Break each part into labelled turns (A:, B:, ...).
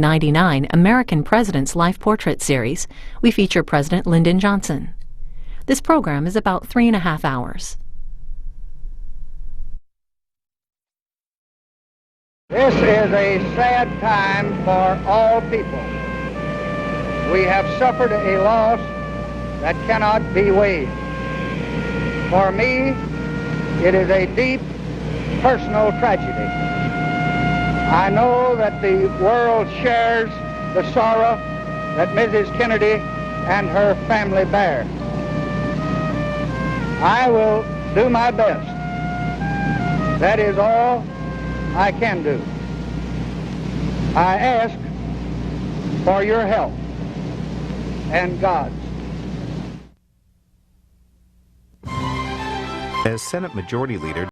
A: 99 American President's Life Portrait Series, we feature President Lyndon Johnson. This program is about 3.5 hours.
B: This is a sad time for all people. We have suffered a loss that cannot be weighed. For me, it is a deep personal tragedy. I know that the world shares the sorrow that Mrs. Kennedy and her family bear. I will do my best. That is all I can do. I ask for your help and God's.
C: As Senate Majority Leader,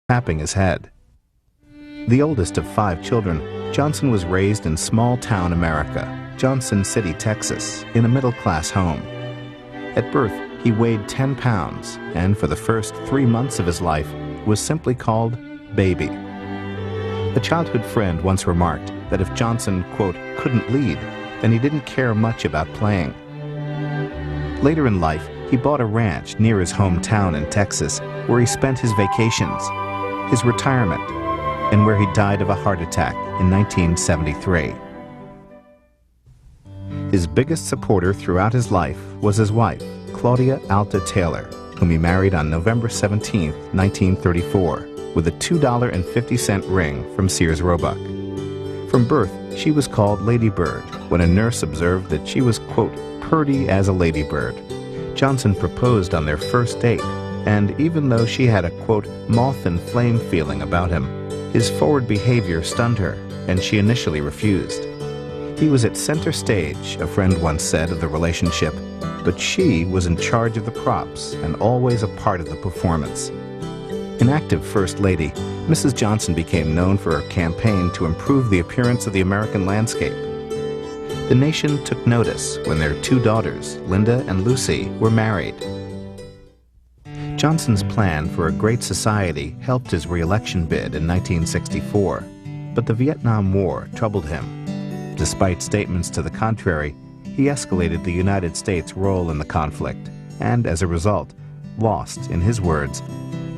C: tapping his head. The oldest of 5 children, Johnson was raised in small-town America, Johnson City, Texas, in a middle-class home. At birth, he weighed 10 pounds, and for the first 3 months of his life, was simply called Baby. A childhood friend once remarked that if Johnson, quote, couldn't lead, then he didn't care much about playing. Later in life, he bought a ranch near his hometown in Texas, where he spent his vacations, his retirement, and where he died of a heart attack in 1973. His biggest supporter throughout his life was his wife, Claudia Alta Taylor, whom he married on November 17, 1934, with a $2.50 ring from Sears Roebuck. From birth, she was called Lady Bird when a nurse observed that she was, quote, purty as a ladybird. Johnson proposed on their first date, and even though she had a, quote, moth and flame feeling about him, his forward behavior stunned her, and she initially refused. He was at center stage, a friend once said of the relationship, but she was in charge of the props and always a part of the performance. An active First Lady, Mrs. Johnson became known for her campaign to improve the appearance of the American landscape. The nation took notice when their 2 daughters, Linda and Lucy, were married. Johnson's plan for a great society helped his re-election bid in 1964, but the Vietnam War troubled him. Despite statements to the contrary, he escalated the United States' role in the conflict and, as a result, lost, in his words,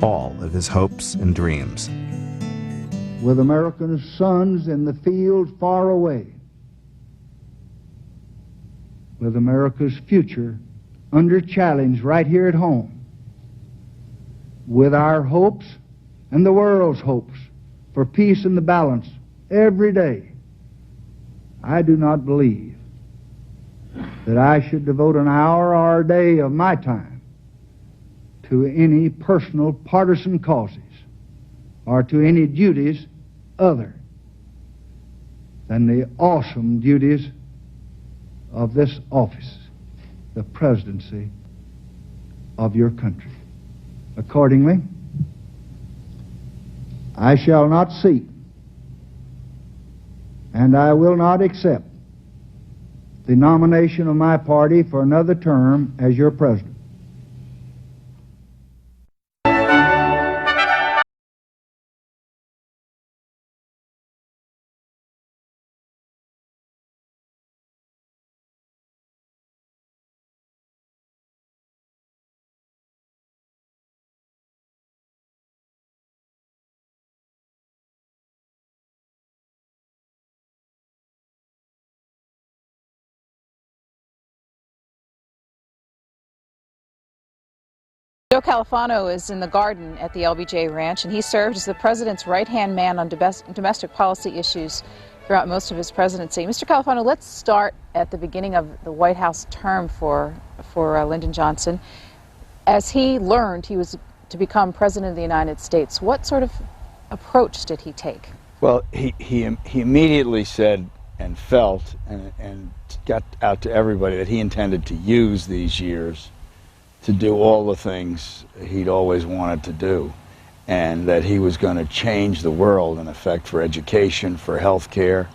C: all of his hopes and dreams.
B: With American sons in the field far away, with America's future under challenge right here at home, with our hopes and the world's hopes for peace and the balance every day, I do not believe that I should devote an hour or a day of my time to any personal partisan causes or to any duties other than the awesome duties of this office, the presidency of your country. Accordingly, I shall not seek and I will not accept the nomination of my party for another term as your president.
D: Joe Califano is in the garden at the LBJ Ranch, and he served as the president's right-hand man on domestic policy issues throughout most of his presidency. Mr. Califano, let's start at the beginning of the White House term for Lyndon Johnson. As he learned he was to become president of the United States, what sort of approach did he take?
E: Well, he immediately said and felt and got out to everybody that he intended to use these years to do all the things he'd always wanted to do, and that he was going to change the world, in effect, for education, for health care,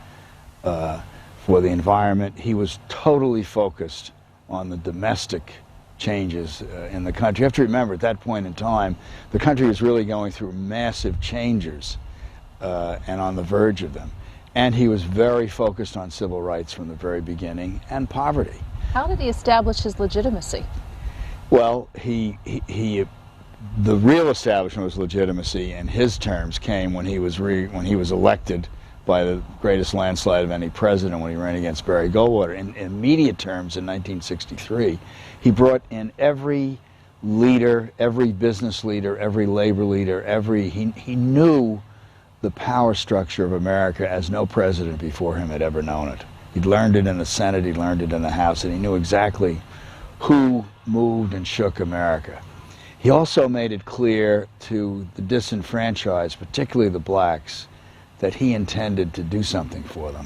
E: for the environment. He was totally focused on the domestic changes in the country. You have to remember, at that point in time, the country was really going through massive changes and on the verge of them. And he was very focused on civil rights from the very beginning, and poverty. How did he establish his legitimacy? Well, the real establishment of his legitimacy in his terms came when he was elected by the greatest landslide of any president when he ran against Barry Goldwater. In immediate terms, in 1963, he brought in every leader, every business leader, every labor leader, he knew the power structure of America as no president before him had ever known it. He'd learned it in the Senate, he learned it in the House, and he knew exactly who moved and shook America. He also made it clear to the disenfranchised, particularly the blacks, that he intended to do something for them.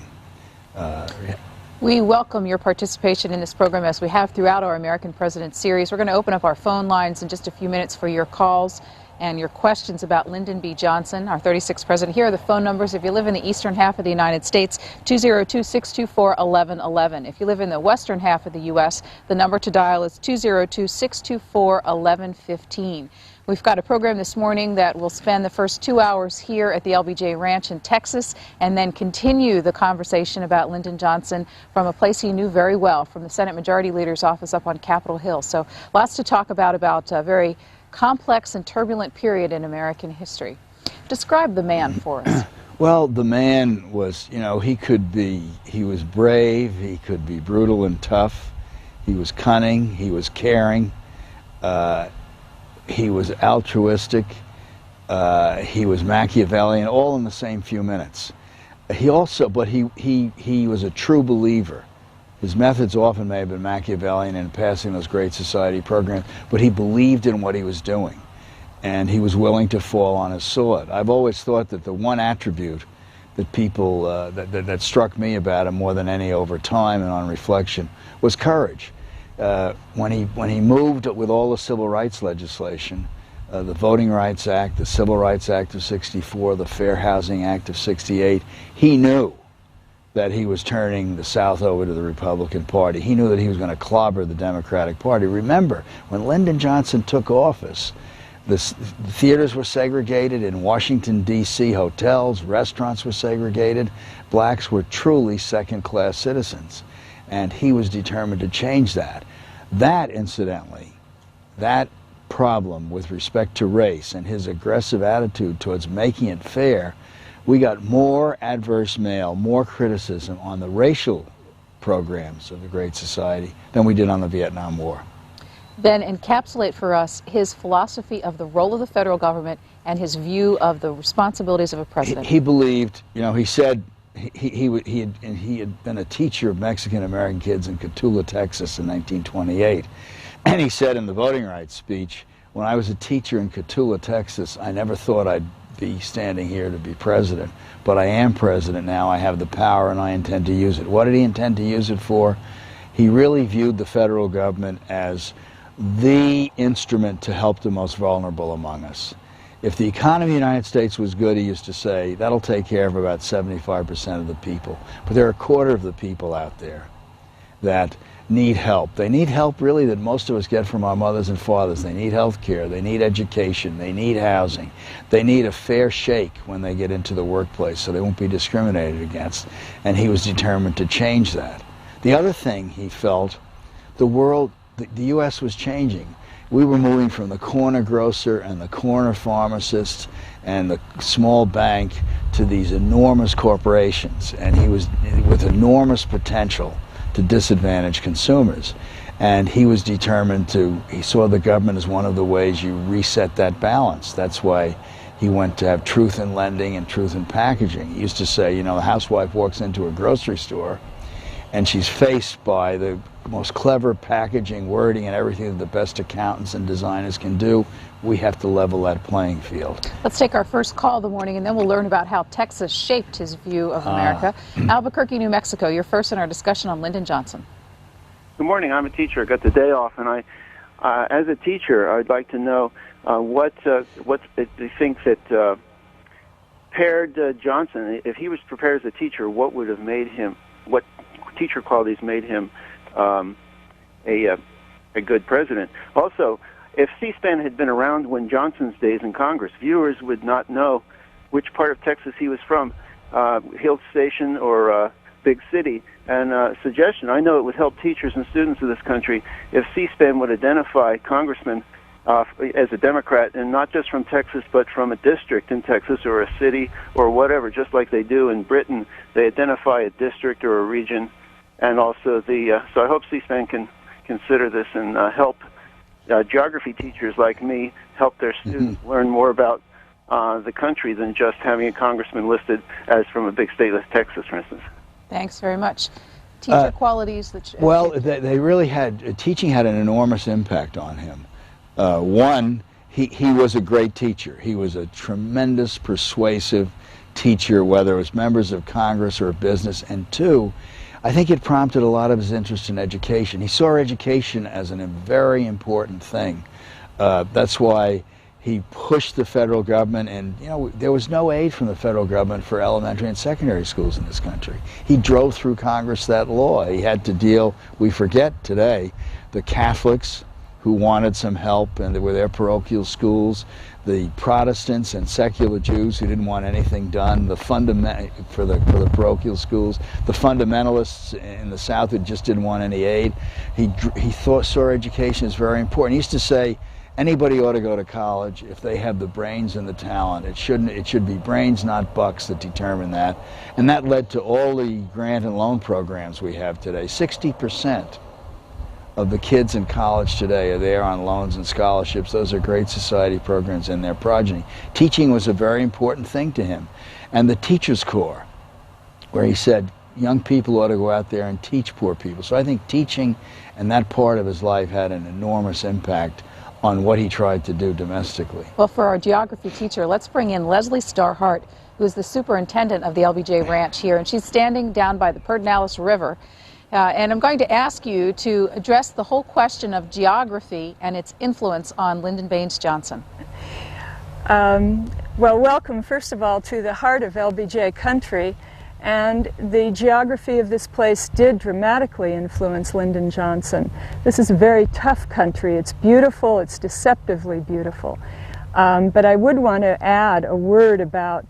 E: We welcome your participation in this program, as we have throughout our American President series. We're going to open up our phone lines in just a few minutes for your calls and your questions about Lyndon B. Johnson, our 36th president. Here are the phone numbers. If you live in the eastern half of the United States, 202-624-1111. If you live in the western half of the U.S., the number to dial is 202-624-1115. We've got a program this morning that will spend the first 2 hours here at the LBJ Ranch in Texas, and then continue the conversation about Lyndon Johnson from a place he knew very well, from the Senate Majority Leader's office up on Capitol Hill. So lots to talk about a very complex and turbulent period in American history. Describe the man for us. Well, the man was, he was brave, he could be brutal and tough, he was cunning, he was caring, he was altruistic, he was Machiavellian, all in the same few minutes. He was a true believer. His methods often may have been Machiavellian in passing those great society programs, but he believed in what he was doing, and he was willing to fall on his sword. I've always thought that the one attribute that people, that struck me about him more than any over time and on reflection was courage. When he moved with all the civil rights legislation, the Voting Rights Act, the Civil Rights Act of '64, the Fair Housing Act of '68, he knew that he was turning the South over to the Republican Party. He knew that he was going to clobber the Democratic Party. Remember, when Lyndon Johnson took office, the theaters were segregated in Washington, D.C. Hotels, restaurants were segregated. Blacks were truly second-class citizens, and he was determined to change that. That, incidentally, that problem with respect to race and his aggressive attitude towards making it fair, we got more adverse mail, more criticism on the racial programs of the Great Society than we did on the Vietnam War. Then encapsulate for us his philosophy of the role of the federal government and his view of the responsibilities of a president. He believed, he said he had been a teacher of Mexican-American kids in Cotulla, Texas in 1928. And he said in the voting rights speech, when I was a teacher in Cotulla, Texas, I never thought I'd be standing here to be president, but I am president now. I have the power and I intend to use it. What did he intend to use it for? He really viewed the federal government as the instrument to help the most vulnerable among us. If the economy of the United States was good, he used to say, that'll take care of about 75% of the people. But there are a quarter of the people out there that need help. They need help really that most of us get from our mothers and fathers. They need health care, they need education, they need housing, they need a fair shake when they get into the workplace so they won't be discriminated against. And he was determined to change that. The other thing he felt, the U.S. was changing. We were moving from the corner grocer and the corner pharmacist and the small bank to these enormous corporations, and he was with enormous potential to disadvantage consumers. And he was determined he saw the government as one of the ways you reset that balance. That's why he went to have truth in lending and truth in packaging. He used to say, you know, the housewife walks into a grocery store and she's faced by the most clever packaging, wording, and everything that the best accountants and designers can do. We have to level that playing field.
D: Let's take our first call of the morning, and then we'll learn about how Texas shaped his view of America. Albuquerque, New Mexico, you're first in our discussion on Lyndon Johnson.
F: Good morning. I'm a teacher. I got the day off, and as a teacher, I'd like to know what do you think that paired Johnson, if he was prepared as a teacher, what would have made him, what teacher qualities made him a good president? Also, if C-SPAN had been around when Johnson's days in Congress, viewers would not know which part of Texas he was from, Hill Station or big city. And suggestion, I know it would help teachers and students of this country if C-SPAN would identify congressmen as a Democrat, and not just from Texas, but from a district in Texas or a city or whatever, just like they do in Britain. They identify a district or a region, and also so I hope C-SPAN can consider this and help geography teachers like me help their students learn more about the country than just having a congressman listed as from a big state like Texas, for instance.
D: Thanks very much. Teacher qualities that...
E: Well, they really had, teaching had an enormous impact on him. One, he was a great teacher. He was a tremendous, persuasive teacher, whether it was members of Congress or business. And two, I think it prompted a lot of his interest in education. He saw education as a very important thing. That's why he pushed the federal government, and you know, there was no aid from the federal government for elementary and secondary schools in this country. He drove through Congress that law. He had to deal, we forget today, the Catholics who wanted some help and with their parochial schools, the Protestants and secular Jews who didn't want anything done, for the parochial schools, the fundamentalists in the South who just didn't want any aid. He saw education as very important. He used to say, anybody ought to go to college if they have the brains and the talent. It should be brains, not bucks, that determine that. And that led to all the grant and loan programs we have today. 60% of the kids in college today are there on loans and scholarships. Those are Great Society programs and their progeny. Teaching was a very important thing to him. And the Teachers Corps, where he said young people ought to go out there and teach poor people. So I think teaching and that part of his life had an enormous impact on what he tried to do domestically.
D: Well, for our geography teacher, let's bring in Leslie Starhart, who is the superintendent of the LBJ Ranch here, and she's standing down by the Pedernales River. And I'm going to ask you to address the whole question of geography and its influence on Lyndon Baines Johnson.
G: Well, welcome, first of all, to the heart of LBJ country. And the geography of this place did dramatically influence Lyndon Johnson. This is a very tough country. It's beautiful. It's deceptively beautiful. But I would want to add a word about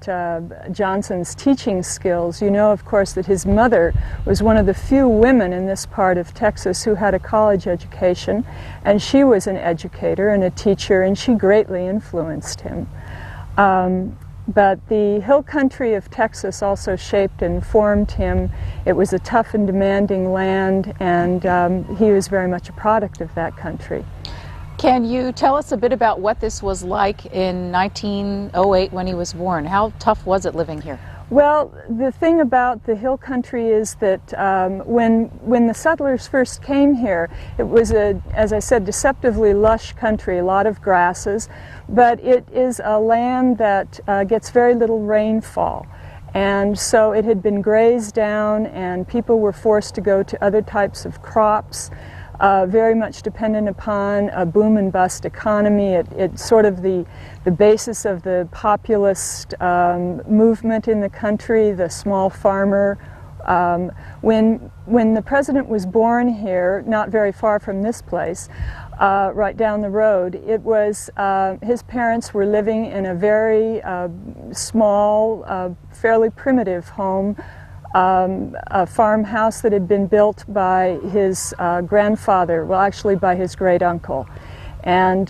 G: Johnson's teaching skills. You know, of course, that his mother was one of the few women in this part of Texas who had a college education, and she was an educator and a teacher, and she greatly influenced him. But the hill country of Texas also shaped and formed him. It was a tough and demanding land, and he was very much a product of that country.
D: Can you tell us a bit about what this was like in 1908 when he was born? How tough was it living here?
G: Well, the thing about the hill country is that when the settlers first came here, it was as I said, deceptively lush country, a lot of grasses, but it is a land that gets very little rainfall. And so it had been grazed down, and people were forced to go to other types of crops, very much dependent upon a boom and bust economy. It's sort of the basis of the populist movement in the country, the small farmer. When the president was born here, not very far from this place, right down the road, it was his parents were living in a very small, fairly primitive home, a farmhouse that had been built by his grandfather, well, actually by his great uncle. And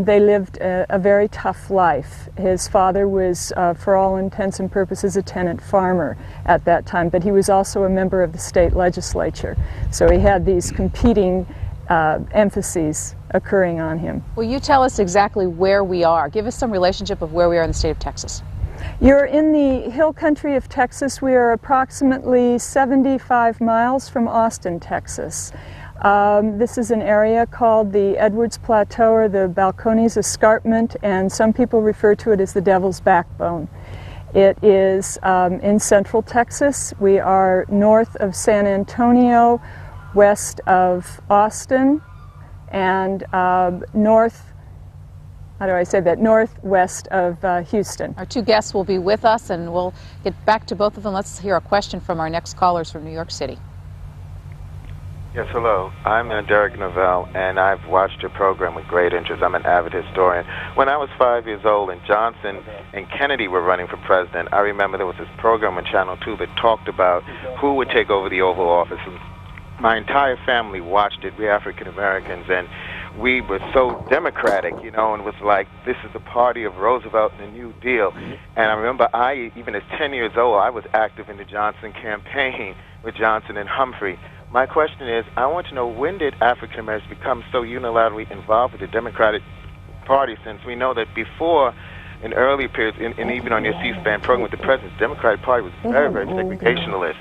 G: they lived a very tough life. His father was, for all intents and purposes, a tenant farmer at that time, but he was also a member of the state legislature. So he had these competing emphases occurring on him.
D: Will you tell us exactly where we are? Give us some relationship of where we are in the state of Texas.
G: You're in the hill country of Texas. We are approximately 75 miles from Austin, Texas. This is an area called the Edwards Plateau or the Balcones Escarpment, and some people refer to it as the Devil's Backbone. It is in central Texas. We are north of San Antonio, west of Austin, and northwest of Houston.
D: Our two guests will be with us, and we'll get back to both of them. Let's hear a question from our next callers from New York City.
H: Yes, hello. I'm Derek Novell, and I've watched your program with great interest. I'm an avid historian. When I was 5 years old and Johnson and Kennedy were running for president, I remember there was this program on Channel 2 that talked about who would take over the Oval Office. And my entire family watched it, we African Americans, and we were so democratic, you know, and it was like, this is the party of Roosevelt and the New Deal. And I remember even as 10 years old, I was active in the Johnson campaign with Johnson and Humphrey. My question is, I want to know, when did African Americans become so unilaterally involved with the Democratic Party, since we know that before, in early periods, and even on your C-SPAN program with the president, the Democratic Party was very, very segregationalist.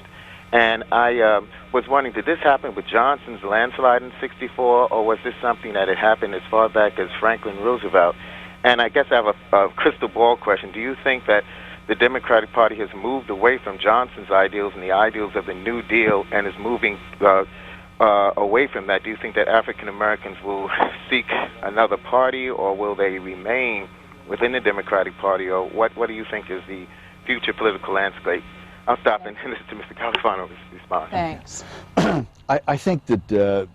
H: And I was wondering, did this happen with Johnson's landslide in '64, or was this something that had happened as far back as Franklin Roosevelt? And I guess I have a crystal ball question. Do you think that the Democratic Party has moved away from Johnson's ideals and the ideals of the New Deal and is moving away from that? Do you think that African Americans will seek another party, or will they remain within the Democratic Party, or what do you think is the future political landscape? I'll stop and listen to Mr. Califano respond.
D: Thanks.
E: I think that the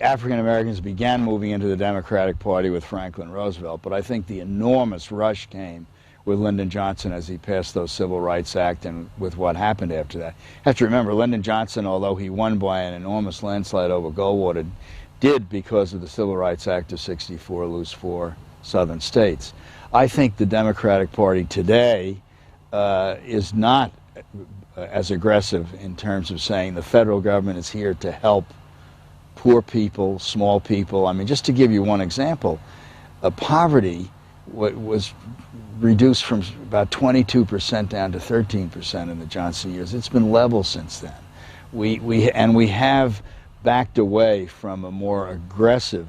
E: African Americans began moving into the Democratic Party with Franklin Roosevelt, but I think the enormous rush came with Lyndon Johnson as he passed those Civil Rights Act and with what happened after that. You have to remember, Lyndon Johnson, although he won by an enormous landslide over Goldwater, did, because of the Civil Rights Act of '64, lose 4 southern states. I think the Democratic Party today is not as aggressive in terms of saying the federal government is here to help poor people, small people. I mean, just to give you one example, poverty was reduced from about 22% down to 13% in the Johnson years. It's been level since then. We have backed away from a more aggressive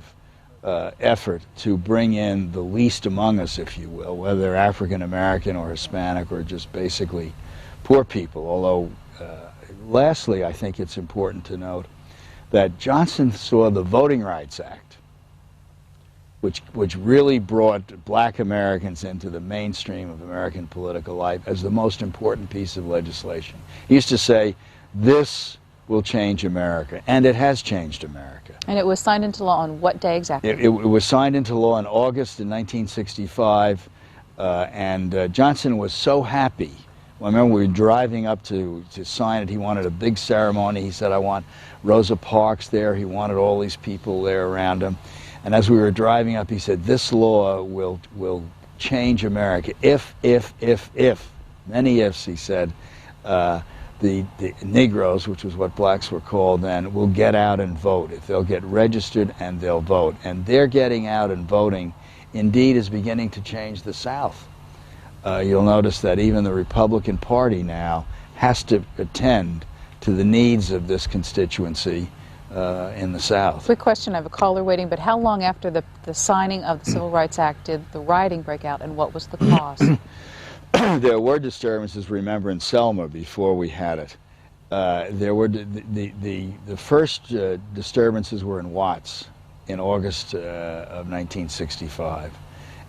E: effort to bring in the least among us, if you will, whether they're African American or Hispanic or just basically poor people. Although, lastly, I think it's important to note that Johnson saw the Voting Rights Act, which really brought black Americans into the mainstream of American political life, as the most important piece of legislation. He used to say, this will change America, and it has changed America.
D: And it was signed into law on what day exactly?
E: It was signed into law in August in 1965, and Johnson was so happy. Well, I remember we were driving up to sign it. He wanted a big ceremony. He said, I want Rosa Parks there. He wanted all these people there around him. And as we were driving up, he said, this law will change America if, many ifs, he said, the Negroes, which was what blacks were called then, will get out and vote. If they'll get registered and they'll vote. And their getting out and voting, indeed, is beginning to change the South. You'll notice that even the Republican Party now has to attend to the needs of this constituency in the South.
D: Quick question, I have a caller waiting, but how long after the signing of the Civil Rights Act did the rioting break out, and what was the cause?
E: There were disturbances, remember, in Selma before we had it. There were the first disturbances were in Watts in August of 1965,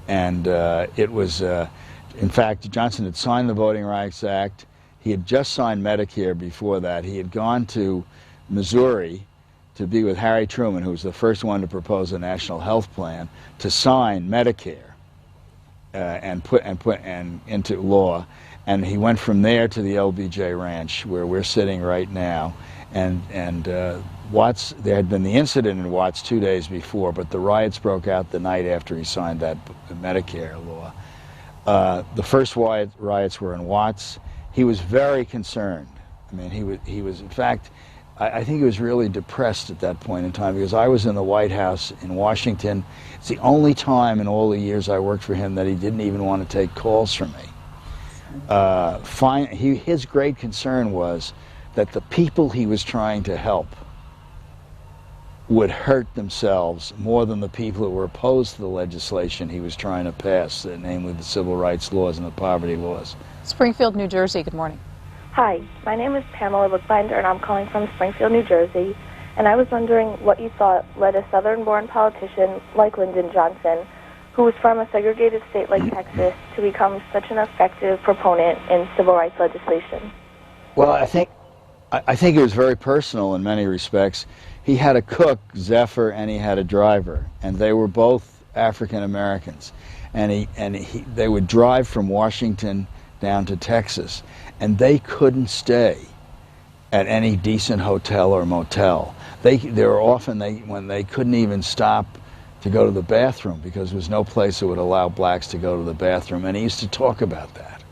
E: and it was, in fact, Johnson had signed the Voting Rights Act. He had just signed Medicare before that. He had gone to Missouri to be with Harry Truman, who was the first one to propose a national health plan, to sign Medicare and put into law. And he went from there to the LBJ Ranch, where we're sitting right now. And Watts, there had been the incident in Watts 2 days before, but the riots broke out the night after he signed that Medicare law. The first riots were in Watts. He was very concerned. I mean, he was in fact, I think he was really depressed at that point in time, because I was in the White House in Washington. It's the only time in all the years I worked for him that he didn't even want to take calls from me. His great concern was that the people he was trying to help would hurt themselves more than the people who were opposed to the legislation he was trying to pass, namely the civil rights laws and the poverty laws.
D: Springfield, New Jersey, good morning.
I: Hi, my name is Pamela Bookbinder, and I'm calling from Springfield, New Jersey. And I was wondering what you thought led a Southern-born politician like Lyndon Johnson, who was from a segregated state like Texas, to become such an effective proponent in civil rights legislation.
E: Well, I think it was very personal in many respects. He had a cook, Zephyr, and he had a driver, and they were both African Americans. And they would drive from Washington down to Texas, and they couldn't stay at any decent hotel or motel. There were often when they couldn't even stop to go to the bathroom, because there was no place that would allow blacks to go to the bathroom, and he used to talk about that.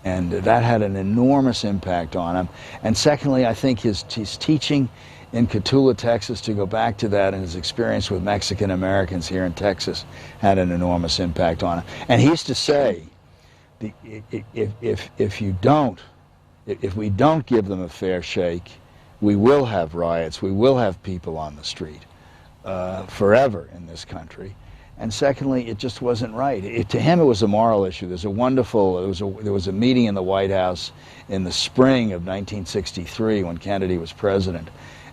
E: And that had an enormous impact on him. And secondly, I think his teaching in Cotulla, Texas, to go back to that, and his experience with Mexican Americans here in Texas had an enormous impact on him. And he used to say, if we don't give them a fair shake, we will have riots, we will have people on the street forever in this country. And secondly, it just wasn't right. To him, it was a moral issue. There was a meeting in the White House in the spring of 1963 when Kennedy was president.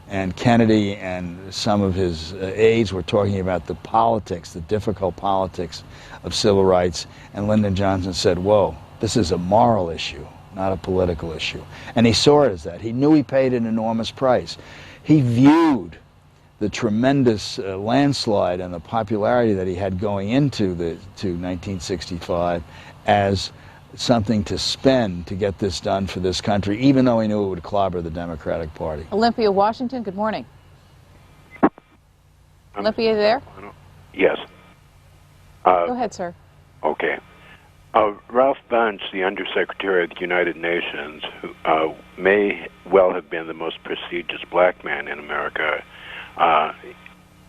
E: And Kennedy and some of his aides were talking about the politics, the difficult politics of civil rights. And Lyndon Johnson said, whoa, this is a moral issue, not a political issue. And he saw it as that. He knew he paid an enormous price. He viewed the tremendous landslide and the popularity that he had going into 1965 as something to spend to get this done for this country, even though he knew it would clobber the Democratic Party.
D: Olympia, Washington, good morning. Olympia, there?
J: Yes.
D: Go ahead, sir.
J: Okay. Ralph Bunche, the Undersecretary of the United Nations, who may well have been the most prestigious black man in America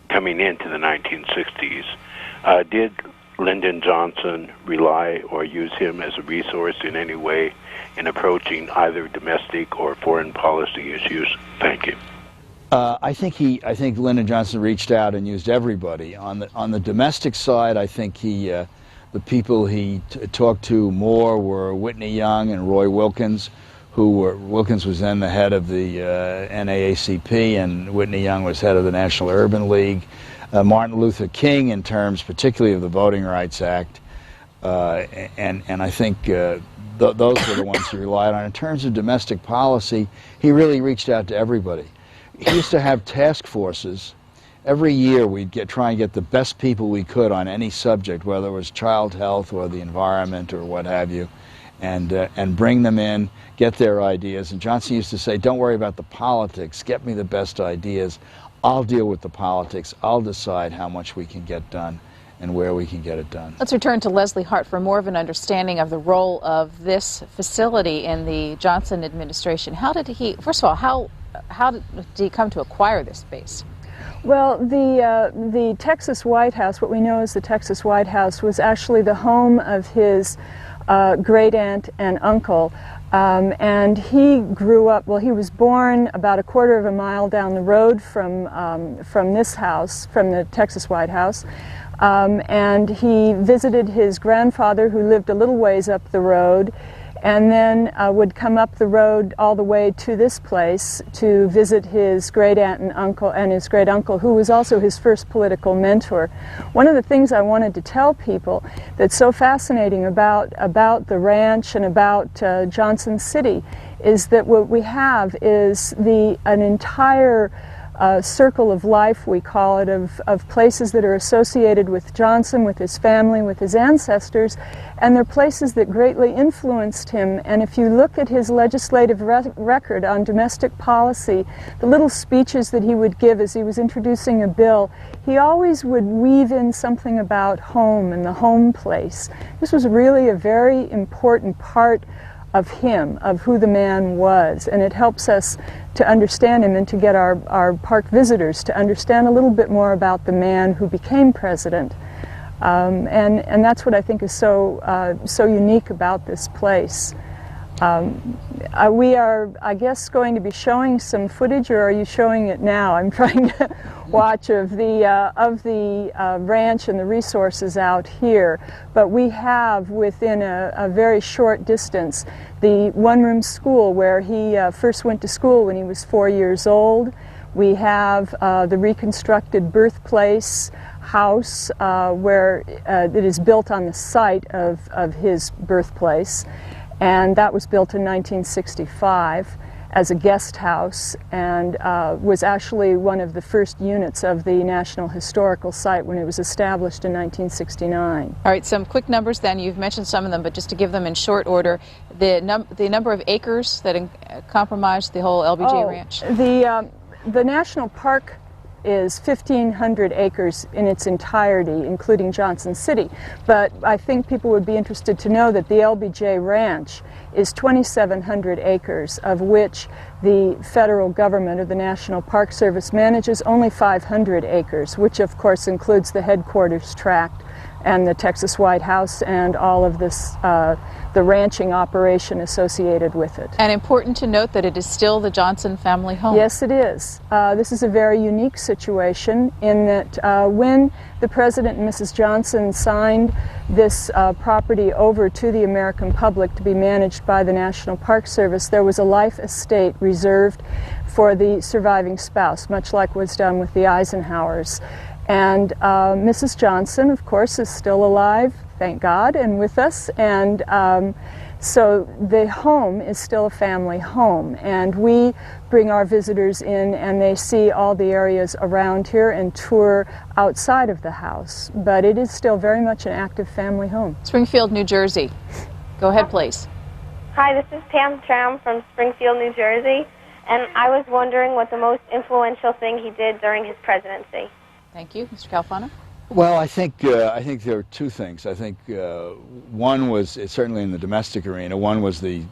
J: coming into the 1960s, did Lyndon Johnson rely or use him as a resource in any way in approaching either domestic or foreign policy issues? Thank you.
E: I think Lyndon Johnson reached out and used everybody. On the domestic side, I think the people he talked to more were Whitney Young and Roy Wilkins, Wilkins was then the head of the NAACP, and Whitney Young was head of the National Urban League. Martin Luther King, in terms particularly of the Voting Rights Act, and I think those were the ones he relied on. In terms of domestic policy, he really reached out to everybody. He used to have task forces. Every year we'd try and get the best people we could on any subject, whether it was child health or the environment or what have you, and bring them in, get their ideas. And Johnson used to say, don't worry about the politics, get me the best ideas. I'll deal with the politics. I'll decide how much we can get done and where we can get it done.
D: Let's return to Leslie Hart for more of an understanding of the role of this facility in the Johnson administration. How did he, first of all, how did he come to acquire this space?
G: Well, the Texas White House, what we know as the Texas White House, was actually the home of his great aunt and uncle. And he grew up, well, he was born about a quarter of a mile down the road from this house, from the Texas White House. And he visited his grandfather, who lived a little ways up the road, and then would come up the road all the way to this place to visit his great aunt and uncle, and his great uncle, who was also his first political mentor. One of the things I wanted to tell people that's so fascinating about the ranch and about Johnson City is that what we have is an entire circle of life, we call it, of places that are associated with Johnson, with his family, with his ancestors, and they're places that greatly influenced him. And if you look at his legislative record on domestic policy, the little speeches that he would give as he was introducing a bill, he always would weave in something about home and the home place. This was really a very important part him, of who the man was, and it helps us to understand him and to get our park visitors to understand a little bit more about the man who became president. And that's what I think is so unique about this place. We are, I guess, going to be showing some footage, or are you showing it now? I'm trying to watch of the ranch and the resources out here. But we have, within a very short distance, the one-room school where he first went to school when he was 4 years old. We have the reconstructed birthplace house where it is built on the site of his birthplace. And that was built in 1965 as a guest house, and was actually one of the first units of the National Historical Site when it was established in 1969.
D: All right, some quick numbers then. You've mentioned some of them, but just to give them in short order, the number of acres that comprise the whole LBJ Ranch.
G: The National Park is 1,500 acres in its entirety, including Johnson City. But I think people would be interested to know that the LBJ Ranch is 2,700 acres, of which the federal government or the National Park Service manages only 500 acres, which of course includes the headquarters tract and the Texas White House and all of this, the ranching operation associated with it.
D: And important to note that it is still the Johnson family home.
G: Yes, it is. This is a very unique situation in that when the President and Mrs. Johnson signed this property over to the American public to be managed by the National Park Service, there was a life estate reserved for the surviving spouse, much like was done with the Eisenhowers. And Mrs. Johnson, of course, is still alive, thank God, and with us. And so the home is still a family home. And we bring our visitors in and they see all the areas around here and tour outside of the house. But it is still very much an active family home.
D: Springfield, New Jersey. Go ahead, please.
K: Hi, this is Pam Tram from Springfield, New Jersey. And I was wondering what the most influential thing he did during his presidency.
D: Thank you. Mr. Califano?
E: Well, I think there are two things. I think one was, certainly in the domestic arena, one was the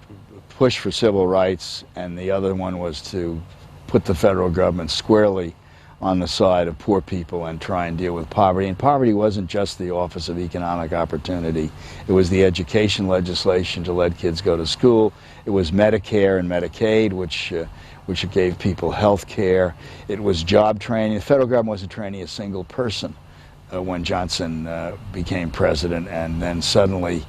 E: push for civil rights, and the other one was to put the federal government squarely on the side of poor people and try and deal with poverty. And poverty wasn't just the Office of Economic Opportunity. It was the education legislation to let kids go to school. It was Medicare and Medicaid, which gave people health care. It was job training. The federal government wasn't training a single person when Johnson became president, and then suddenly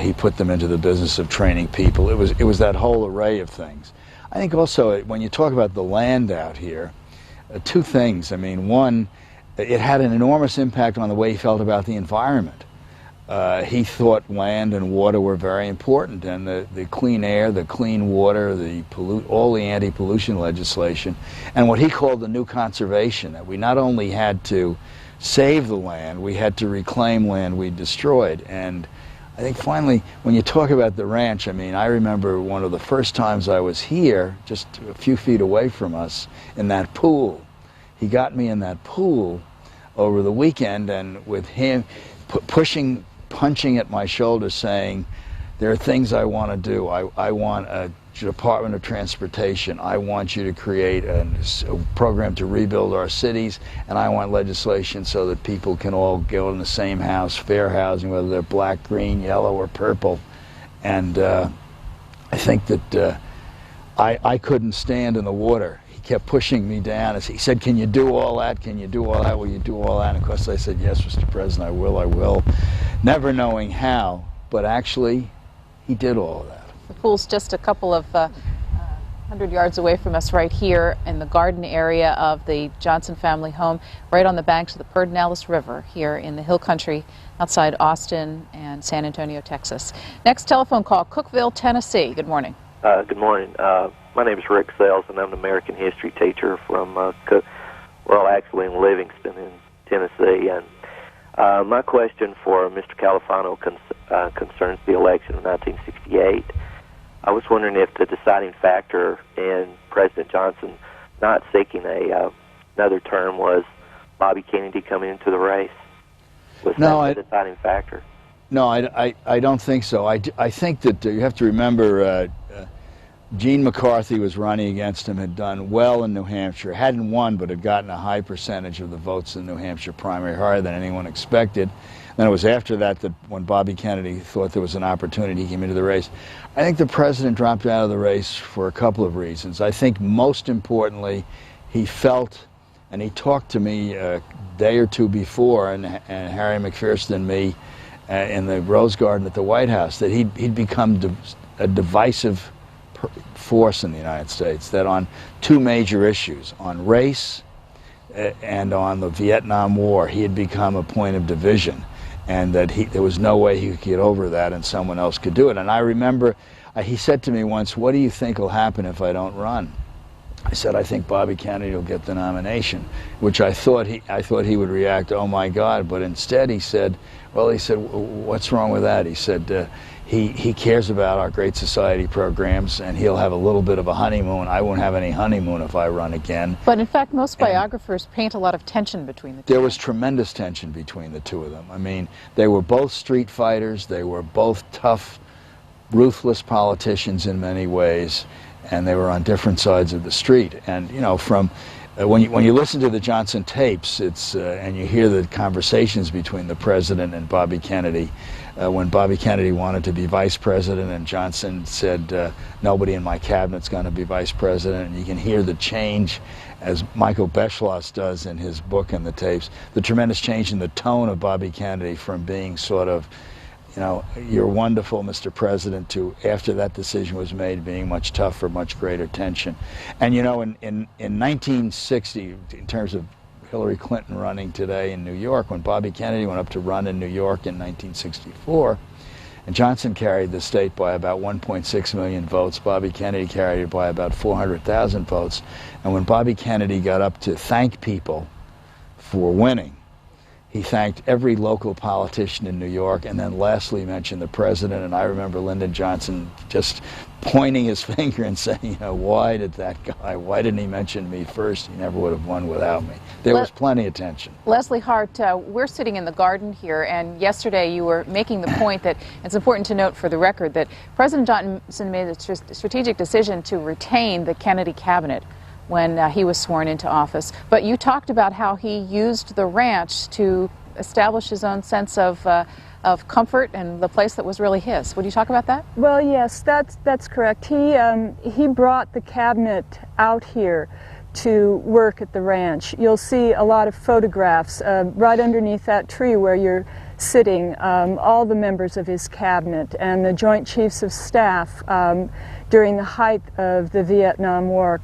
E: he put them into the business of training people. It was that whole array of things. I think also when you talk about the land out here, two things. I mean, one, it had an enormous impact on the way he felt about the environment. He thought land and water were very important, and the clean air, the clean water, all the anti-pollution legislation, and what he called the new conservation, that we not only had to save the land, we had to reclaim land we destroyed. And I think finally, when you talk about the ranch, I mean, I remember one of the first times I was here, just a few feet away from us, in that pool. He got me in that pool over the weekend, and with him punching at my shoulder saying, there are things I want to do. I want a Department of Transportation. I want you to create a program to rebuild our cities, and I want legislation so that people can all go in the same house, fair housing, whether they're black, green, yellow, or purple. And I think that I couldn't stand in the water. He kept pushing me down. He said, can you do all that? Can you do all that? Will you do all that? And of course I said, yes, Mr. President, I will. Never knowing how, but actually he did all of that.
D: The pool's just a couple of 100 yards away from us right here in the garden area of the Johnson family home, right on the banks of the Pedernales River here in the Hill Country outside Austin and San Antonio, Texas. Next telephone call, Cookeville, Tennessee. Good morning.
L: Good morning. My name is Rick Sales, and I'm an American history teacher from, actually in Livingston in Tennessee. And my question for Mr. Califano concerns the election of 1968. I was wondering if the deciding factor in President Johnson not seeking another term was Bobby Kennedy coming into the race. Was that the deciding factor?
E: No, I don't think so. I think that you have to remember Gene McCarthy was running against him, had done well in New Hampshire, hadn't won, but had gotten a high percentage of the votes in the New Hampshire primary, higher than anyone expected. Then it was after that that when Bobby Kennedy thought there was an opportunity, he came into the race. I think the president dropped out of the race for a couple of reasons. I think most importantly, he felt, and he talked to me a day or two before, and Harry McPherson and me in the Rose Garden at the White House, that he'd become a divisive force in the United States, that on two major issues, on race and on the Vietnam War, he had become a point of division, and that there was no way he could get over that and someone else could do it. And I remember he said to me once, "What do you think will happen if I don't run?" I said, "I think Bobby Kennedy will get the nomination," which I thought he would react, "Oh my God," but instead he said, "What's wrong with that?" He said, he cares about our Great Society programs, and he'll have a little bit of a honeymoon. I won't have any honeymoon if I run again."
D: But in fact, most biographers paint a lot of tension between the two.
E: There was tremendous tension between the two of them. I mean, they were both street fighters. They were both tough, ruthless politicians in many ways, and they were on different sides of the street. And you know, from when you listen to the Johnson tapes, and you hear the conversations between the president and Bobby Kennedy. When Bobby Kennedy wanted to be vice president, and Johnson said, "Nobody in my cabinet's going to be vice president," and you can hear the change, as Michael Beschloss does in his book and the tapes, the tremendous change in the tone of Bobby Kennedy from being sort of, you know, "You're wonderful, Mr. President," to, after that decision was made, being much tougher, much greater tension. And you know, in 1960, in terms of Hillary Clinton running today in New York, when Bobby Kennedy went up to run in New York in 1964, and Johnson carried the state by about 1.6 million votes, Bobby Kennedy carried it by about 400,000 votes. And when Bobby Kennedy got up to thank people for winning, he thanked every local politician in New York, and then lastly mentioned the president. And I remember Lyndon Johnson just pointing his finger and saying, you know, "Why did that guy, why didn't he mention me first? He never would have won without me." There was plenty of tension.
D: Leslie Hart, we're sitting in the garden here, and yesterday you were making the point that it's important to note for the record that President Johnson made a strategic decision to retain the Kennedy cabinet when he was sworn into office. But you talked about how he used the ranch to establish his own sense of comfort and the place that was really his. Would you talk about that?
G: Well, yes, that's correct. He brought the cabinet out here to work at the ranch. You'll see a lot of photographs right underneath that tree where you're sitting, all the members of his cabinet and the Joint Chiefs of Staff during the height of the Vietnam War.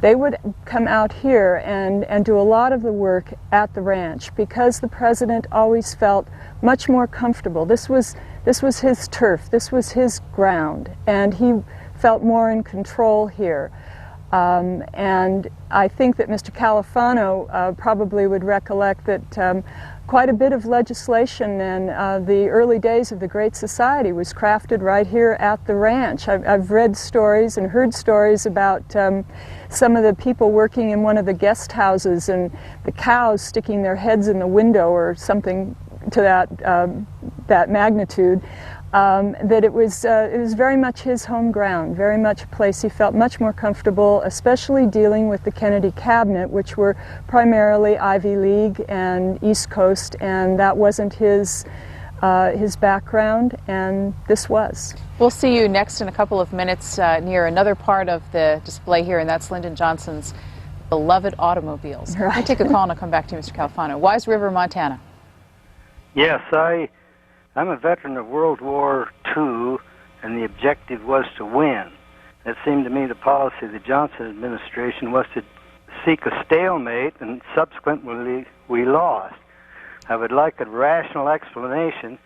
G: They would come out here and do a lot of the work at the ranch because the president always felt much more comfortable. This was his turf, this was his ground, and he felt more in control here. And I think that Mr. Califano probably would recollect that quite a bit of legislation in the early days of the Great Society was crafted right here at the ranch. I've read stories and heard stories about some of the people working in one of the guest houses and the cows sticking their heads in the window or something to that magnitude. That it was very much his home ground, very much a place he felt much more comfortable, especially dealing with the Kennedy cabinet, which were primarily Ivy League and East Coast, and that wasn't his background, and this was.
D: We'll see you next in a couple of minutes near another part of the display here, and that's Lyndon Johnson's beloved automobiles.
G: Right.
D: I'll take a call and I'll come back to you, Mr. Califano. Wise River, Montana.
M: Yes, I'm a veteran of World War II, and the objective was to win. It seemed to me the policy of the Johnson administration was to seek a stalemate, and subsequently we lost. I would like a rational explanation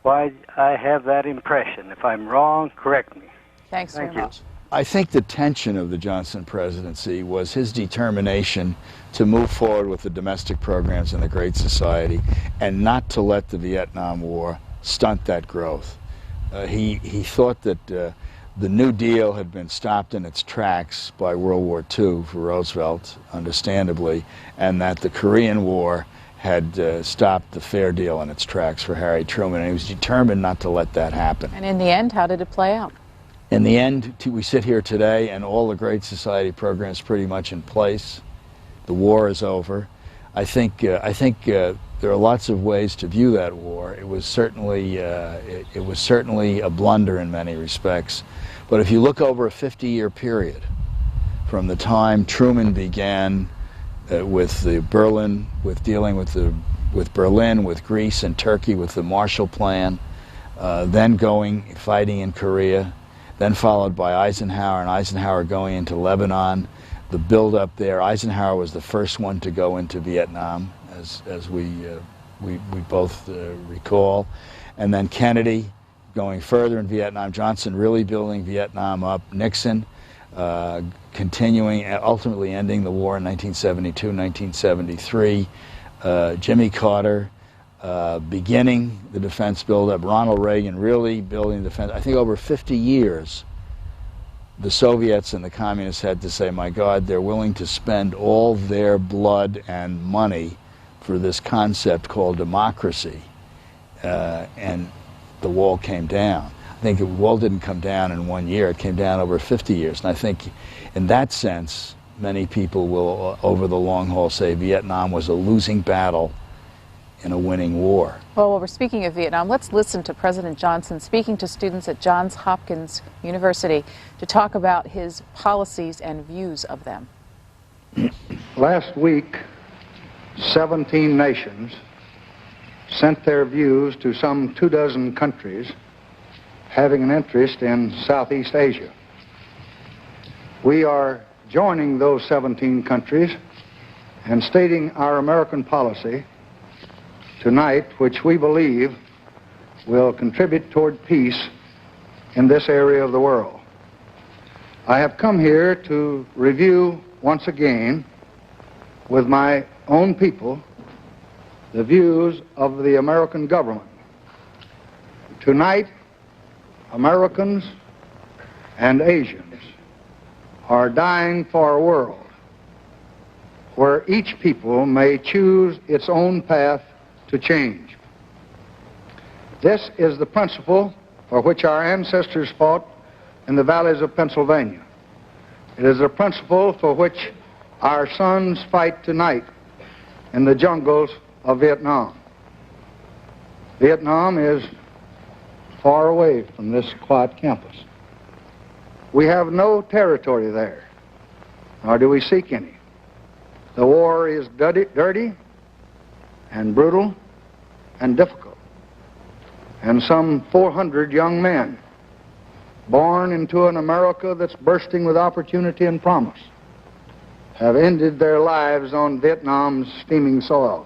M: why I have that impression. If I'm wrong, correct me.
D: Thanks very much.
E: I think the tension of the Johnson presidency was his determination to move forward with the domestic programs in the Great Society and not to let the Vietnam War stunt that growth. He thought that the New Deal had been stopped in its tracks by World War II for Roosevelt, understandably, and that the Korean War had stopped the fair deal in its tracks for Harry Truman, and he was determined not to let that happen.
D: And in the end, how did it play out?
E: In the end, we sit here today, and all the Great Society programs pretty much in place. The war is over. I think there are lots of ways to view that war. It was certainly a blunder in many respects. But if you look over a 50-year period, from the time Truman began with Berlin, with dealing with Berlin, with Greece and Turkey, with the Marshall Plan, then fighting in Korea, then followed by Eisenhower, and Eisenhower going into Lebanon, the build-up there. Eisenhower was the first one to go into Vietnam, as we both recall, and then Kennedy going further in Vietnam, Johnson really building Vietnam up, Nixon continuing, ultimately ending the war in 1972, 1973, Jimmy Carter beginning the defense buildup, Ronald Reagan really building the defense. I think over 50 years, the Soviets and the communists had to say, my God, they're willing to spend all their blood and money for this concept called democracy, and the wall came down. I think the wall didn't come down in 1 year, it came down over 50 years. And I think in that sense, many people will, over the long haul, say Vietnam was a losing battle in a winning war.
D: Well, while we're speaking of Vietnam, let's listen to President Johnson speaking to students at Johns Hopkins University to talk about his policies and views of them.
B: Last week, 17 nations sent their views to some 24 countries having an interest in Southeast Asia. We are joining those 17 countries and stating our American policy tonight, which we believe will contribute toward peace in this area of the world. I have come here to review once again with my own people the views of the American government. Tonight, Americans and Asians are dying for a world where each people may choose its own path to change. This is the principle for which our ancestors fought in the valleys of Pennsylvania. It is a principle for which our sons fight tonight in the jungles of Vietnam. Vietnam is far away from this quiet campus. We have no territory there, nor do we seek any. The war is dirty and brutal and difficult. And some 400 young men, born into an America that's bursting with opportunity and promise, have ended their lives on Vietnam's steaming soil.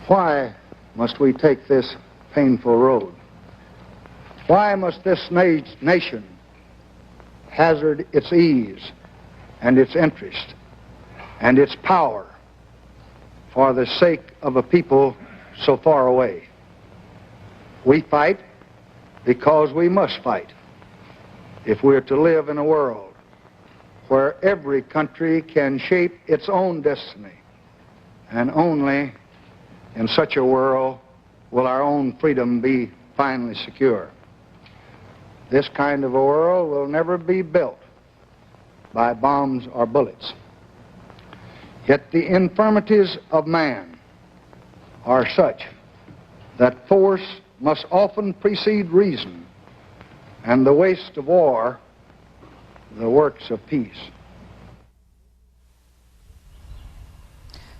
B: Why must we take this painful road? Why must this nation hazard its ease and its interest and its power for the sake of a people so far away? We fight because we must fight if we're to live in a world where every country can shape its own destiny, and only in such a world will our own freedom be finally secure. This kind of a world will never be built by bombs or bullets. Yet the infirmities of man are such that force must often precede reason, and the waste of war the works of peace.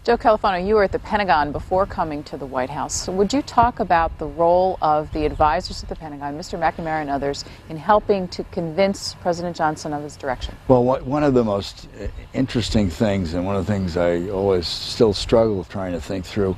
D: Joe Califano, you were at the Pentagon before coming to the White House. So would you talk about the role of the advisors at the Pentagon, Mr. McNamara and others, in helping to convince President Johnson of his direction?
E: Well, one of the most interesting things, and one of the things I always still struggle with trying to think through,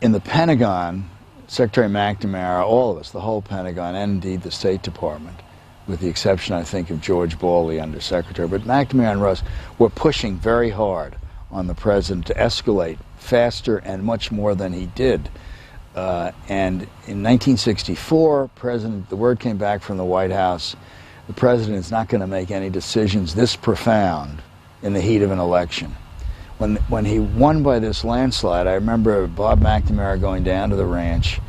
E: in the Pentagon, Secretary McNamara, all of us, the whole Pentagon, and indeed the State Department, with the exception, I think, of George Ball, the Undersecretary, but McNamara and Russ were pushing very hard on the President to escalate faster and much more than he did. And in 1964, the word came back from the White House, the President is not going to make any decisions this profound in the heat of an election. when he won by this landslide, I remember Bob McNamara going down to the ranch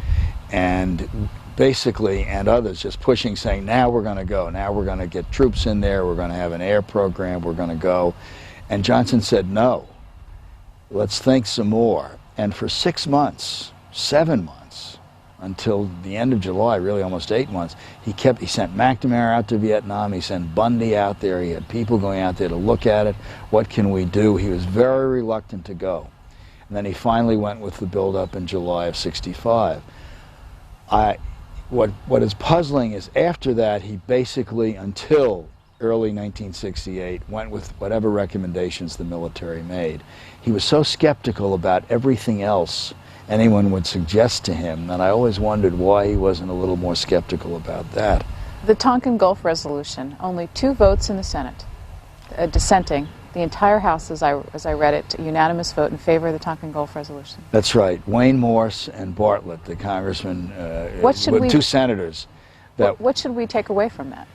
E: and basically, and others just pushing, saying, now we're going to go. Now we're going to get troops in there. We're going to have an air program. We're going to go. And Johnson said, no, let's think some more. And for 6 months, 7 months, until the end of July, really almost 8 months, he sent McNamara out to Vietnam. He sent Bundy out there. He had people going out there to look at it. What can we do? He was very reluctant to go. And then he finally went with the buildup in July of '65. What is puzzling is after that, he basically, until early 1968, went with whatever recommendations the military made. He was so skeptical about everything else anyone would suggest to him that I always wondered why he wasn't a little more skeptical about that.
D: The Tonkin Gulf Resolution, only 2 votes in the Senate dissenting. The entire House, as I read it, unanimous vote in favor of the Tonkin Gulf Resolution.
E: That's right. Wayne Morse and Bartlett, the congressman, with 2 senators.
D: What should we take away from that?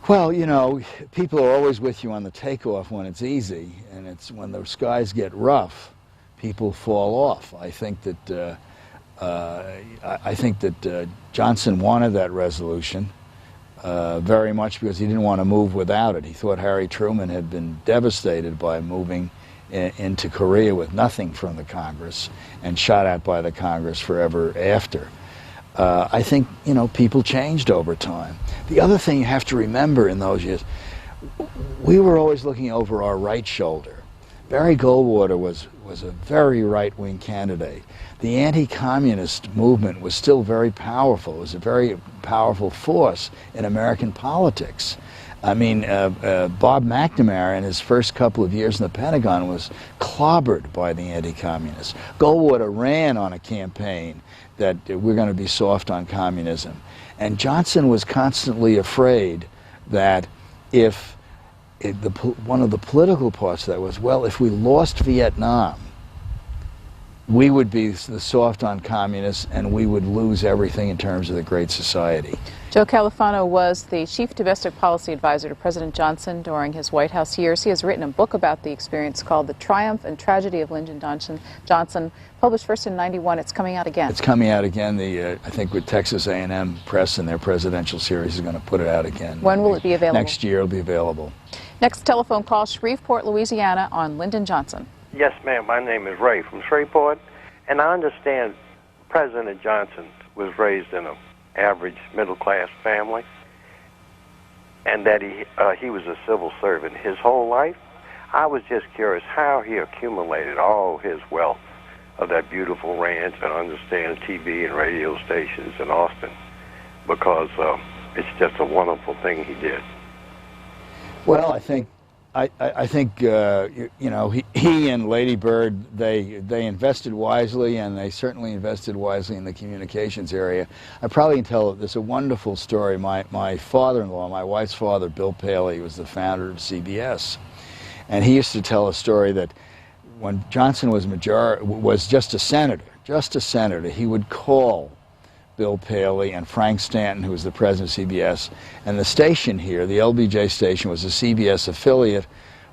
E: Well, you know, people are always with you on the takeoff when it's easy, and it's when the skies get rough, people fall off. I think that Johnson wanted that resolution. Very much because he didn't want to move without it. He thought Harry Truman had been devastated by moving into Korea with nothing from the Congress and shot at by the Congress forever after. I think, you know, people changed over time. The other thing you have to remember in those years, we were always looking over our right shoulder. Barry Goldwater was a very right-wing candidate. The anti-communist movement was still very powerful. It was a very powerful force in American politics. I mean, Bob McNamara in his first couple of years in the Pentagon was clobbered by the anti-communists. Goldwater ran on a campaign that we're going to be soft on communism. And Johnson was constantly afraid that if one of the political parts of that was, well, if we lost Vietnam, we would be the soft on communists and we would lose everything in terms of the Great Society.
D: Joe Califano was the chief domestic policy advisor to President Johnson during his White House years. He has written a book about the experience called The Triumph and Tragedy of Lyndon Johnson, published first in '91. It's coming out again.
E: It's coming out again. I think with Texas A&M Press and their presidential series is going to put it out again.
D: When will it be available?
E: Next year it'll be available.
D: Next telephone call, Shreveport, Louisiana, on Lyndon Johnson.
N: Yes, ma'am. My name is Ray from Shreveport, and I understand President Johnson was raised in an average middle-class family, and that he was a civil servant his whole life. I was just curious how he accumulated all his wealth of that beautiful ranch and understand TV and radio stations in Austin, because it's just a wonderful thing he did.
E: Well, I think you know, he and Lady Bird, they invested wisely, and they certainly invested wisely in the communications area. I probably can tell there's a wonderful story. My father-in-law, my wife's father, Bill Paley, was the founder of CBS, and he used to tell a story that when Johnson was just a senator, he would call Bill Paley and Frank Stanton, who was the president of CBS, and the station here, the LBJ station, was a CBS affiliate,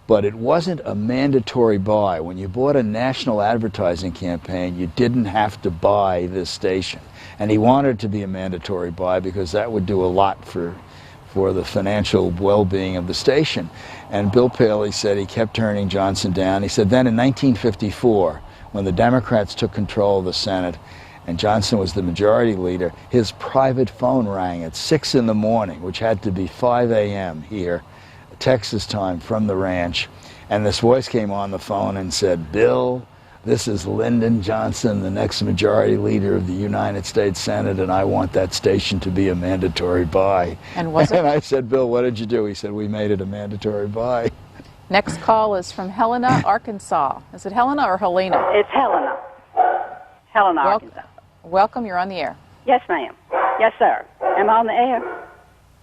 E: but it wasn't a mandatory buy. When you bought a national advertising campaign, you didn't have to buy this station. And he wanted it to be a mandatory buy because that would do a lot for the financial well-being of the station. And Bill Paley said he kept turning Johnson down. He said then in 1954, when the Democrats took control of the Senate, and Johnson was the majority leader, his private phone rang at 6 in the morning, which had to be 5 a.m. here, Texas time, from the ranch. And this voice came on the phone and said, "Bill, this is Lyndon Johnson, the next majority leader of the United States Senate, and I want that station to be a mandatory buy."
D: And was it?
E: And I said, "Bill, what did you do?" He said, "We made it a mandatory buy."
D: Next call is from Helena, Arkansas. Is it Helena or Helena?
O: It's Helena. Helena, Arkansas.
D: Welcome, you're on the air.
O: Yes, ma'am. Yes, sir. Am I on the air?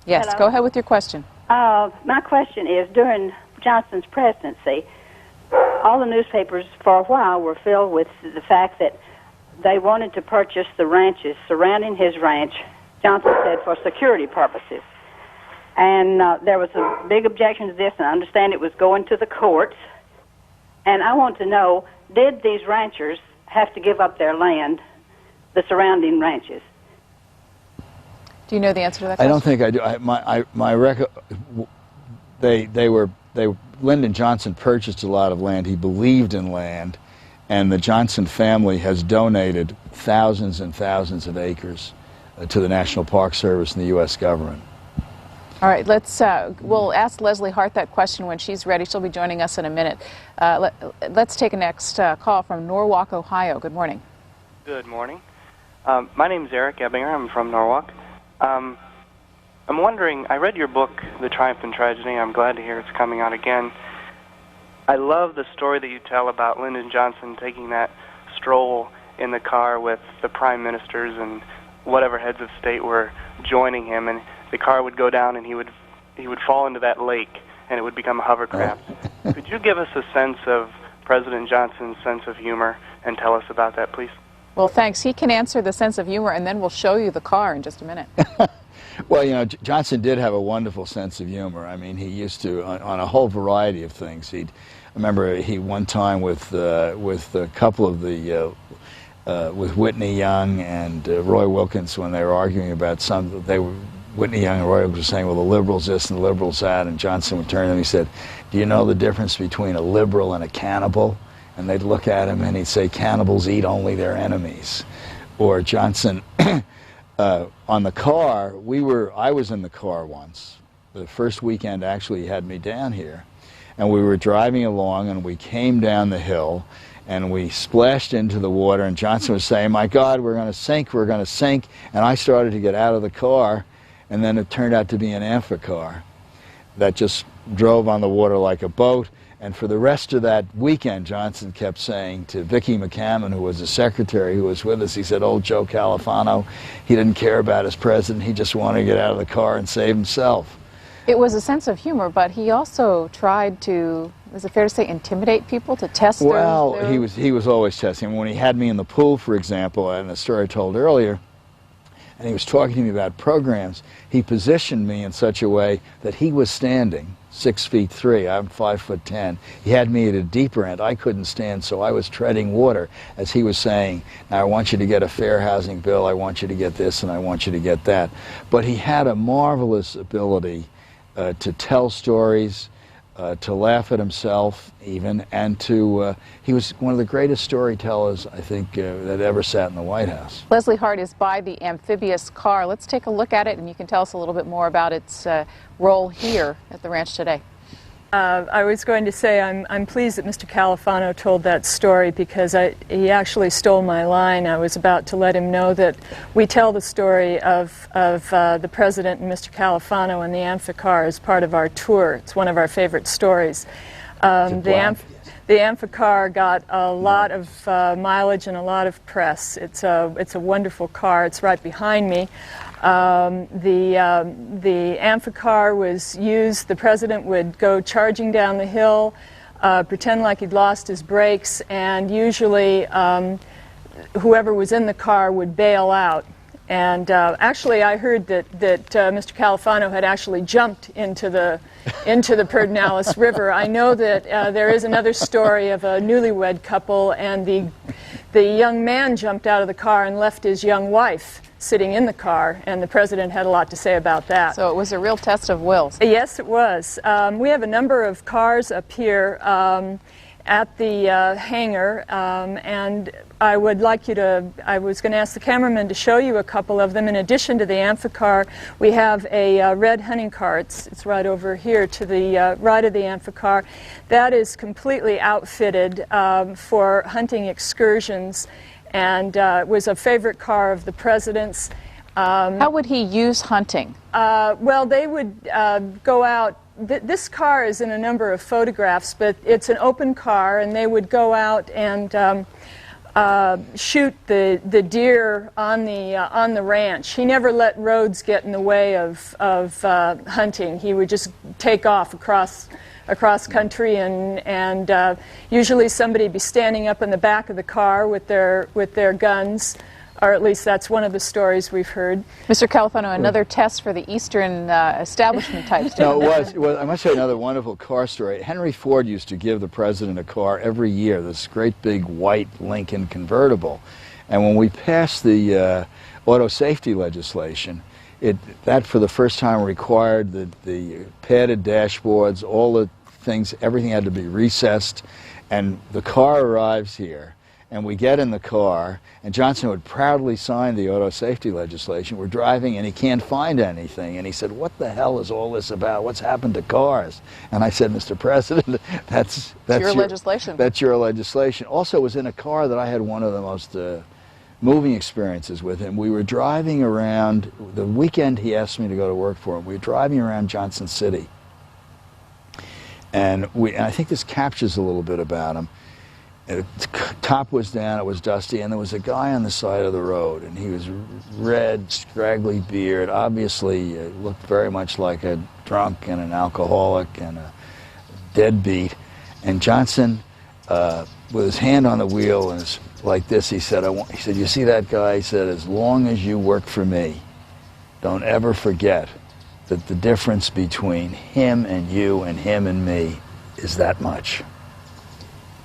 D: Yes,
O: Hello?
D: Go ahead with your question.
O: My question is, during Johnson's presidency, all the newspapers for a while were filled with the fact that they wanted to purchase the ranches surrounding his ranch, Johnson said, for security purposes. And there was a big objection to this, and I understand it was going to the courts. And I want to know, did these ranchers have to give up their land, the surrounding ranches?
D: Do you know the answer to that question?
E: I don't think I do. My record, Lyndon Johnson purchased a lot of land. He believed in land, and the Johnson family has donated thousands and thousands of acres to the National Park Service and the U.S. government.
D: All right, we'll ask Leslie Hart that question when she's ready. She'll be joining us in a minute. Let's take a next call from Norwalk, Ohio. Good morning.
P: Good morning. My name is Eric Ebbinger. I'm from Norwalk. I'm wondering, I read your book, The Triumph and Tragedy. I'm glad to hear it's coming out again. I love the story that you tell about Lyndon Johnson taking that stroll in the car with the prime ministers and whatever heads of state were joining him, and the car would go down and he would fall into that lake and it would become a hovercraft. Could you give us a sense of President Johnson's sense of humor and tell us about that, please?
D: Well, thanks. He can answer the sense of humor, and then we'll show you the car in just a minute.
E: Well, you know, Johnson did have a wonderful sense of humor. I mean, he used to, on a whole variety of things. I remember he one time with a couple of the, with Whitney Young and Roy Wilkins, when they were arguing about Whitney Young and Roy were saying, well, the liberals this and the liberals that, and Johnson would turn to them and he said, do you know the difference between a liberal and a cannibal? And they'd look at him and he'd say, cannibals eat only their enemies. Or Johnson, on the car, I was in the car once. The first weekend actually he had me down here. And we were driving along and we came down the hill and we splashed into the water, and Johnson was saying, my God, we're going to sink, we're going to sink. And I started to get out of the car, and then it turned out to be an amphicar that just drove on the water like a boat. And for the rest of that weekend, Johnson kept saying to Vicki McCammon, who was the secretary who was with us, he said, old Joe Califano, he didn't care about his president, he just wanted to get out of the car and save himself.
D: It was a sense of humor, but he also tried to, is it fair to say, intimidate people, to test their...
E: Well, he was always testing. When he had me in the pool, for example, and the story I told earlier, and he was talking to me about programs, he positioned me in such a way that he was standing 6'3", I'm 5'10". He had me at a deeper end. I couldn't stand, so I was treading water as he was saying, now I want you to get a fair housing bill, I want you to get this, and I want you to get that. But he had a marvelous ability to tell stories, to laugh at himself even, and he was one of the greatest storytellers, I think, that ever sat in the White House.
D: Leslie Hart is by the amphibious car. Let's take a look at it, and you can tell us a little bit more about its role here at the ranch today.
G: I was going to say I'm pleased that Mr. Califano told that story, because he actually stole my line. I was about to let him know that we tell the story of the President and Mr. Califano and the amphicar as part of our tour. It's one of our favorite stories. The amphicar got a lot of mileage and a lot of press. It's a wonderful car. It's right behind me. The amphicar was used, the president would go charging down the hill, pretend like he'd lost his brakes, and usually whoever was in the car would bail out. And actually I heard that Mr. Califano had actually jumped into the Pedernales River. I know that there is another story of a newlywed couple, and the young man jumped out of the car and left his young wife sitting in the car, and the president had a lot to say about that.
D: So it was a real test of wills.
G: Yes, it was. We have a number of cars up here at the hangar, and I would like you to, I was going to ask the cameraman to show you a couple of them. In addition to the amphicar, we have a red hunting car. It's right over here to the right of the amphicar. That is completely outfitted for hunting excursions, and was a favorite car of the president's.
D: How would he use hunting?
G: Well, they would go out. This car is in a number of photographs, but it's an open car, and they would go out and shoot the deer on the ranch. He never let roads get in the way of hunting. He would just take off across country, and usually somebody would be standing up in the back of the car with their guns, or at least that's one of the stories we've heard.
D: Mr. Califano, another test for the Eastern establishment types.
E: No, it was. I must say another wonderful car story. Henry Ford used to give the president a car every year, this great big white Lincoln convertible. And when we passed the auto safety legislation, that for the first time required the padded dashboards, all the things, everything had to be recessed. And the car arrives here, and we get in the car, and Johnson would proudly sign the auto safety legislation. We're driving, and he can't find anything. And he said, "What the hell is all this about? What's happened to cars?" And I said, "Mr. President, that's
D: your legislation.
E: That's your legislation." Also, it was in a car that I had one of the most moving experiences with him. We were driving around, the weekend he asked me to go to work for him, we were driving around Johnson City. And I think this captures a little bit about him. The top was down, it was dusty, and there was a guy on the side of the road, and he was red, scraggly beard, obviously looked very much like a drunk and an alcoholic and a deadbeat. And Johnson, with his hand on the wheel and like this, he said, "You see that guy?" He said, "As long as you work for me, don't ever forget that the difference between him and you and him and me is that much."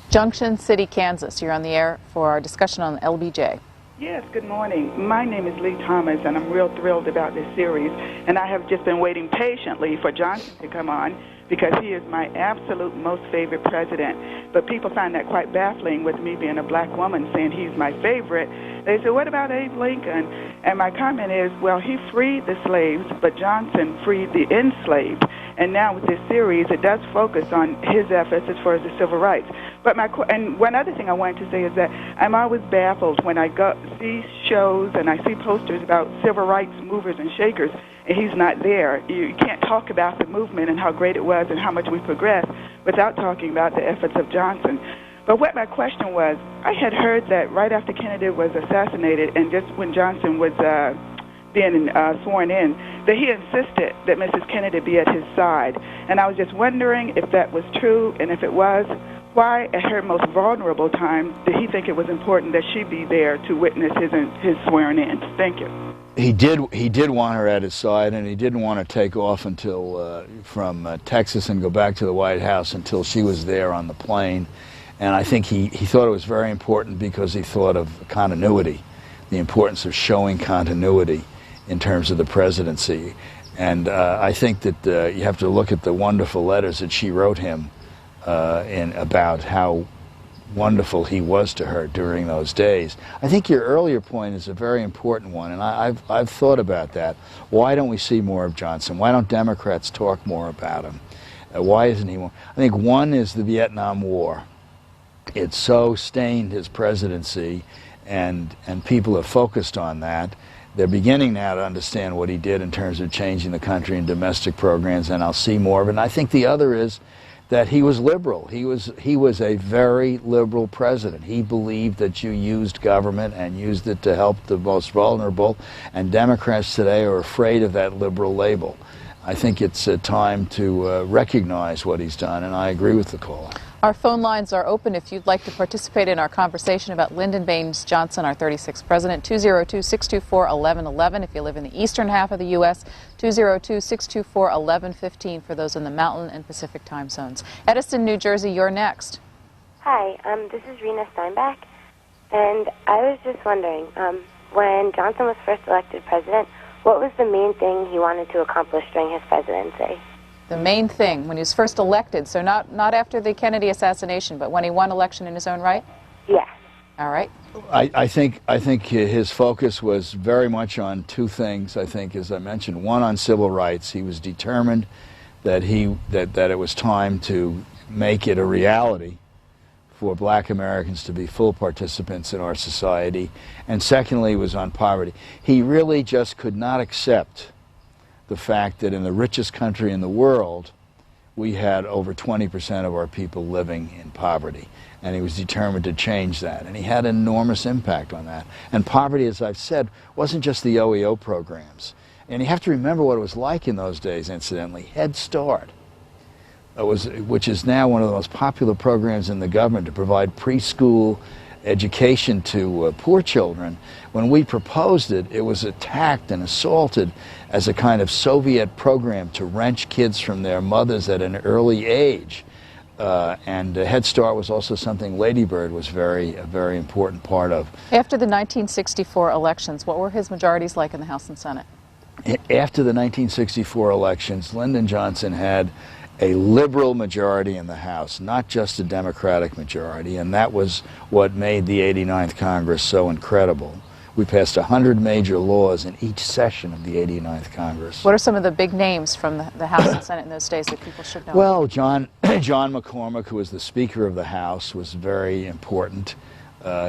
D: Junction City, Kansas. You're on the air for our discussion on LBJ.
Q: Yes, good morning. My name is Lee Thomas, and I'm real thrilled about this series. And I have just been waiting patiently for Johnson to come on because he is my absolute most favorite president. But people find that quite baffling with me being a black woman saying he's my favorite. They say, "What about Abe Lincoln?" And my comment is, well, he freed the slaves, but Johnson freed the enslaved. And now with this series, it does focus on his efforts as far as the civil rights. But and one other thing I wanted to say is that I'm always baffled when I see shows and I see posters about civil rights movers and shakers, and he's not there. You can't talk about the movement and how great it was and how much we progressed without talking about the efforts of Johnson. But what my question was, I had heard that right after Kennedy was assassinated and just when Johnson was being sworn in, that he insisted that Mrs. Kennedy be at his side. And I was just wondering if that was true, and if it was, why at her most vulnerable time did he think it was important that she be there to witness his swearing in? Thank you.
E: He did want her at his side, and he didn't want to take off until from Texas and go back to the White House until she was there on the plane. And I think he thought it was very important because he thought of continuity, the importance of showing continuity in terms of the presidency. And I think that you have to look at the wonderful letters that she wrote him about how wonderful he was to her during those days. I think your earlier point is a very important one, and I've thought about that. Why don't we see more of Johnson? Why don't Democrats talk more about him? Why isn't he more? I think one is the Vietnam War. It so stained his presidency, and people have focused on that. They're beginning now to understand what he did in terms of changing the country and domestic programs, and I'll see more of it. And I think the other is that he was liberal. He was a very liberal president. He believed that you used government and used it to help the most vulnerable, and Democrats today are afraid of that liberal label. I think it's time to recognize what he's done, and I agree with the caller.
D: Our phone lines are open if you'd like to participate in our conversation about Lyndon Baines Johnson, our 36th president. 202-624-1111 if you live in the eastern half of the U.S. 202-624-1115 for those in the Mountain and Pacific time zones. Edison, New Jersey, you're next.
K: Hi, this is Rena Steinbach, and I was just wondering, when Johnson was first elected president, what was the main thing he wanted to accomplish during his presidency?
D: The main thing, when he was first elected, so not after the Kennedy assassination, but when he won election in his own right?
K: Yeah.
D: All right.
E: I think his focus was very much on two things, I think, as I mentioned. One, on civil rights. He was determined that it was time to make it a reality for black Americans to be full participants in our society. And secondly, was on poverty. He really just could not accept the fact that in the richest country in the world, we had over 20% of our people living in poverty. And he was determined to change that. And he had an enormous impact on that. And poverty, as I've said, wasn't just the OEO programs. And you have to remember what it was like in those days, incidentally. Head Start, which is now one of the most popular programs in the government to provide preschool education to poor children. When we proposed it, it was attacked and assaulted as a kind of Soviet program to wrench kids from their mothers at an early age. And Head Start was also something Lady Bird was a very important part of.
D: After the 1964 elections, what were his majorities like in the House and Senate?
E: After the 1964 elections, Lyndon Johnson had a liberal majority in the House, not just a Democratic majority, and that was what made the 89th Congress so incredible. We passed 100 major laws in each session of the 89th Congress.
D: What are some of the big names from the House and Senate in those days that people should know?
E: Well, John McCormick, who was the Speaker of the House, was very important.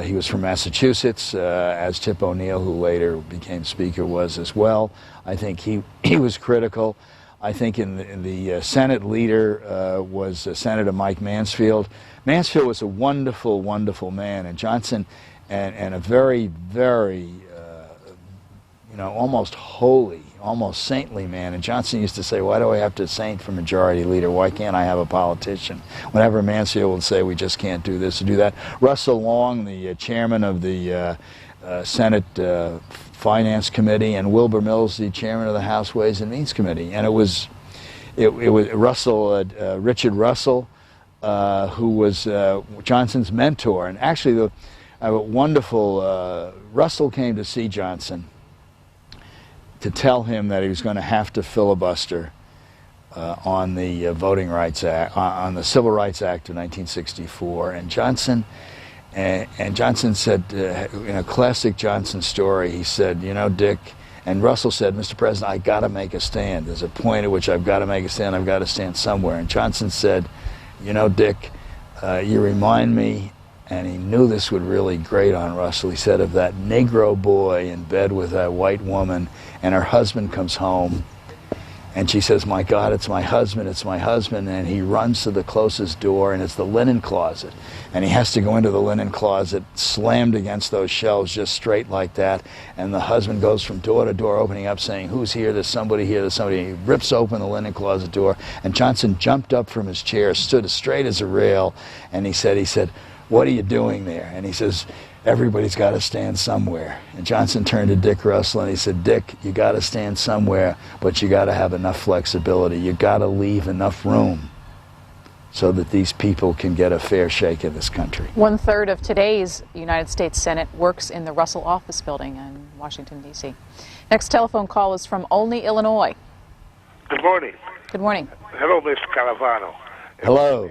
E: He was from Massachusetts, as Tip O'Neill, who later became Speaker, was as well. I think he was critical. I think in the Senate leader was Senator Mike Mansfield. Mansfield was a wonderful, wonderful man, and Johnson, and a very, very, almost holy, almost saintly man. And Johnson used to say, "Why do I have to saint for majority leader? Why can't I have a politician?" Whenever Mansfield would say, "We just can't do this or do that." Russell Long, the chairman of the Senate Finance Committee, and Wilbur Mills, the chairman of the House Ways and Means Committee, and it was Richard Russell, who was Johnson's mentor, and actually Russell came to see Johnson to tell him that he was going to have to filibuster on the Voting Rights Act, on the Civil Rights Act of 1964, and Johnson said, in a classic Johnson story, he said, "Dick," and Russell said, "Mr. President, I got to make a stand. There's a point at which I've got to make a stand. I've got to stand somewhere." And Johnson said, "Dick, you remind me," and he knew this would really grate on Russell, he said, "of that Negro boy in bed with that white woman, and her husband comes home, and she says, 'My God, it's my husband, it's my husband,' and he runs to the closest door, and it's the linen closet, and he has to go into the linen closet, slammed against those shelves just straight like that, and the husband goes from door to door opening up saying, 'Who's here? There's somebody here, there's somebody.' He rips open the linen closet door, and Johnson jumped up from his chair, stood as straight as a rail, and he said, 'What are you doing there?' And he says, 'Everybody's got to stand somewhere.' And Johnson turned to Dick Russell and he said, 'Dick, you got to stand somewhere, but you got to have enough flexibility. You got to leave enough room so that these people can get a fair shake of this country.'" 1/3
D: of today's United States Senate works in the Russell Office Building in Washington, D.C. Next telephone call is from Olney, Illinois.
R: Good morning.
D: Good morning.
R: Hello, Mr. Califano.
E: Hello.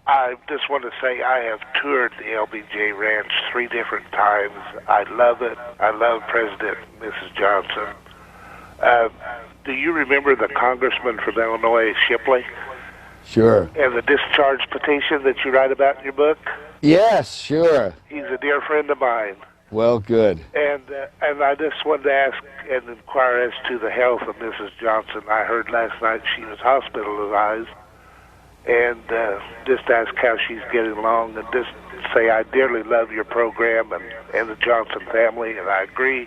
R: I just want to say I have toured the LBJ Ranch 3 different times. I love it. I love President and Mrs. Johnson. Do you remember the congressman from Illinois, Shipley?
E: Sure.
R: And the discharge petition that you write about in your book?
E: Yes, sure.
R: He's a dear friend of mine.
E: Well, good.
R: And I just wanted to ask and inquire as to the health of Mrs. Johnson. I heard last night she was hospitalized. And just ask how she's getting along, and just say I dearly love your program and the Johnson family, and I agree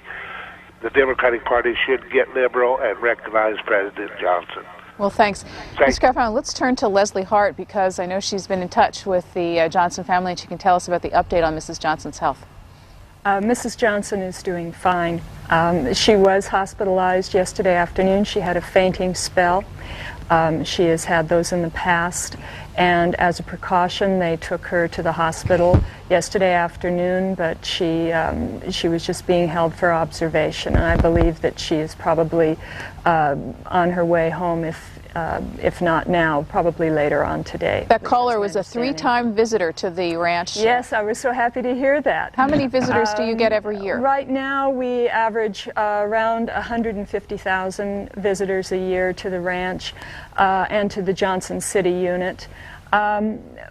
R: the Democratic Party should get liberal and recognize President Johnson.
D: Well, thanks. Mr. Califano, let's turn to Leslie Hart, because I know she's been in touch with the Johnson family, and she can tell us about the update on Mrs. Johnson's health.
G: Mrs. Johnson is doing fine. She was hospitalized yesterday afternoon. She had a fainting spell. She has had those in the past, and as a precaution they took her to the hospital yesterday afternoon, but she was just being held for observation, and I believe that she is probably on her way home, if not now, probably later on today.
D: That caller was a 3-time visitor to the ranch.
G: Yes, I was so happy to hear that.
D: How many visitors do you get every year?
G: Right now we average around 150,000 visitors a year to the ranch and to the Johnson City unit.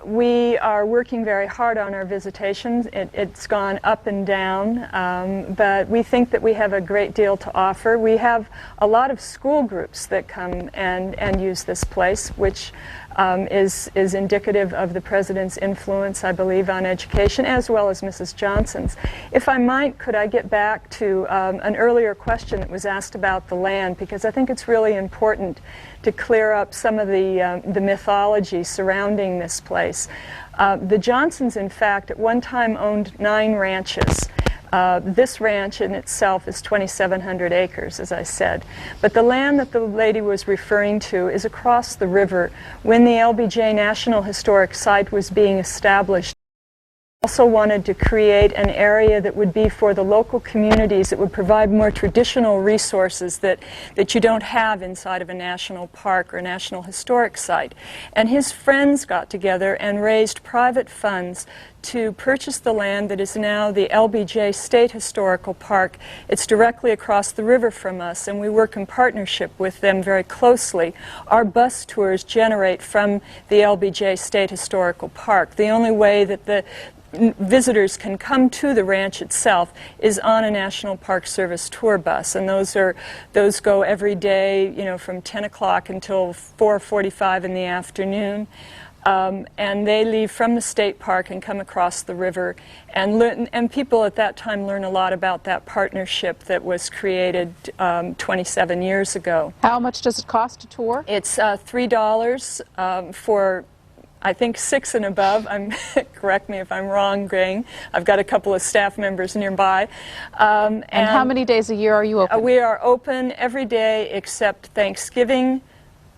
G: We are working very hard on our visitations. It's gone up and down, but we think that we have a great deal to offer. We have a lot of school groups that come and use this place, which is indicative of the President's influence, I believe, on education, as well as Mrs. Johnson's. If I might, could I get back to an earlier question that was asked about the land, because I think it's really important to clear up some of the mythology surrounding surrounding this place. The Johnsons, in fact, at one time owned 9 ranches. This ranch in itself is 2,700 acres, as I said. But the land that the lady was referring to is across the river. When the LBJ National Historic Site was being established, also wanted to create an area that would be for the local communities, that would provide more traditional resources that you don't have inside of a national park or national historic site. And his friends got together and raised private funds to purchase the land that is now the LBJ State Historical Park. It's directly across the river from us, and we work in partnership with them very closely. Our bus tours generate from the LBJ State Historical Park. The only way that the visitors can come to the ranch itself is on a National Park Service tour bus, and those go every day, you know, from 10 o'clock until 4:45 in the afternoon. And they leave from the state park and come across the river, and people at that time learn a lot about that partnership that was created 27 years ago.
D: How much does it cost to tour?
G: It's $3 for, I think, 6 and above. Correct me if I'm wrong, Greg. I've got a couple of staff members nearby.
D: And how many days a year are you open?
G: We are open every day except Thanksgiving,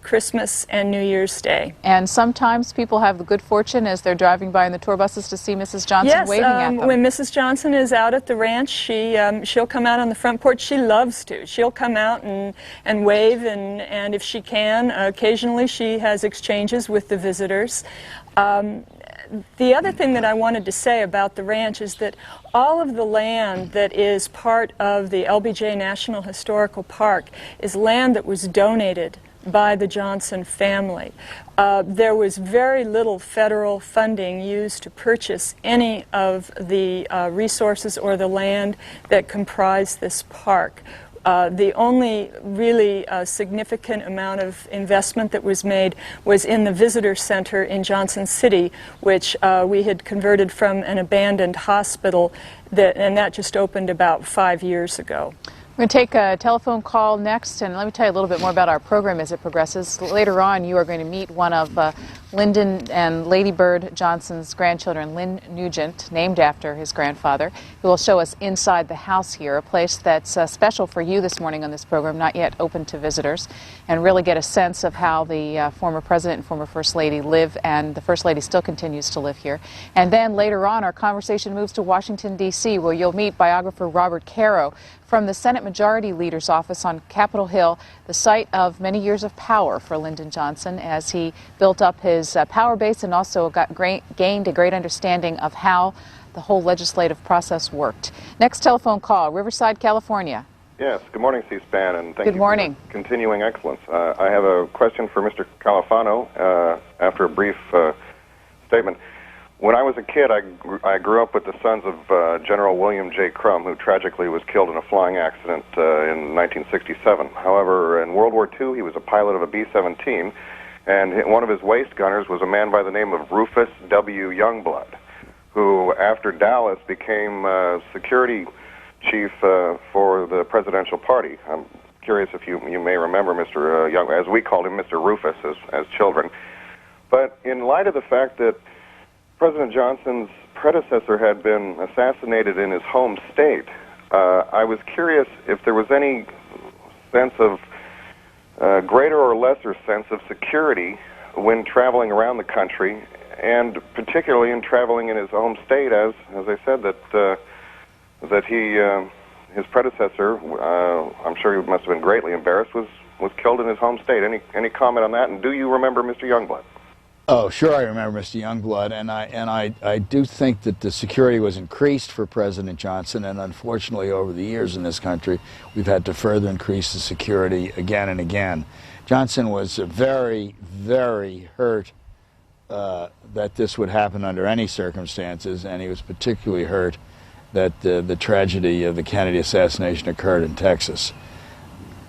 G: Christmas, and New Year's Day.
D: And sometimes people have the good fortune as they're driving by in the tour buses to see Mrs. Johnson waving at them.
G: When Mrs. Johnson is out at the ranch, she'll come out on the front porch. She loves to. She'll come out and wave, and if she can, occasionally she has exchanges with the visitors. The other thing that I wanted to say about the ranch is that all of the land that is part of the LBJ National Historical Park is land that was donated by the Johnson family. There was very little federal funding used to purchase any of the resources or the land that comprised this park. The only really significant amount of investment that was made was in the visitor center in Johnson City, which we had converted from an abandoned hospital, and that just opened about 5 years ago.
D: We're going to take a telephone call next, and let me tell you a little bit more about our program as it progresses. Later on, you are going to meet one of Lyndon and Lady Bird Johnson's grandchildren, Lynn Nugent, named after his grandfather, who will show us inside the house here, a place that's special for you this morning on this program, not yet open to visitors, and really get a sense of how the former president and former First Lady live, and the First Lady still continues to live here. And then later on, our conversation moves to Washington, D.C., where you'll meet biographer Robert Caro from the Senate Majority Leader's office on Capitol Hill, the site of many years of power for Lyndon Johnson as he built up his power base and also gained a great understanding of how the whole legislative process worked. Next telephone call, Riverside, California.
S: Yes, good morning, C-SPAN, and thank
D: you for
S: continuing excellence. I have a question for Mr. Califano after a brief statement. When I was a kid, I grew up with the sons of General William J. Crum, who tragically was killed in a flying accident in 1967. However, in World War II, he was a pilot of a B-17, and one of his waist gunners was a man by the name of Rufus W. Youngblood, who, after Dallas, became security chief for the presidential party. I'm curious if you may remember Mr. Young, as we called him, Mr. Rufus as children. But in light of the fact that President Johnson's predecessor had been assassinated in his home state, I was curious if there was any sense of greater or lesser sense of security when traveling around the country, and particularly in traveling in his home state, as I said, that his predecessor, I'm sure he must have been greatly embarrassed, was killed in his home state. Any comment on that? And do you remember Mr. Youngblood?
E: Oh, sure, I remember Mr. Youngblood, and I do think that the security was increased for President Johnson, and unfortunately over the years in this country, we've had to further increase the security again and again. Johnson was very, very hurt that this would happen under any circumstances, and he was particularly hurt that the tragedy of the Kennedy assassination occurred in Texas.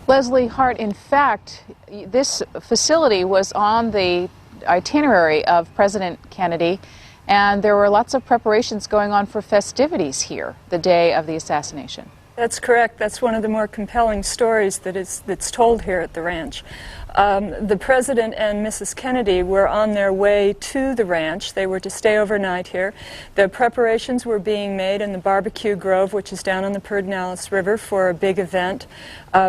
D: Leslie Hart, in fact, this facility was on the itinerary of President Kennedy, and there were lots of preparations going on for festivities here the day of the assassination.
G: That's correct. That's one of the more compelling stories that's told here at the ranch. The President and Mrs. Kennedy were on their way to the ranch. They were to stay overnight here. The preparations were being made in the Barbecue Grove, which is down on the Pedernales River, for a big event.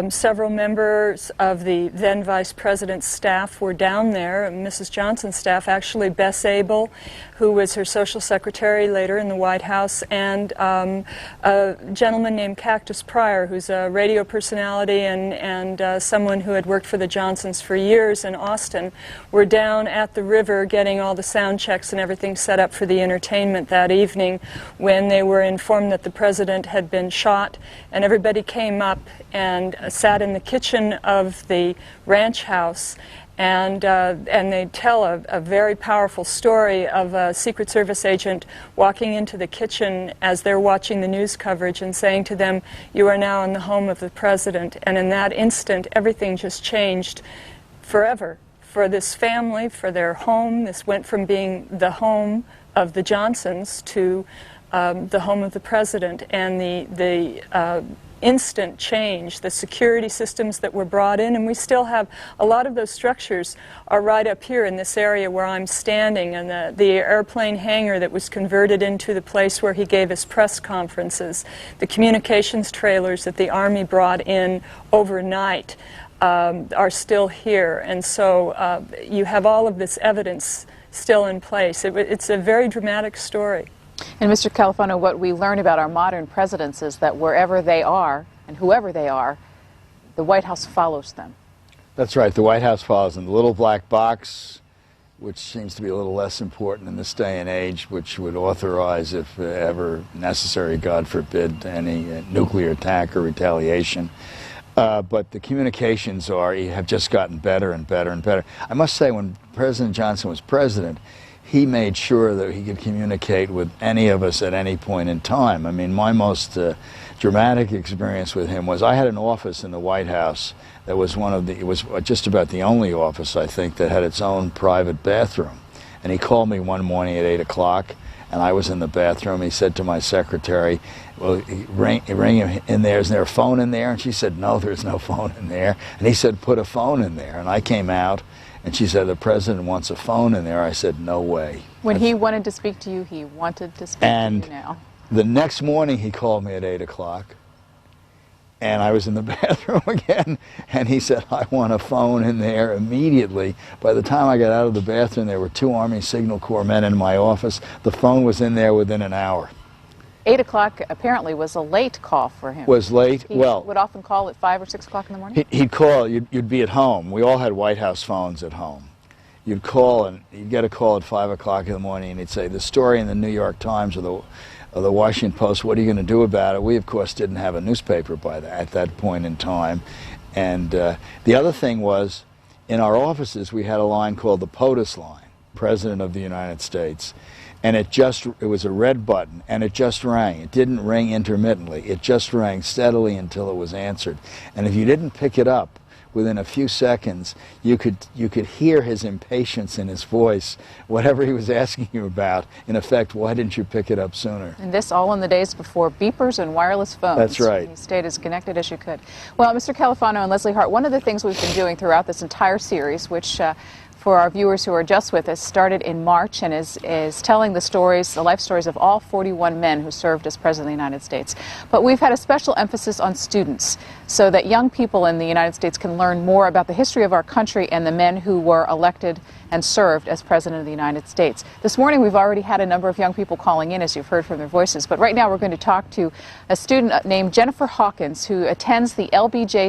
G: Several members of the then Vice President's staff were down there. Mrs. Johnson's staff, actually Bess Abel, who was her social secretary later in the White House, and a gentleman named Cactus Pryor, who's a radio personality and someone who had worked for the Johnsons for years in Austin, were down at the river getting all the sound checks and everything set up for the entertainment that evening when they were informed that the President had been shot, and everybody came up and sat in the kitchen of the ranch house. And they tell a very powerful story of a Secret Service agent walking into the kitchen as they're watching the news coverage and saying to them, "You are now in the home of the President." And in that instant, everything just changed forever for this family, for their home. This went from being the home of the Johnsons to the home of the President. And the instant change, the security systems that were brought in, and we still have a lot of those structures are right up here in this area where I'm standing, and the airplane hangar that was converted into the place where he gave his press conferences, the communications trailers that the Army brought in overnight are still here, and so you have all of this evidence still in place. It's a very dramatic story.
D: And Mr. Califano, what we learn about our modern presidents is that wherever they are and whoever they are, the White House follows them.
E: That's right. The White House follows them. The little black box, which seems to be a little less important in this day and age, which would authorize, if ever necessary, God forbid, any nuclear attack or retaliation. But the communications have just gotten better and better and better. I must say, when President Johnson was president, he made sure that he could communicate with any of us at any point in time. I mean, my most dramatic experience with him was I had an office in the White House that was it was just about the only office, I think, that had its own private bathroom. And he called me one morning at 8 o'clock, and I was in the bathroom. He said to my secretary, "Well, ring him in there. Is there a phone in there?" And she said, "No, there's no phone in there." And he said, "Put a phone in there." And I came out, and she said, "The President wants a phone in there." I said, "No way."
D: When he wanted to speak to you, he wanted to speak to you now.
E: The next morning he called me at 8 o'clock, and I was in the bathroom again, and he said, "I want a phone in there immediately." By the time I got out of the bathroom, there were 2 Army Signal Corps men in my office. The phone was in there within an hour.
D: 8 o'clock apparently was a late call for him.
E: Was late?
D: He
E: well,
D: would often call at 5 or 6 o'clock in the morning?
E: He'd call, you'd be at home. We all had White House phones at home. You'd call, and you'd get a call at 5 o'clock in the morning, and he'd say, "The story in the New York Times or the Washington Post, what are you going to do about it?" We, of course, didn't have a newspaper at that point in time. And the other thing was, in our offices, we had a line called the POTUS line, President of the United States. And it was a red button, and it just rang. It didn't ring intermittently. It just rang steadily until it was answered. And if you didn't pick it up within a few seconds, you could hear his impatience in his voice, whatever he was asking you about. In effect, why didn't you pick it up sooner?
D: And this all in the days before beepers and wireless phones.
E: That's right.
D: You stayed as connected as you could. Well, Mr. Califano and Leslie Hart, one of the things we've been doing throughout this entire series, which for our viewers who are just with us, started in March and is telling the life stories of all 41 men who served as President of the United States. But we've had a special emphasis on students so that young people in the United States can learn more about the history of our country and the men who were elected and served as President of the United States. This morning we've already had a number of young people calling in, as you've heard from their voices, but right now we're going to talk to a student named Jennifer Hawkins who attends the LBJ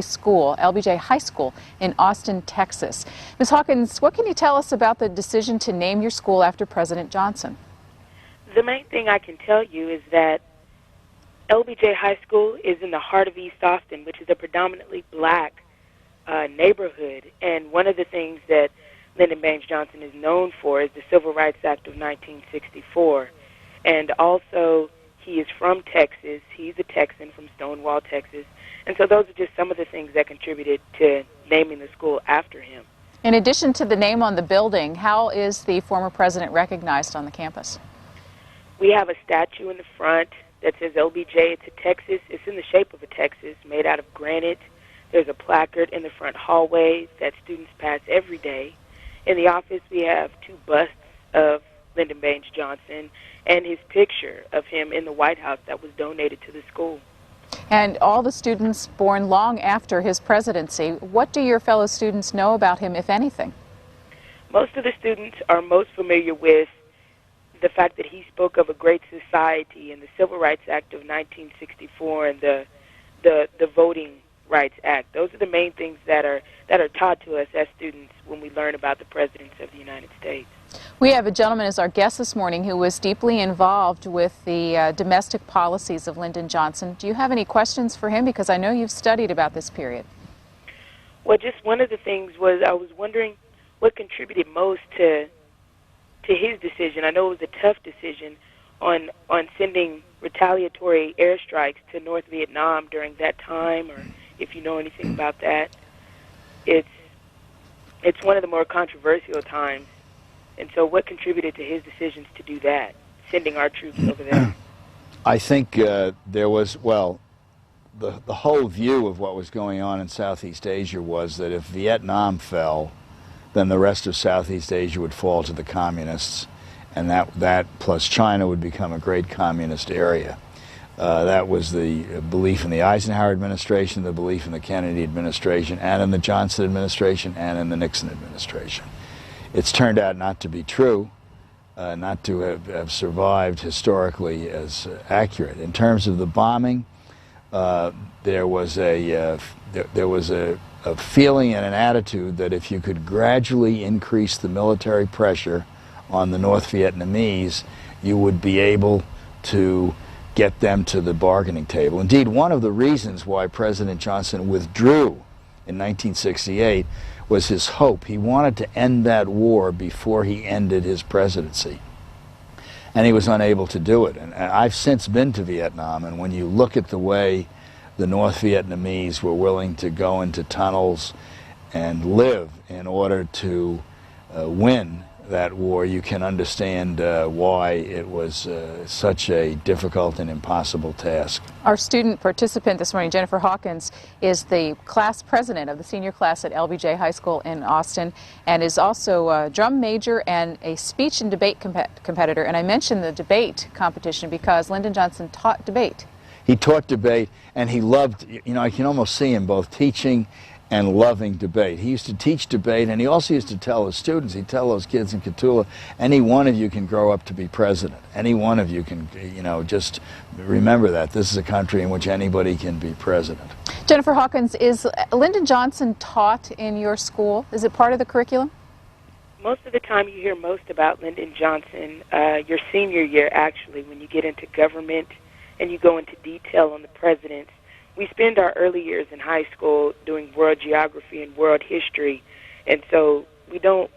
D: High School in Austin, Texas. Ms. Hawkins, what can you tell us about the decision to name your school after President Johnson?
T: The main thing I can tell you is that LBJ High School is in the heart of East Austin, which is a predominantly black neighborhood, and one of the things that Lyndon Baines Johnson is known for is the Civil Rights Act of 1964. And also, he is from Texas. He's a Texan from Stonewall, Texas. And so those are just some of the things that contributed to naming the school after him.
D: In addition to the name on the building, how is the former president recognized on the campus?
T: We have a statue in the front that says LBJ. It's a Texas. It's in the shape of a Texas, made out of granite. There's a placard in the front hallway that students pass every day. In the office, we have 2 busts of Lyndon Baines Johnson and his picture of him in the White House that was donated to the school.
D: And all the students born long after his presidency, what do your fellow students know about him, if anything?
T: Most of the students are most familiar with the fact that he spoke of a great society and the Civil Rights Act of 1964 and the Voting Rights Act. Those are the main things that are taught to us as students when we learn about the presidents of the United States.
D: We have a gentleman as our guest this morning who was deeply involved with the domestic policies of Lyndon Johnson. Do you have any questions for him? Because I know you've studied about this period.
T: Well, just one of the things was I was wondering what contributed most to his decision. I know it was a tough decision on sending retaliatory airstrikes to North Vietnam during that time, or if you know anything about that. It's one of the more controversial times. And so what contributed to his decisions to do that, sending our troops over there?
E: I think there was, well, the whole view of what was going on in Southeast Asia was that if Vietnam fell, then the rest of Southeast Asia would fall to the communists, and that plus China would become a great communist area. That was the belief in the Eisenhower administration, the belief in the Kennedy administration, and in the Johnson administration, and in the Nixon administration. It's turned out not to be true, not to have survived historically as accurate. In terms of the bombing, there was a feeling and an attitude that if you could gradually increase the military pressure on the North Vietnamese, you would be able to get them to the bargaining table. Indeed, one of the reasons why President Johnson withdrew in 1968 was his hope. He wanted to end that war before he ended his presidency. And he was unable to do it. And I've since been to Vietnam, and when you look at the way the North Vietnamese were willing to go into tunnels and live in order to win that war, you can understand why it was such a difficult and impossible task.
D: Our student participant this morning, Jennifer Hawkins, is the class president of the senior class at LBJ High School in Austin, and is also a drum major and a speech and debate competitor. And I mentioned the debate competition because Lyndon Johnson taught debate.
E: He taught debate, and he loved, you know, I can almost see him both teaching and loving debate. He used to teach debate, and he also used to tell his students, he'd tell those kids in Cotulla, any one of you can grow up to be president. Any one of you can, you know, just remember that. This is a country in which anybody can be president.
D: Jennifer Hawkins, is Lyndon Johnson taught in your school? Is it part of the curriculum?
T: Most of the time you hear most about Lyndon Johnson your senior year, actually, when you get into government and you go into detail on the presidents. We spend our early years in high school doing world geography and world history, and so you don't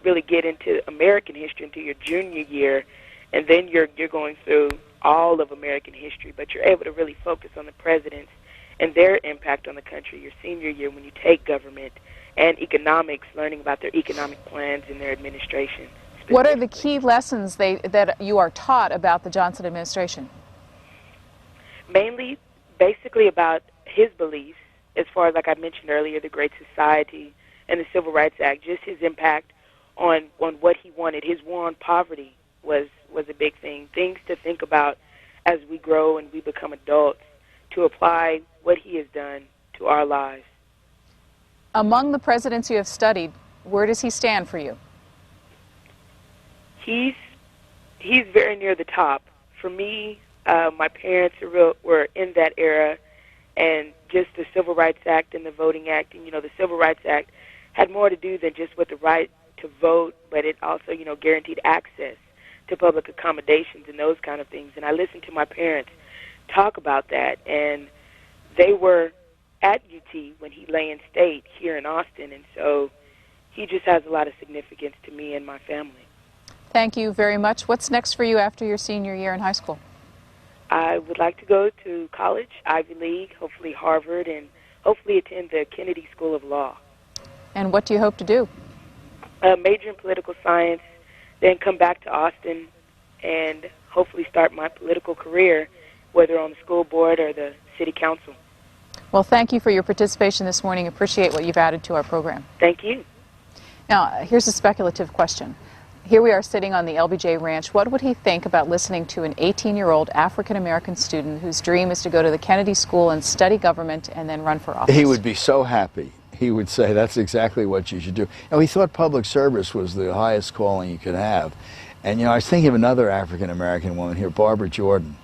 T: really get into American history until your junior year, and then you're going through all of American history, but you're able to really focus on the presidents and their impact on the country your senior year when you take government and economics, learning about their economic plans and their administration.
D: What are the key lessons that you are taught about the Johnson administration?
T: Mainly, basically about his beliefs, as far as, like I mentioned earlier, the Great Society and the Civil Rights Act, just his impact on what he wanted. His war on poverty was a big thing. Things to think about as we grow and we become adults, to apply what he has done to our lives.
D: Among the presidents you have studied, where does he stand for you?
T: He's very near the top. For me, my parents were in that era, and just the Civil Rights Act and the Voting Act, and, you know, the Civil Rights Act had more to do than just with the right to vote, but it also, you know, guaranteed access to public accommodations and those kind of things. And I listened to my parents talk about that, and they were at UT when he lay in state here in Austin, and so he just has a lot of significance to me and my family.
D: Thank you very much. What's next for you after your senior year in high school?
T: I would like to go to college, Ivy League, hopefully Harvard, and hopefully attend the Kennedy School of Law.
D: And what do you hope to do?
T: Major in political science, then come back to Austin and hopefully start my political career, whether on the school board or the city council.
D: Well, thank you for your participation this morning. Appreciate what you've added to our program.
T: Thank you.
D: Now, here's a speculative question. Here we are sitting on the LBJ Ranch. What would he think about listening to an 18-year-old African-American student whose dream is to go to the Kennedy School and study government and then run for office?
E: He would be so happy. He would say, that's exactly what you should do. He thought public service was the highest calling you could have. And, I was thinking of another African-American woman here, Barbara Jordan.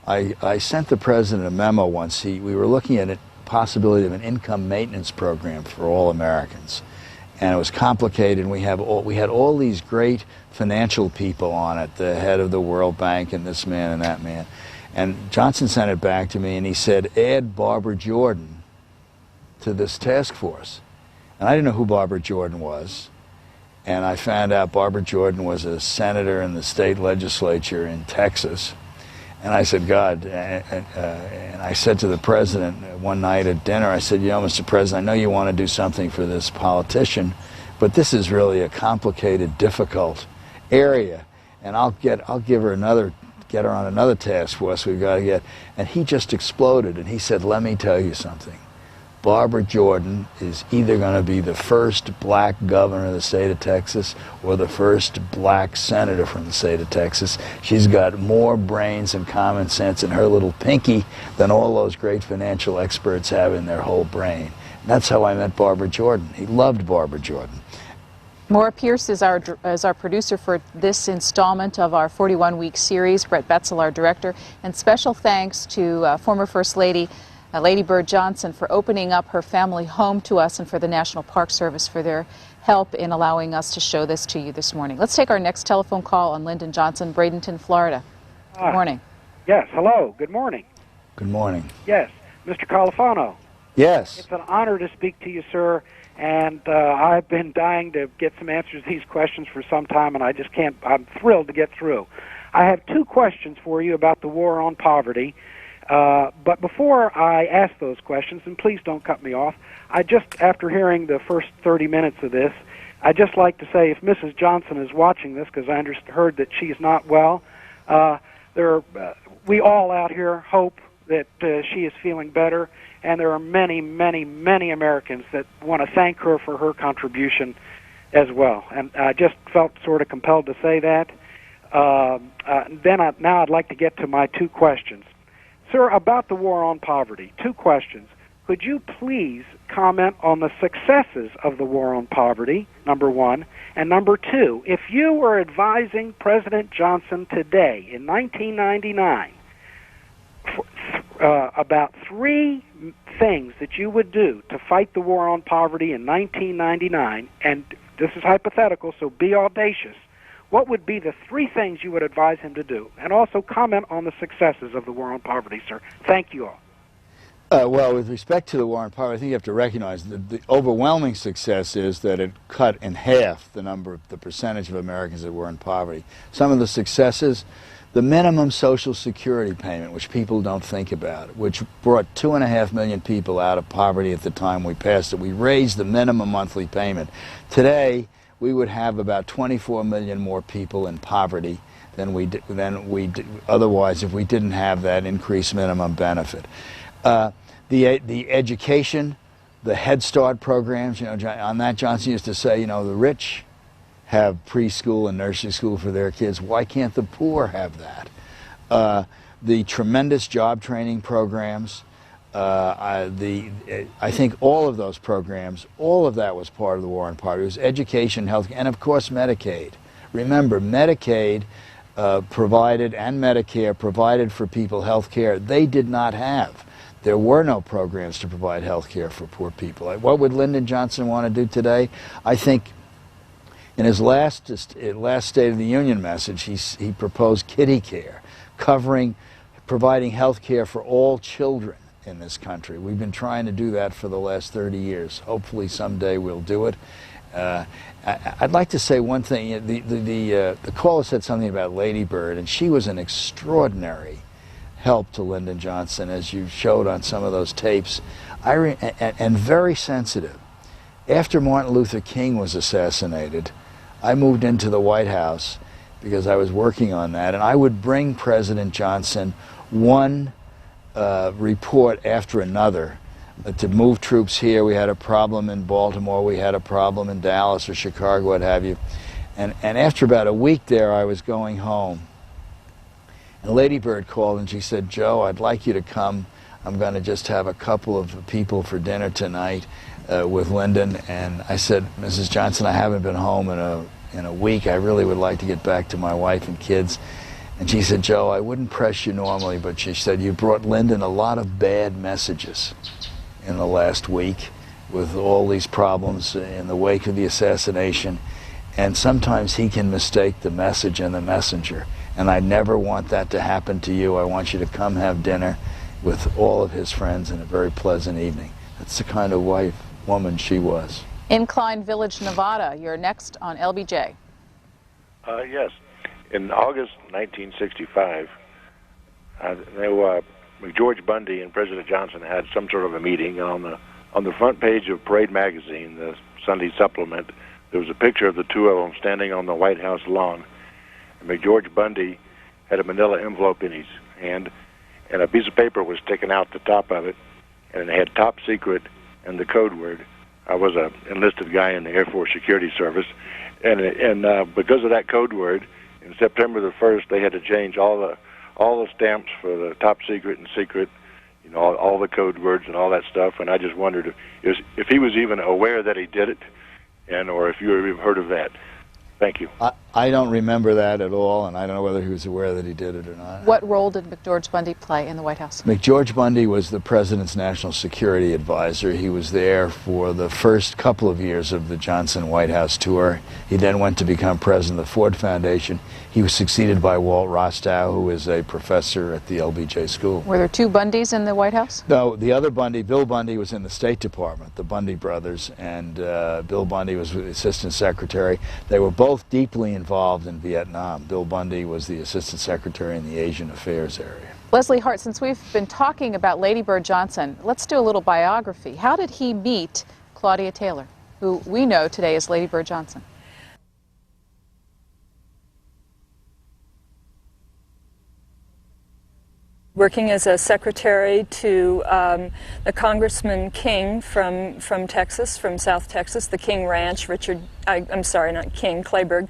E: I sent the president a memo once. We were looking at a possibility of an income maintenance program for all Americans. And it was complicated, and we had all these great financial people on it, the head of the World Bank and this man and that man. And Johnson sent it back to me, and he said, add Barbara Jordan to this task force. And I didn't know who Barbara Jordan was. And I found out Barbara Jordan was a senator in the state legislature in Texas. And I said, God, and I said to the president one night at dinner, I said, Mr. President, I know you want to do something for this politician, but this is really a complicated, difficult area, and I'll get her on another task force we've got to get. And he just exploded, and he said, let me tell you something. Barbara Jordan is either going to be the first black governor of the state of Texas or the first black senator from the state of Texas. She's got more brains and common sense in her little pinky than all those great financial experts have in their whole brain. And that's how I met Barbara Jordan. He loved Barbara Jordan.
D: Maura Pierce is our producer for this installment of our 41-week series. Brett Betzel, our director. And special thanks to former First Lady Lady Bird Johnson for opening up her family home to us, and for the National Park Service for their help in allowing us to show this to you this morning. Let's take our next telephone call on Lyndon Johnson, Bradenton, Florida. Good morning.
U: Yes, hello. Good morning.
E: Good morning.
U: Yes, Mr. Califano.
E: Yes.
U: It's an honor to speak to you, sir, and I've been dying to get some answers to these questions for some time, and I just can't. I'm thrilled to get through. I have two questions for you about the war on poverty. But before I ask those questions, and please don't cut me off, after hearing the first 30 minutes of this, I'd just like to say, if Mrs. Johnson is watching this, because I heard that she's not well, we all out here hope that she is feeling better, and there are many, many, many Americans that want to thank her for her contribution as well. And I just felt sort of compelled to say that. Now I'd like to get to my two questions. Sir, about the war on poverty, two questions. Could you please comment on the successes of the war on poverty, number one? And number two, if you were advising President Johnson today in 1999 about three things that you would do to fight the war on poverty in 1999, and this is hypothetical, so be audacious, what would be the three things you would advise him to do? And also comment on the successes of the war on poverty, sir. Thank you all.
E: Well, with respect to the war on poverty, I think you have to recognize that the overwhelming success is that it cut in half the percentage of Americans that were in poverty. Some of the successes, the minimum Social Security payment, which people don't think about, which brought 2.5 million people out of poverty at the time we passed it. We raised the minimum monthly payment. Today, we would have about 24 million more people in poverty than we otherwise if we didn't have that increased minimum benefit. The education, the Head Start programs, on that Johnson used to say, the rich have preschool and nursery school for their kids. Why can't the poor have that? The tremendous job training programs, I think all of those programs, all of that was part of the war on poverty. It was education, health, and of course Medicaid. Remember, Medicaid provided, and Medicare provided for people health care they did not have. There were no programs to provide health care for poor people. What would Lyndon Johnson want to do today? I think in his last State of the Union message, he proposed kiddie care, providing health care for all children in this country. We've been trying to do that for the last 30 years. Hopefully someday we'll do it. I'd like to say one thing. The caller said something about Lady Bird, and she was an extraordinary help to Lyndon Johnson, as you showed on some of those tapes, and very sensitive. After Martin Luther King was assassinated, I moved into the White House because I was working on that, and I would bring President Johnson one report after another to move troops here. We had a problem in Baltimore. We had a problem in Dallas or Chicago, what have you. And after about a week there, I was going home. And Lady Bird called and she said, "Joe, I'd like you to come. I'm going to just have a couple of people for dinner tonight with Lyndon." And I said, "Mrs. Johnson, I haven't been home in a week. I really would like to get back to my wife and kids." And she said, "Joe, I wouldn't press you normally, but," she said, "you brought Lyndon a lot of bad messages in the last week with all these problems in the wake of the assassination. And sometimes he can mistake the message and the messenger. And I never want that to happen to you. I want you to come have dinner with all of his friends in a very pleasant evening." That's the kind of woman she was.
D: In Klein Village, Nevada, you're next on LBJ.
J: Yes. In August 1965, George Bundy and President Johnson had some sort of a meeting. On the front page of Parade magazine, the Sunday supplement, there was a picture of the two of them standing on the White House lawn. And George Bundy had a manila envelope in his hand, and a piece of paper was sticking out the top of it, and it had "top secret" and the code word. I was an enlisted guy in the Air Force Security Service, and because of that code word, in September the 1st, they had to change all the stamps for the top secret and secret, all the code words and all that stuff. And I just wondered if he was even aware that he did it, or if you ever heard of that. Thank you.
E: I don't remember that at all, and I don't know whether he was aware that he did it or not.
D: What role did McGeorge Bundy play in the White House?
E: McGeorge Bundy was the president's national security advisor. He was there for the first couple of years of the Johnson White House tour. He then went to become president of the Ford Foundation. He was succeeded by Walt Rostow, who is a professor at the LBJ School.
D: Were there two Bundys in the White House?
E: No, the other Bundy, Bill Bundy, was in the State Department, the Bundy brothers, and Bill Bundy was the assistant secretary. They were both deeply involved in Vietnam. Bill Bundy was the assistant secretary in the Asian Affairs area.
D: Leslie Hart, since we've been talking about Lady Bird Johnson, let's do a little biography. How did he meet Claudia Taylor, who we know today as Lady Bird Johnson?
G: Working as a secretary to the Congressman King from Texas, from South Texas, the King Ranch, I'm sorry, not King, Clayburgh,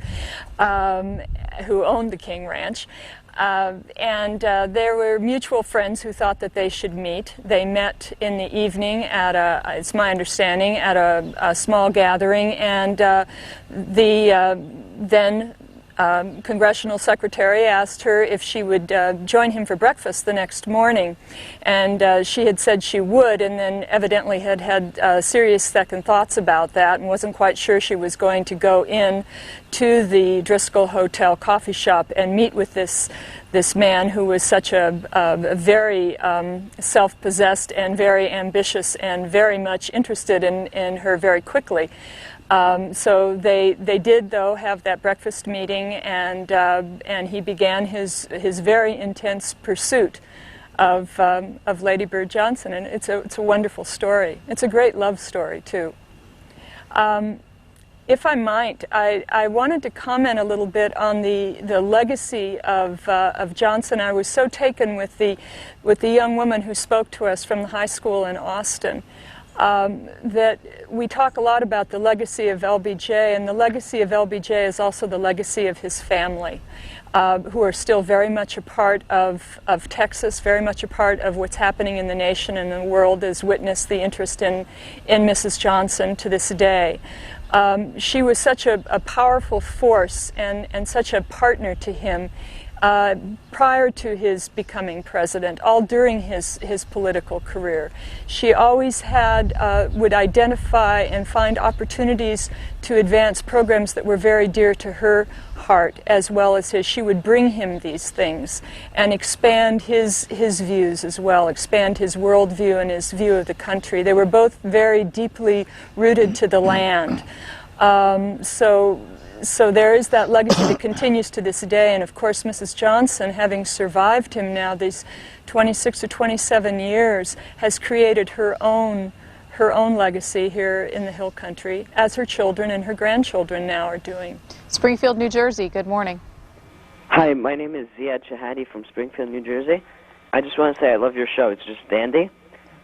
G: who owned the King Ranch. And there were mutual friends who thought that they should meet. They met in the evening at it's my understanding, at a small gathering, and the then congressional secretary asked her if she would join him for breakfast the next morning, and she had said she would, and then evidently had serious second thoughts about that and wasn't quite sure she was going to go in to the Driscoll Hotel coffee shop and meet with this man who was such a very self-possessed and very ambitious and very much interested in her very quickly. So they did, though, have that breakfast meeting, and he began his very intense pursuit of Lady Bird Johnson, and it's a wonderful story. It's a great love story too. If I might, I wanted to comment a little bit on the legacy of Johnson. I was so taken with the young woman who spoke to us from the high school in Austin. That we talk a lot about the legacy of LBJ, and the legacy of LBJ is also the legacy of his family, who are still very much a part of Texas, very much a part of what's happening in the nation and the world, as witnessed the interest in Mrs. Johnson to this day. She was such a powerful force and such a partner to him prior to his becoming president, all during his political career. She always would identify and find opportunities to advance programs that were very dear to her heart as well as his. She would bring him these things and expand his views as well, expand his worldview and his view of the country. They were both very deeply rooted to the land. So there is that legacy that continues to this day, and of course Mrs. Johnson, having survived him now these 26 or 27 years, has created her own legacy here in the Hill Country, as her children and her grandchildren now are doing.
D: Springfield, New Jersey, good morning.
A: Hi, my name is Ziad Shahadi from Springfield, New Jersey. I just want to say I love your show. It's just dandy.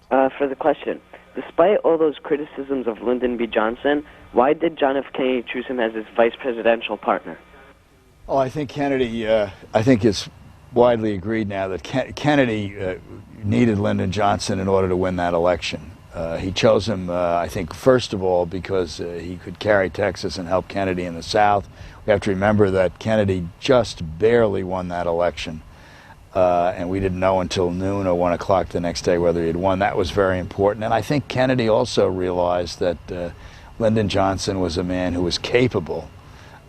A: For the question, despite all those criticisms of Lyndon B. Johnson, why did John F. Kennedy choose him as his vice presidential partner?
E: Oh, I think Kennedy, I think it's widely agreed now that Kennedy needed Lyndon Johnson in order to win that election. He chose him, I think, first of all, because he could carry Texas and help Kennedy in the South. We have to remember that Kennedy just barely won that election. And we didn't know until noon or 1 o'clock the next day whether he had won. That was very important. And I think Kennedy also realized that Lyndon Johnson was a man who was capable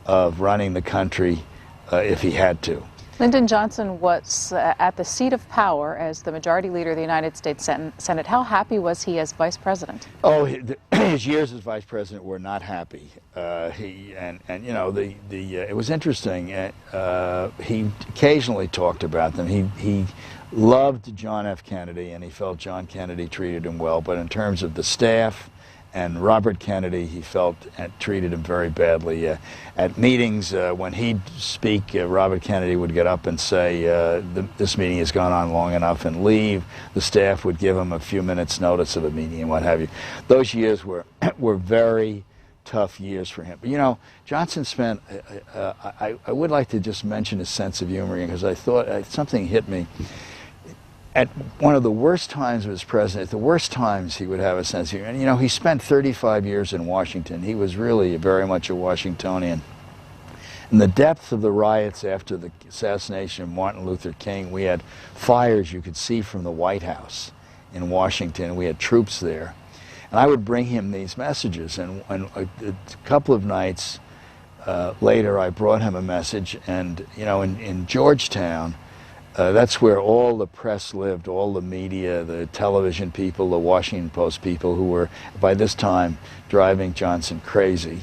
E: of running the country if he had to.
D: Lyndon Johnson was at the seat of power as the majority leader of the United States Senate. How happy was he as vice president?
E: Oh, his years as vice president were not happy. You know, it was interesting. He occasionally talked about them. He loved John F. Kennedy, and he felt John Kennedy treated him well. But in terms of the staff and Robert Kennedy, he felt treated him very badly. At meetings, when he'd speak, Robert Kennedy would get up and say, this meeting has gone on long enough, and leave. The staff would give him a few minutes notice of a meeting and what have you. Those years were very tough years for him. But you know, Johnson spent, I would like to just mention his sense of humor, because I thought something hit me. At one of the worst times of his presidency, the worst times he would have a sense of humor. And you know, he spent 35 years in Washington. He was really very much a Washingtonian. In the depth of the riots after the assassination of Martin Luther King, we had fires you could see from the White House in Washington. We had troops there. And I would bring him these messages. And a couple of nights later, I brought him a message. And, you know, in Georgetown, that's where all the press lived, all the media, the television people, the Washington Post people who were, by this time, driving Johnson crazy.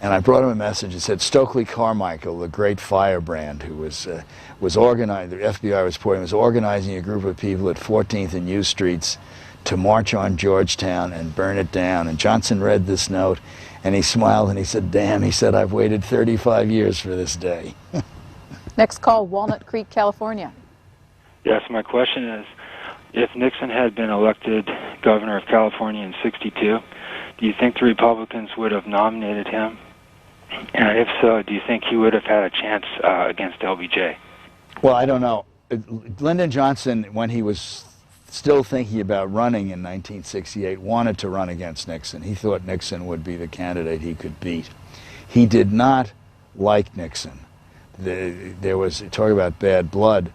E: And I brought him a message that said Stokely Carmichael, the great firebrand who was organized, the FBI was reporting, was organizing a group of people at 14th and U Streets to march on Georgetown and burn it down. And Johnson read this note, and he smiled, and he said, damn, he said, I've waited 35 years for this day.
D: Next call, Walnut Creek, California.
C: Yes, my question is, if Nixon had been elected governor of California in '62, do you think the Republicans would have nominated him? And if so, do you think he would have had a chance against LBJ?
E: Well, I don't know. Lyndon Johnson, when he was still thinking about running in 1968, wanted to run against Nixon. He thought Nixon would be the candidate he could beat. He did not like Nixon. There was talk about bad blood.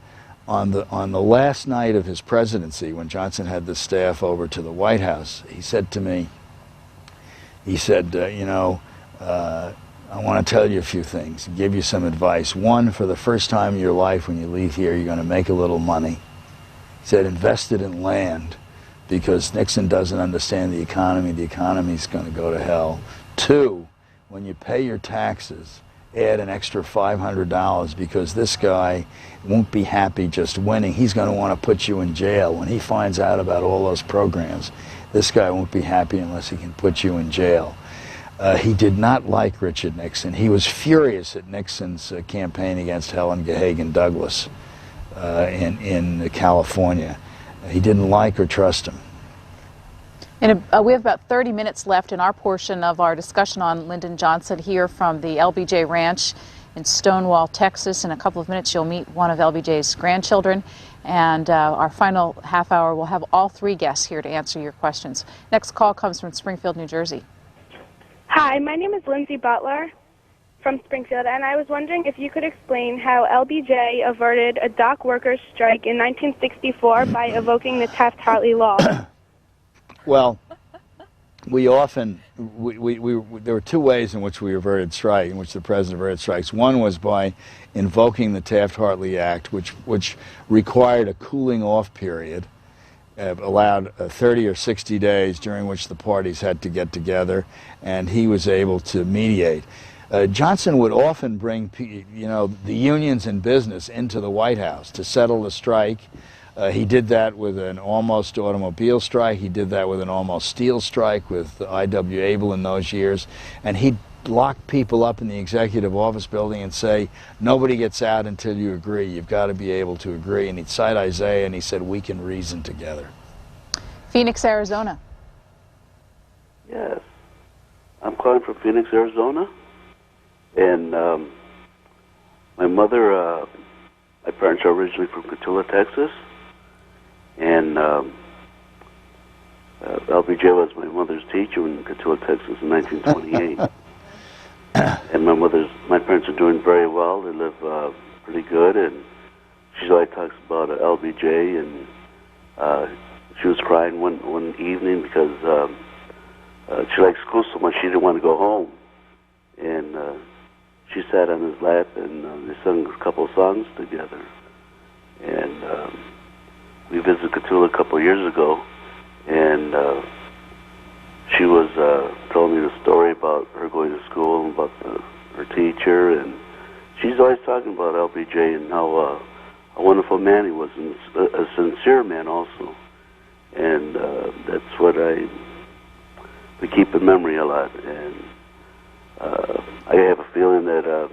E: On the last night of his presidency, when Johnson had the staff over to the White House, he said to me, he said, you know, I want to tell you a few things, give you some advice. One, for the first time in your life when you leave here, you're going to make a little money. He said, invest it in land, because Nixon doesn't understand the economy's going to go to hell. Two, when you pay your taxes, add an extra $500, because this guy won't be happy just winning. He's going to want to put you in jail. When he finds out about all those programs, this guy won't be happy unless he can put you in jail. He did not like Richard Nixon. He was furious at Nixon's campaign against Helen Gahagan Douglas in California. He didn't like or trust him.
D: And we have about 30 minutes left in our portion of our discussion on Lyndon Johnson here from the LBJ Ranch in Stonewall, Texas. In a couple of minutes, you'll meet one of LBJ's grandchildren. And our final half hour, we'll have all three guests here to answer your questions. Next call comes from Springfield, New Jersey.
V: Hi, my name is Lindsay Butler from Springfield, and I was wondering if you could explain how LBJ averted a dock workers' strike in 1964 by evoking the Taft-Hartley Law.
E: Well, we often, there were two ways in which we averted strike, in which the president averted strikes. One was by invoking the Taft-Hartley Act, which required a cooling off period, allowed 30 or 60 days during which the parties had to get together, and he was able to mediate. Johnson would often bring, you know, the unions and business into the White House to settle the strike. He did that with an almost automobile strike. He did that with an almost steel strike with I.W. Abel in those years. And he'd lock people up in the executive office building and say, nobody gets out until you agree. You've got to be able to agree. And he'd cite Isaiah, and he said, we can reason together.
D: Phoenix, Arizona.
F: Yes. I'm calling from Phoenix, Arizona. And my mother, my parents are originally from Cotulla, Texas. And LBJ was my mother's teacher in Cotulla, Texas in 1928. And my parents are doing very well. They live pretty good. And she always talks about LBJ. And she was crying one evening because she liked school so much she didn't want to go home. And she sat on his lap and they sang a couple of songs together. And we visited Cotulla a couple of years ago, and she was telling me the story about her going to school and about her teacher, and she's always talking about LBJ and how a wonderful man he was, and a sincere man also. And that's what we keep in memory a lot. And I have a feeling that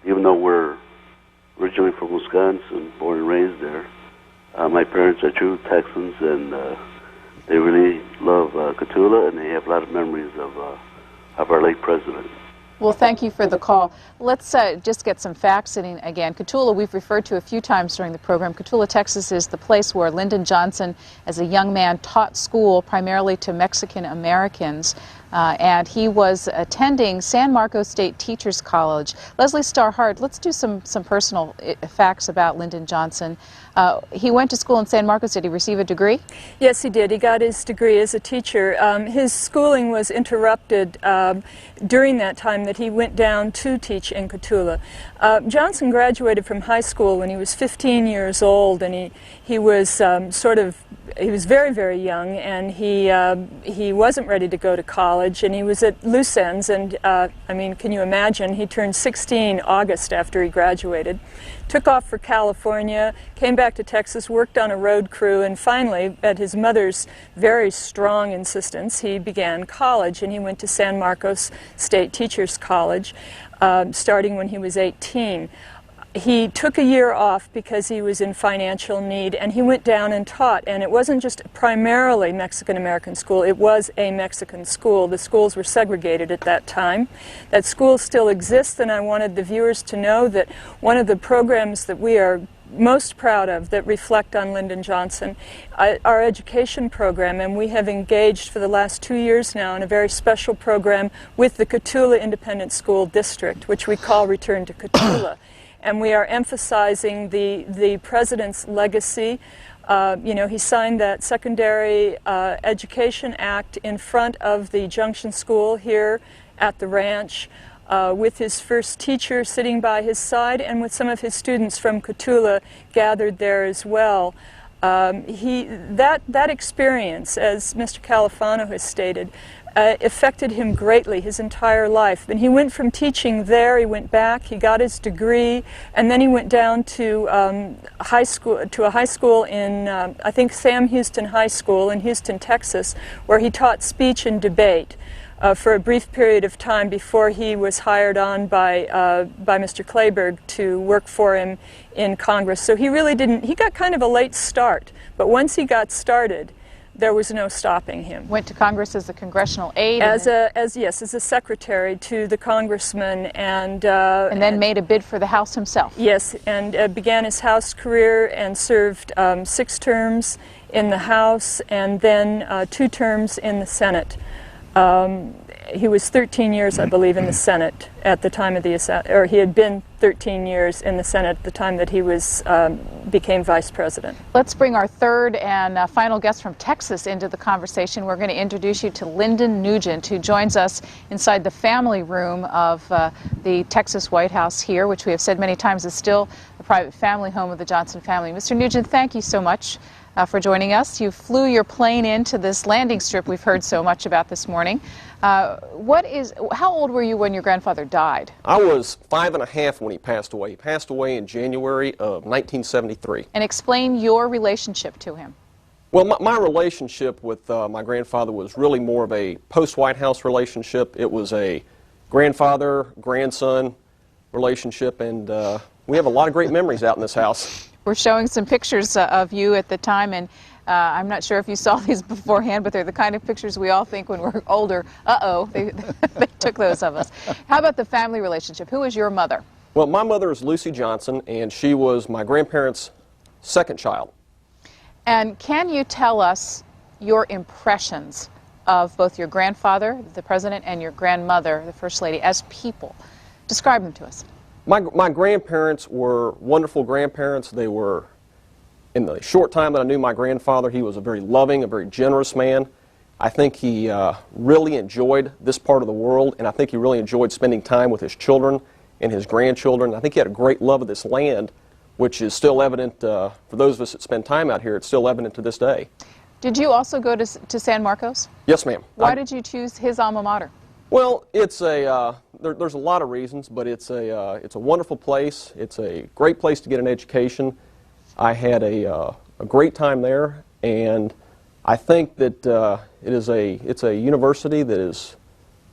F: even though we're originally from Wisconsin, born and raised there, my parents are true Texans, and they really love Cotulla, and they have a lot of memories of our late president.
D: Well, thank you for the call. Let's just get some facts in again. Cotulla, we've referred to a few times during the program. Cotulla, Texas is the place where Lyndon Johnson, as a young man, taught school primarily to Mexican Americans. And he was attending San Marcos State Teachers College. Leslie Starr-Hart, let's do some personal facts about Lyndon Johnson. He went to school in San Marcos. Did he receive a degree?
G: Yes, he did. He got his degree as a teacher. His schooling was interrupted during that time that he went down to teach in Cotulla. Johnson graduated from high school when he was 15 years old, and he was he was very, very young, and he wasn't ready to go to college, and he was at loose ends, and I mean, can you imagine? He turned 16 August after he graduated, took off for California, came back to Texas, worked on a road crew, and finally, at his mother's very strong insistence, he began college, and he went to San Marcos State Teachers College, starting when he was 18. He took a year off because he was in financial need, and he went down and taught. And it wasn't just primarily Mexican-American school, it was a Mexican school. The schools were segregated at that time. That school still exists, and I wanted the viewers to know that one of the programs that we are most proud of that reflect on Lyndon Johnson, our education program, and we have engaged for the last 2 years now in a very special program with the Cotulla Independent School District, which we call Return to Cotulla. And we are emphasizing the president's legacy. You know, he signed that Secondary Education Act in front of the Junction School here at the ranch, with his first teacher sitting by his side, and with some of his students from Cotulla gathered there as well. That experience, as Mr. Califano has stated, affected him greatly his entire life. And he went from teaching there, he went back, he got his degree, and then he went down to a high school in, I think, Sam Houston High School in Houston, Texas, where he taught speech and debate for a brief period of time before he was hired on by Mr. Clayburgh to work for him in Congress. So he really didn't, he got kind of a late start, but once he got started, there was no stopping him.
D: Went to Congress as a congressional aide?
G: As a secretary to the congressman, and
D: then made a bid for the House himself.
G: Yes, and began his House career and served 6 terms in the House and then 2 terms in the Senate. He was 13 years, I believe, in the Senate at the time of or he had been 13 years in the Senate at the time that he was became vice president.
D: Let's bring our third and final guest from Texas into the conversation. We're going to introduce you to Lyndon Nugent, who joins us inside the family room of the Texas White House here, which we have said many times is still the private family home of the Johnson family. Mr. Nugent, thank you so much for joining us. You flew your plane into this landing strip we've heard so much about this morning. How old were you when your grandfather died?
H: I was 5.5 when he passed away. He passed away in January of 1973.
D: And explain your relationship to him.
H: Well, my relationship with my grandfather was really more of a post-White House relationship. It was a grandfather-grandson relationship, and we have a lot of great memories out in this house.
D: We're showing some pictures of you at the time, and I'm not sure if you saw these beforehand, but they're the kind of pictures we all think when we're older. Uh-oh, they took those of us. How about the family relationship? Who is your mother?
H: Well, my mother is Lucy Johnson, and she was my grandparents' second child.
D: And can you tell us your impressions of both your grandfather, the president, and your grandmother, the First Lady, as people? Describe them to us.
H: My grandparents were wonderful grandparents. They were, in the short time that I knew my grandfather, he was a very loving, a very generous man. I think he really enjoyed this part of the world, and I think he really enjoyed spending time with his children and his grandchildren. I think he had a great love of this land, which is still evident for those of us that spend time out here. It's still evident to this day.
D: Did you also go to San Marcos?
H: Yes, ma'am.
D: Why did you choose his alma mater?
H: Well, it's there's a lot of reasons, but it's a wonderful place. It's a great place to get an education. I had a great time there, and I think that it's a university that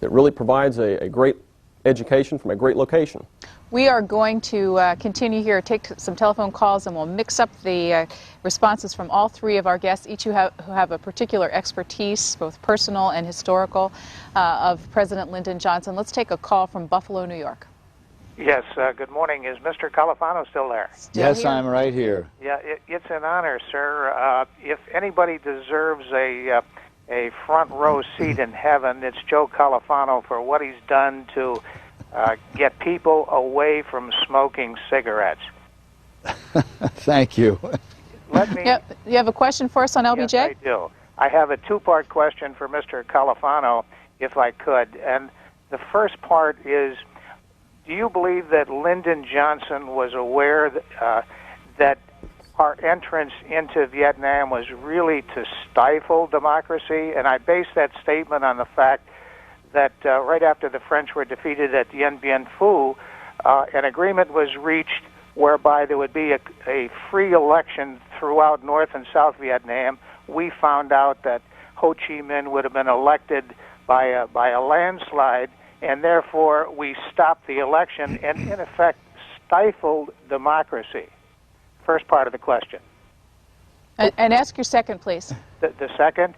H: really provides a great education from a great location.
D: We are going to continue here, take some telephone calls, and we'll mix up the responses from all three of our guests, each who have a particular expertise, both personal and historical, of President Lyndon Johnson. Let's take a call from Buffalo, New York.
I: Yes, good morning. Is Mr. Califano still there?
E: Yes, I'm right here.
I: Yeah, it's an honor, sir. If anybody deserves a front row seat in heaven, it's Joe Califano for what he's done to get people away from smoking cigarettes.
E: Thank you.
D: You have a question for us on LBJ?
I: Yes, I do. I have a two-part question for Mr. Califano, if I could. And the first part is, do you believe that Lyndon Johnson was aware that our entrance into Vietnam was really to stifle democracy? And I base that statement on the fact that right after the French were defeated at Dien Bien Phu, an agreement was reached whereby there would be a free election throughout North and South Vietnam. We found out that Ho Chi Minh would have been elected by a landslide, and therefore we stopped the election and, in effect, stifled democracy. First part of the question.
D: And ask your second, please.
I: The second,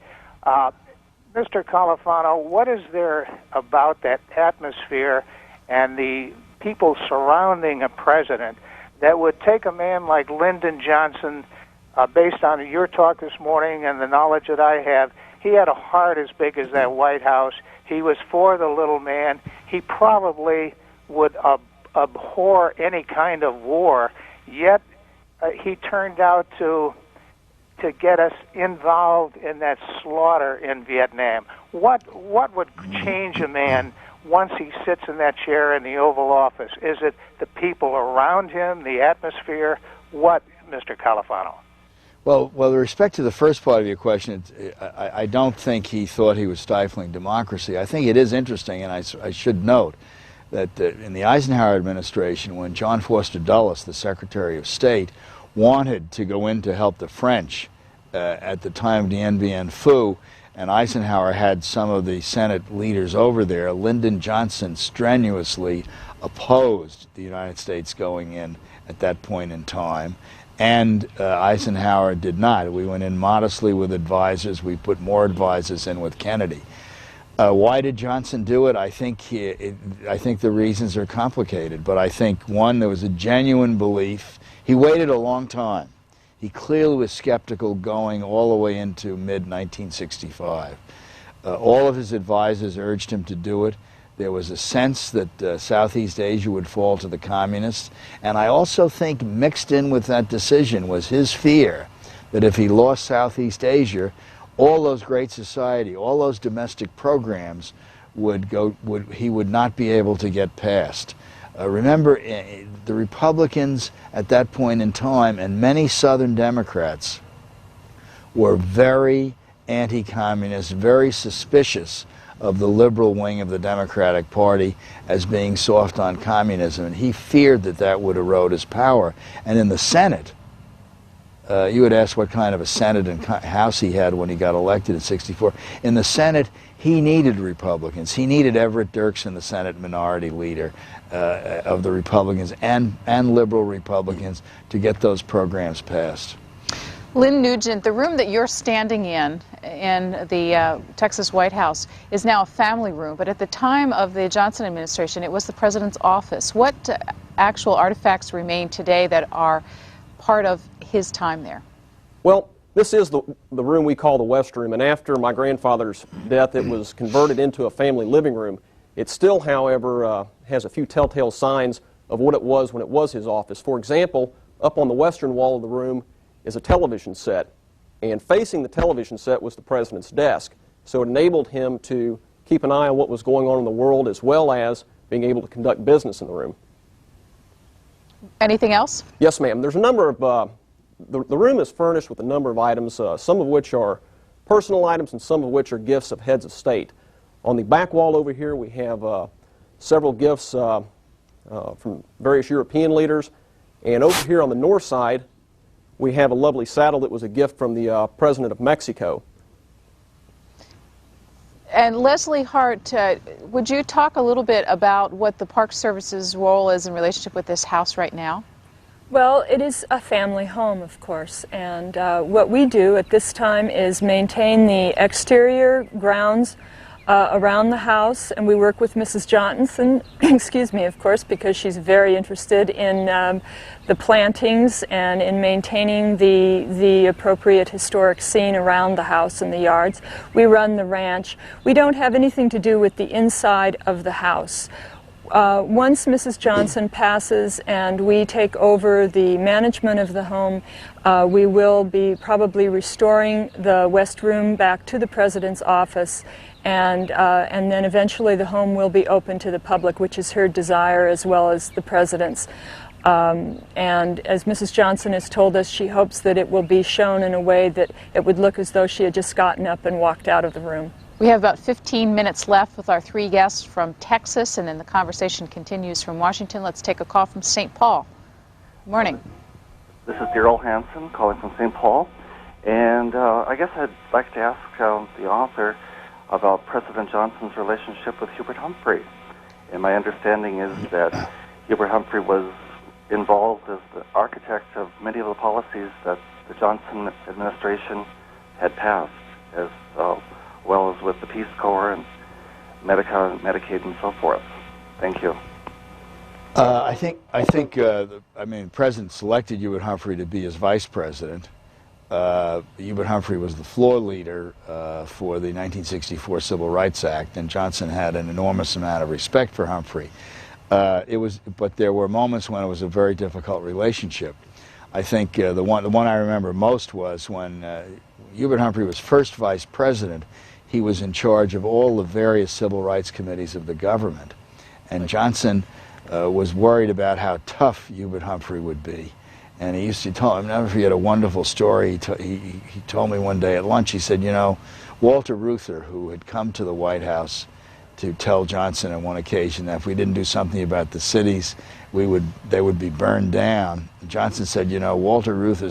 I: Mr. Califano, what is there about that atmosphere and the people surrounding a president that would take a man like Lyndon Johnson, based on your talk this morning and the knowledge that I have? He had a heart as big as that White House. He was for the little man. He probably would abhor any kind of war, yet he turned out to get us involved in that slaughter in Vietnam. What would change a man once he sits in that chair in the Oval Office? Is it the people around him, the atmosphere? What, Mr. Califano?
E: Well, with respect to the first part of your question, I don't think he thought he was stifling democracy. I think it is interesting, and I should note that in the Eisenhower administration, when John Foster Dulles, the Secretary of State, wanted to go in to help the French at the time of Dien Bien Phu, and Eisenhower had some of the Senate leaders over there, Lyndon Johnson strenuously opposed the United States going in at that point in time, and Eisenhower did not. We went in modestly with advisors. We put more advisors in with Kennedy. Why did Johnson do it? I think the reasons are complicated, but I think, one, there was a genuine belief. He waited a long time. He clearly was skeptical going all the way into mid-1965. All of his advisors urged him to do it. There was a sense that Southeast Asia would fall to the communists. And I also think mixed in with that decision was his fear that if he lost Southeast Asia, all those great society, all those domestic programs he would not be able to get passed. Remember, the Republicans at that point in time and many Southern Democrats were very anti-communist, very suspicious of the liberal wing of the Democratic Party as being soft on communism, and he feared that that would erode his power. And in the Senate, you would ask what kind of a Senate and House he had when he got elected in '64. In the Senate, he needed Republicans. He needed Everett Dirksen, the Senate Minority Leader of the Republicans, and liberal Republicans to get those programs passed.
D: Lynn Nugent, the room that you're standing in the Texas White House is now a family room, but at the time of the Johnson administration, it was the president's office. What actual artifacts remain today that are part of his time there?
H: Well, this is the room we call the West Room, and after my grandfather's death, it was converted into a family living room. It still, however, has a few telltale signs of what it was when it was his office. For example, up on the western wall of the room is a television set, and facing the television set was the president's desk. So it enabled him to keep an eye on what was going on in the world as well as being able to conduct business in the room.
D: Anything else?
H: Yes, ma'am. There's a number of, the room is furnished with a number of items, some of which are personal items and some of which are gifts of heads of state. On the back wall over here we have several gifts from various European leaders, and over here on the north side we have a lovely saddle that was a gift from the President of Mexico.
D: And Leslie Hart, would you talk a little bit about what the Park Service's role is in relationship with this house right now?
G: Well, it is a family home, of course, and what we do at this time is maintain the exterior grounds around the house, and we work with Mrs. Johnson, excuse me, of course, because she's very interested in the plantings and in maintaining the appropriate historic scene around the house and the yards. We run the ranch. We don't have anything to do with the inside of the house. Once Mrs. Johnson passes and we take over the management of the home, we will be probably restoring the West Room back to the President's office, and then eventually the home will be open to the public, which is her desire as well as the President's. And as Mrs. Johnson has told us, she hopes that it will be shown in a way that it would look as though she had just gotten up and walked out of the room.
D: We have about 15 minutes left with our three guests from Texas, and then the conversation continues from Washington. Let's take a call from St. Paul. Good morning.
L: This is Daryl Hansen calling from St. Paul, and I guess I'd like to ask the author about President Johnson's relationship with Hubert Humphrey. And my understanding is that Hubert Humphrey was involved as the architect of many of the policies that the Johnson administration had passed, as well as with the Peace Corps and Medicaid and so forth. Thank you.
E: I think the President selected Hubert Humphrey to be his vice president. Hubert Humphrey was the floor leader for the 1964 Civil Rights Act, and Johnson had an enormous amount of respect for Humphrey. But there were moments when it was a very difficult relationship. I think the one I remember most was when Hubert Humphrey was first vice president. He was in charge of all the various civil rights committees of the government, and Johnson was worried about how tough Hubert Humphrey would be. And he used to tell him, I'll never forget a wonderful story. He told me one day at lunch, he said, you know, Walter Reuther, who had come to the White House to tell Johnson on one occasion that if we didn't do something about the cities, they would be burned down. Johnson said, you know, Walter Reuther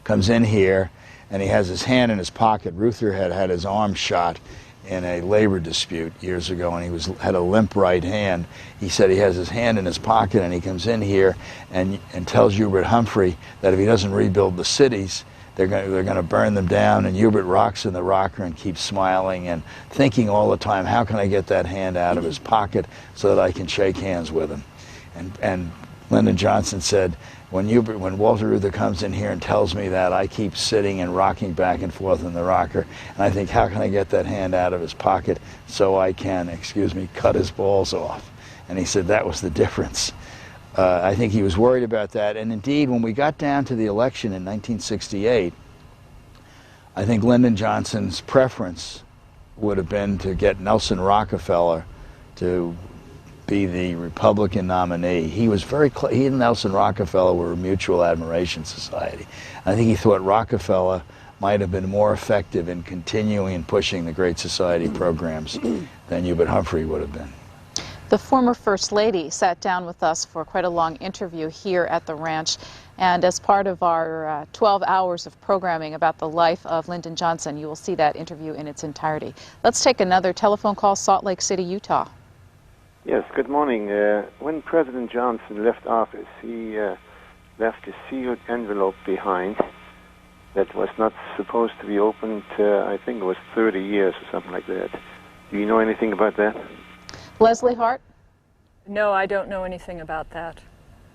E: comes in here, and he has his hand in his pocket. Reuther had his arm shot in a labor dispute years ago, and he had a limp right hand. He said he has his hand in his pocket, and he comes in here and tells Hubert Humphrey that if he doesn't rebuild the cities, they're going to burn them down. And Hubert rocks in the rocker and keeps smiling and thinking all the time, how can I get that hand out of his pocket so that I can shake hands with him? And Lyndon Johnson said, when Walter Reuther comes in here and tells me that, I keep sitting and rocking back and forth in the rocker, and I think, how can I get that hand out of his pocket so I can, cut his balls off? And he said that was the difference. I think he was worried about that, and indeed, when we got down to the election in 1968, I think Lyndon Johnson's preference would have been to get Nelson Rockefeller to be the Republican nominee. He was he and Nelson Rockefeller were a mutual admiration society. I think he thought Rockefeller might have been more effective in continuing and pushing the Great Society programs than Hubert Humphrey would have been.
D: The former First Lady sat down with us for quite a long interview here at the ranch, and as part of our 12 hours of programming about the life of Lyndon Johnson, you will see that interview in its entirety. Let's take another telephone call, Salt Lake City, Utah.
M: Yes, good morning. When President Johnson left office, he left a sealed envelope behind that was not supposed to be opened, I think it was 30 years or something like that. Do you know anything about that?
D: Leslie Hart?
G: No, I don't know anything about that.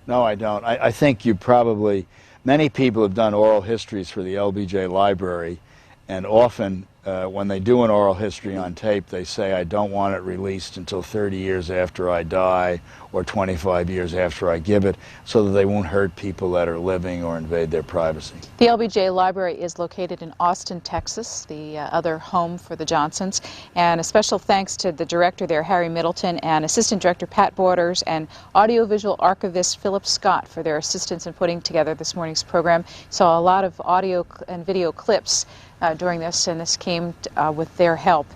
E: No, I don't. I think you probably, many people have done oral histories for the LBJ Library, and often when they do an oral history on tape, they say, I don't want it released until 30 years after I die or 25 years after I give it, so that they won't hurt people that are living or invade their privacy.
D: The LBJ Library is located in Austin, Texas, the other home for the Johnsons. And a special thanks to the director there, Harry Middleton, and Assistant Director Pat Borders, and audiovisual archivist Philip Scott for their assistance in putting together this morning's program. Saw a lot of audio and video clips during this, and this came with their help.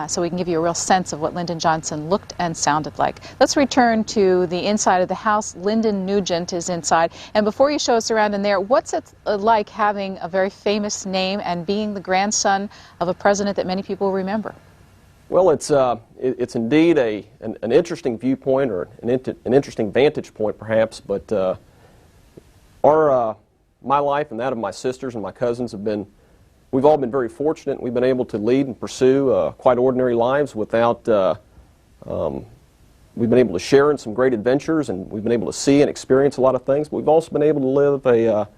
D: So we can give you a real sense of what Lyndon Johnson looked and sounded like. Let's return to the inside of the house. Lyndon Nugent is inside. And before you show us around in there, what's it like having a very famous name and being the grandson of a president that many people remember?
H: Well, it's indeed an interesting viewpoint, or an interesting vantage point, perhaps. But my life and that of my sisters and my cousins we've all been very fortunate. We've been able to lead and pursue quite ordinary lives without, we've been able to share in some great adventures, and we've been able to see and experience a lot of things, but we've also been able to live a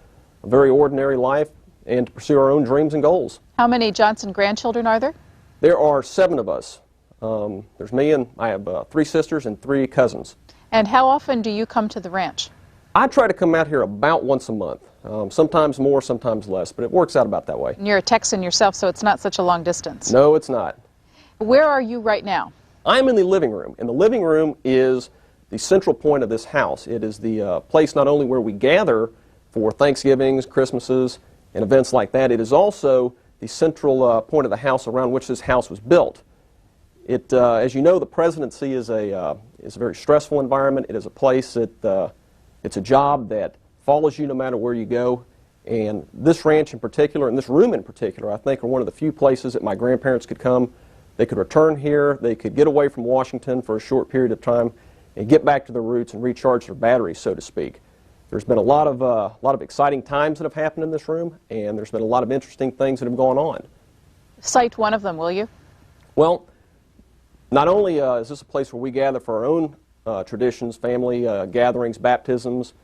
H: very ordinary life and to pursue our own dreams and goals.
D: How many Johnson grandchildren are there?
H: There are 7 of us. There's me, and I have 3 sisters and 3 cousins.
D: And how often do you come to the ranch?
H: I try to come out here about once a month. Sometimes more, sometimes less, but it works out about that way.
D: And you're a Texan yourself, so it's not such a long distance.
H: No, it's not.
D: Where are you right now?
H: I'm in the living room, and the living room is the central point of this house. It is the place not only where we gather for Thanksgivings, Christmases, and events like that, it is also the central point of the house around which this house was built. As you know, the presidency is a very stressful environment. It is a place that it's a job that follows you no matter where you go. And this ranch in particular, and this room in particular, I think are one of the few places that my grandparents could come. They could return here, they could get away from Washington for a short period of time, and get back to their roots and recharge their batteries, so to speak. There's been a lot of exciting times that have happened in this room, and there's been a lot of interesting things that have gone on.
D: Cite one of them, will you?
H: Well, not only is this a place where we gather for our own traditions, family gatherings, baptisms,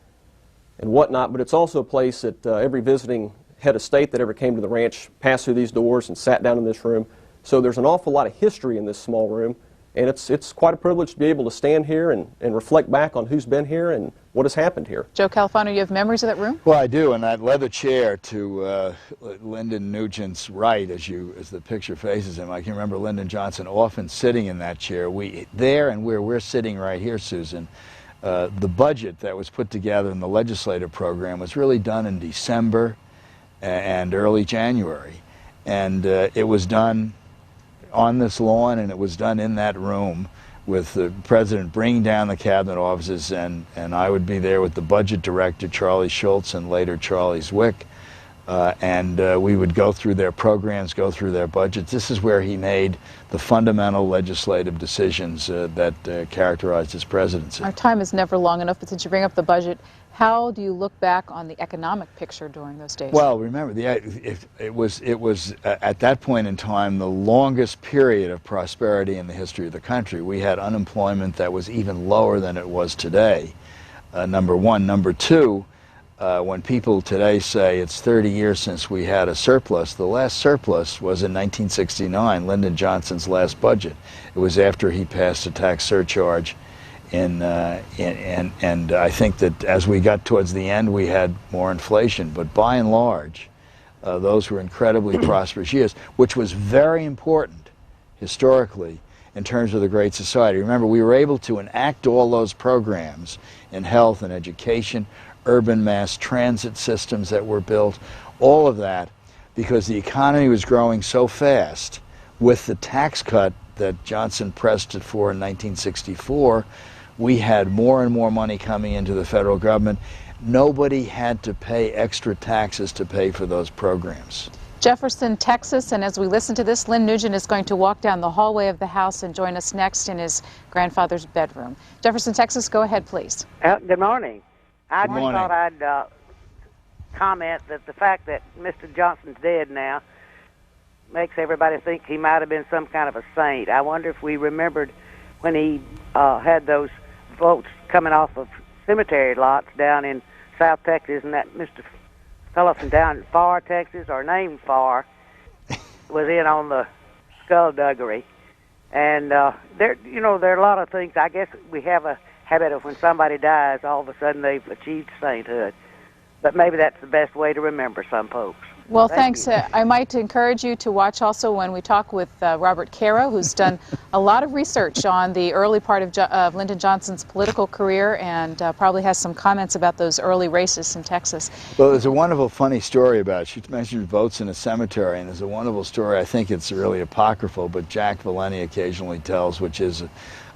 H: and whatnot, but it's also a place that every visiting head of state that ever came to the ranch passed through these doors and sat down in this room. So there's an awful lot of history in this small room, and it's quite a privilege to be able to stand here and reflect back on who's been here and what has happened here.
D: Joe Califano, you have memories of that room?
E: Well, I do, and that leather chair to Lyndon Nugent's right, as the picture faces him. I can remember Lyndon Johnson often sitting in that chair. There and where we're sitting right here, Susan, the budget that was put together in the legislative program was really done in December and early January. And it was done on this lawn, and it was done in that room with the president bringing down the cabinet offices, and I would be there with the budget director, Charlie Schultz, and later Charlie Zwick. We would go through their programs, go through their budgets. This is where he made the fundamental legislative decisions that characterized his presidency.
D: Our time is never long enough, but since you bring up the budget, how do you look back on the economic picture during those days?
E: Well, remember, it was at that point in time the longest period of prosperity in the history of the country. We had unemployment that was even lower than it was today, number one. Number two, when people today say it's 30 years since we had a surplus, the last surplus was in 1969, Lyndon Johnson's last budget. It was after he passed a tax surcharge, and I think that as we got towards the end, we had more inflation. But by and large, those were incredibly prosperous years, which was very important historically in terms of the Great Society. Remember, we were able to enact all those programs in health and education, urban mass transit systems that were built, all of that, because the economy was growing so fast. With the tax cut that Johnson pressed it for in 1964, we had more and more money coming into the federal government. Nobody had to pay extra taxes to pay for those programs.
D: Jefferson, Texas, and as we listen to this, Lynn Nugent is going to walk down the hallway of the house and join us next in his grandfather's bedroom. Jefferson, Texas, go ahead, please.
B: Good morning. I just thought I'd comment that the fact that Mr. Johnson's dead now makes everybody think he might have been some kind of a saint. I wonder if we remembered when he had those votes coming off of cemetery lots down in South Texas, and that Mr. fellow from down in Farr, Texas, or named Farr, was in on the skullduggery. And there are a lot of things. I guess we have a habit of when somebody dies, all of a sudden they've achieved sainthood. But maybe that's the best way to remember some folks.
D: Well, thanks. I might encourage you to watch also when we talk with Robert Caro, who's done a lot of research on the early part of Lyndon Johnson's political career and probably has some comments about those early races in Texas.
E: Well, there's a wonderful, funny story about it. She mentioned votes in a cemetery, and there's a wonderful story, I think it's really apocryphal, but Jack Valenti occasionally tells, which is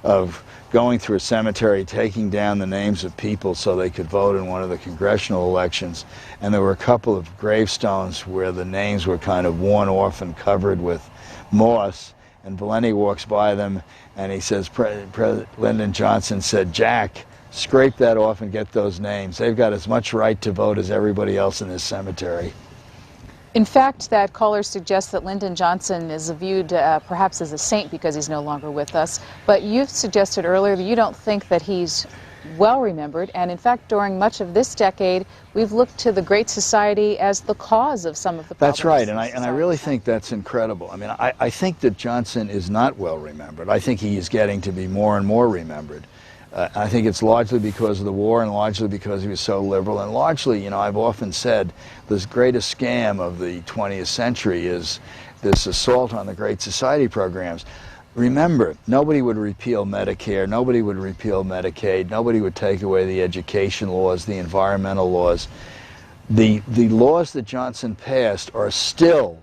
E: of going through a cemetery, taking down the names of people so they could vote in one of the congressional elections. And there were a couple of gravestones where the names were kind of worn off and covered with moss. And Valenti walks by them and he says, Lyndon Johnson said, Jack, scrape that off and get those names. They've got as much right to vote as everybody else in this cemetery.
D: In fact, that caller suggests that Lyndon Johnson is viewed perhaps as a saint because he's no longer with us. But you've suggested earlier that you don't think that he's well remembered. And in fact, during much of this decade, we've looked to the Great Society as the cause of some of the problems.
E: That's right, and I really think that's incredible. I mean, I think that Johnson is not well remembered. I think he is getting to be more and more remembered. I think it's largely because of the war and largely because he was so liberal, and largely, you know, I've often said this greatest scam of the 20th century is this assault on the Great Society programs. Remember, nobody would repeal Medicare, nobody would repeal Medicaid, nobody would take away the education laws, the environmental laws. The laws that Johnson passed are still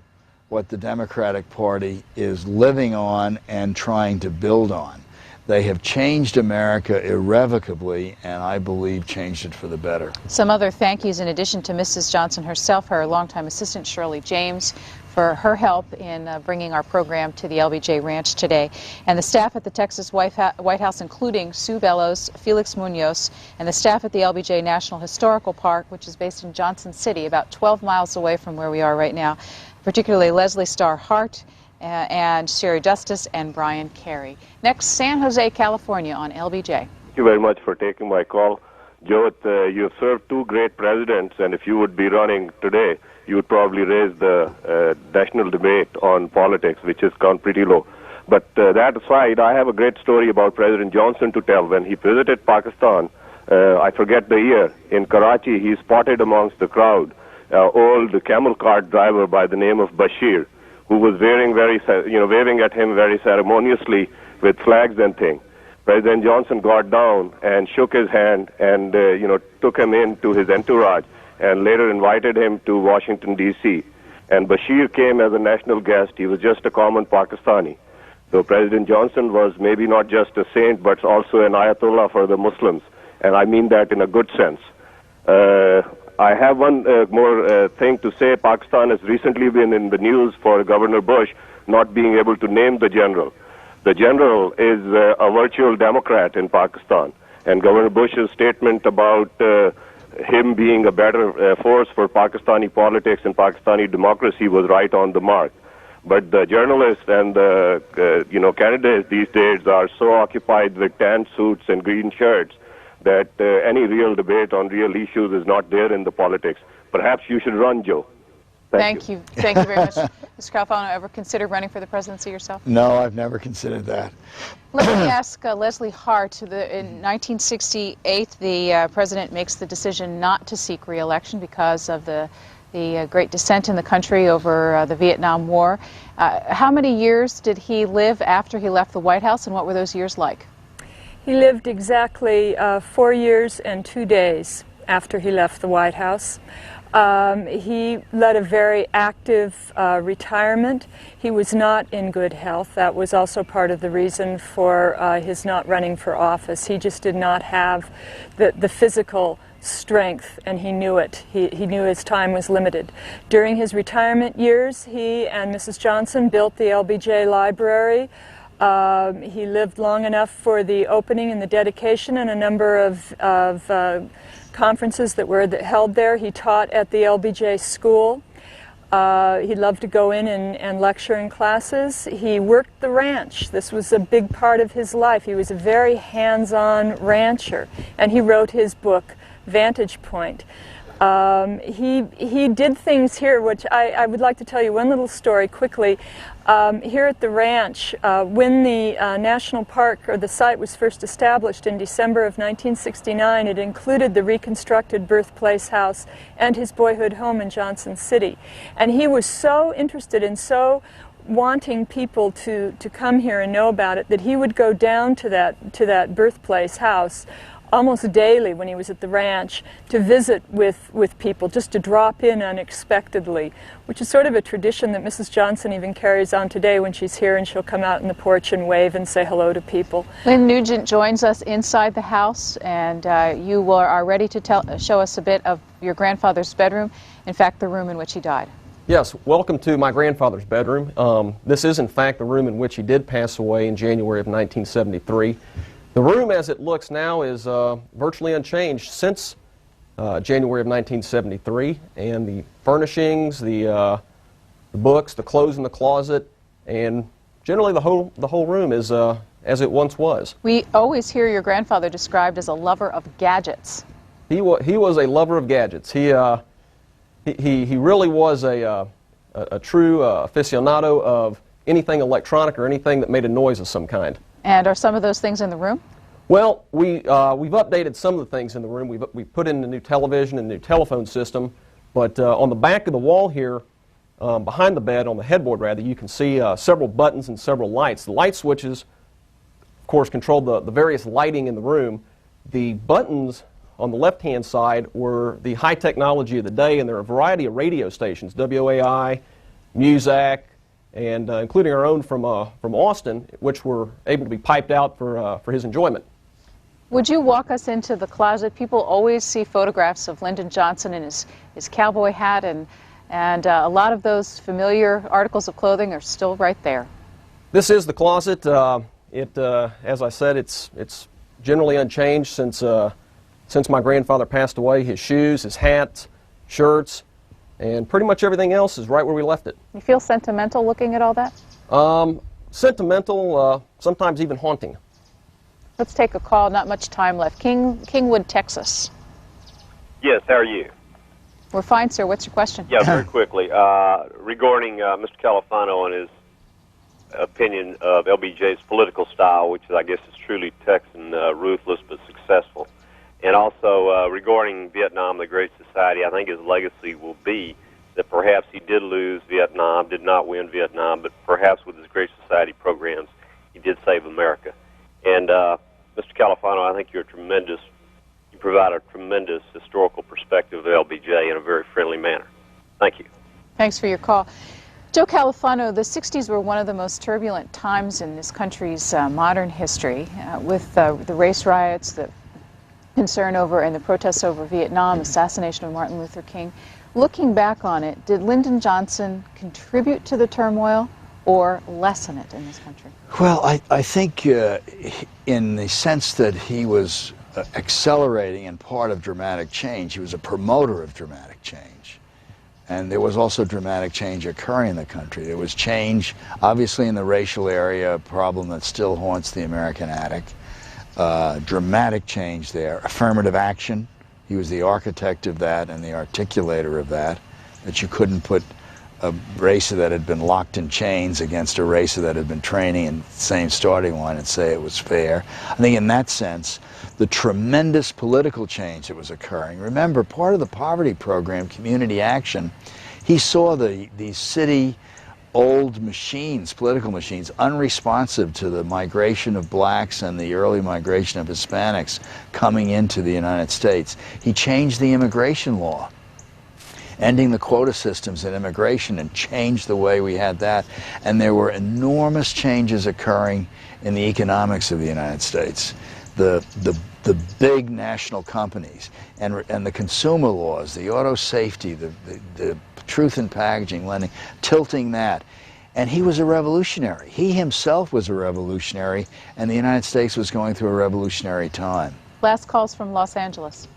E: what the Democratic Party is living on and trying to build on. They have changed America irrevocably, and I believe changed it for the better.
D: Some other thank yous in addition to Mrs. Johnson herself, her longtime assistant Shirley James, for her help in bringing our program to the LBJ Ranch today. And the staff at the Texas White House, including Sue Bellows, Felix Munoz, and the staff at the LBJ National Historical Park, which is based in Johnson City, about 12 miles away from where we are right now, particularly Leslie Starr Hart, and Sherry Justice and Brian Carey. Next, San Jose, California on LBJ.
N: Thank you very much for taking my call. Joe, you have served two great presidents, and if you would be running today, you would probably raise the national debate on politics, which has gone pretty low. But that aside, I have a great story about President Johnson to tell. When he visited Pakistan, I forget the year, in Karachi, he spotted amongst the crowd old camel cart driver by the name of Bashir, who was waving at him very ceremoniously with flags and things. President Johnson got down and shook his hand and took him into his entourage and later invited him to Washington, D.C. And Bashir came as a national guest. He was just a common Pakistani. So President Johnson was maybe not just a saint, but also an Ayatollah for the Muslims. And I mean that in a good sense. I have one more thing to say. Pakistan has recently been in the news for Governor Bush not being able to name the general. The general is a virtual Democrat in Pakistan, and Governor Bush's statement about him being a better force for Pakistani politics and Pakistani democracy was right on the mark. But the journalists and the candidates these days are so occupied with tan suits and green shirts that any real debate on real issues is not there in the politics. Perhaps you should run, Joe.
D: Thank you. Thank you very much. Mr. Califano, ever consider running for the presidency yourself?
E: No, I've never considered that.
D: Let me ask Leslie Hart. In 1968, the president makes the decision not to seek re-election because of the great dissent in the country over the Vietnam War. How many years did he live after he left the White House, and what were those years like?
G: He lived exactly 4 years and 2 days after he left the White House. He led a very active retirement. He was not in good health. That was also part of the reason for his not running for office. He just did not have the physical strength, and he knew it. He knew his time was limited. During his retirement years, he and Mrs. Johnson built the LBJ Library. He lived long enough for the opening and the dedication and a number of conferences that were held there. He taught at the LBJ school. He loved to go in and lecture in classes. He worked the ranch. This was a big part of his life. He was a very hands-on rancher, and he wrote his book, Vantage Point. He did things here, which I would like to tell you one little story quickly. Here at the ranch, when the national park, or the site, was first established in December of 1969, it included the reconstructed birthplace house and his boyhood home in Johnson City. And he was so interested and so wanting people to come here and know about it that he would go down to that birthplace house almost daily when he was at the ranch to visit with people, just to drop in unexpectedly, which is sort of a tradition that Mrs. Johnson even carries on today. When she's here, and she'll come out in the porch and wave and say hello to people.
D: Lynn Nugent joins us inside the house, and you are ready to show us a bit of your grandfather's bedroom, in fact, the room in which he died.
H: Yes, welcome to my grandfather's bedroom. This is, in fact, the room in which he did pass away in January of 1973. The room as it looks now is virtually unchanged since January of 1973, and the furnishings, the books, the clothes in the closet, and generally the whole room is as it once was.
D: We always hear your grandfather described as a lover of gadgets.
H: He was a lover of gadgets. He really was a true aficionado of anything electronic or anything that made a noise of some kind.
D: And are some of those things in the room?
H: Well, we've updated some of the things in the room. We've put in a new television and a new telephone system, but on the back of the wall here, behind the bed, on the headboard rather, you can see several buttons and several lights. The light switches, of course, control the various lighting in the room. The buttons on the left-hand side were the high technology of the day, and there are a variety of radio stations, WOAI, Muzak, and including our own from Austin, which were able to be piped out for his enjoyment.
D: Would you walk us into the closet? People always see photographs of Lyndon Johnson in his cowboy hat, and a lot of those familiar articles of clothing are still right there.
H: This is the closet. As I said, it's generally unchanged since my grandfather passed away. His shoes, his hats, shirts, and pretty much everything else is right where we left it.
D: You feel sentimental looking at all that?
H: Sentimental, sometimes even haunting.
D: Let's take a call. Not much time left. Kingwood, Texas.
O: Yes, how are you?
D: We're fine, sir. What's your question?
O: Yeah, very quickly. Regarding Mr. Califano and his opinion of LBJ's political style, which I guess is truly Texan, ruthless but successful. And also regarding Vietnam, the Great Society, I think his legacy will be that perhaps he did lose Vietnam, did not win Vietnam, but perhaps with his Great Society programs, he did save America. And Mr. Califano, I think you provide a tremendous historical perspective of LBJ in a very friendly manner. Thank you.
D: Thanks for your call. Joe Califano, the 60s were one of the most turbulent times in this country's modern history, with the race riots, the concern over and the protests over Vietnam, assassination of Martin Luther King. Looking back on it, did Lyndon Johnson contribute to the turmoil or lessen it in this country?
E: Well, I think in the sense that he was accelerating and part of dramatic change, he was a promoter of dramatic change. And there was also dramatic change occurring in the country. There was change, obviously, in the racial area, a problem that still haunts the American attic. Dramatic change there. Affirmative action. He was the architect of that and the articulator of that you couldn't put a racer that had been locked in chains against a racer that had been training in the same starting line and say it was fair. I think in that sense, the tremendous political change that was occurring. Remember, part of the poverty program, Community Action, he saw these city old machines, political machines, unresponsive to the migration of blacks and the early migration of Hispanics coming into the United States. He changed the immigration law, ending the quota systems in immigration, and changed the way we had that. And there were enormous changes occurring in the economics of the United States. The big national companies and the consumer laws, the auto safety, the truth in packaging, lending, tilting that. And he was a revolutionary. He himself was a revolutionary, and the United States was going through a revolutionary time.
D: Last calls from Los Angeles.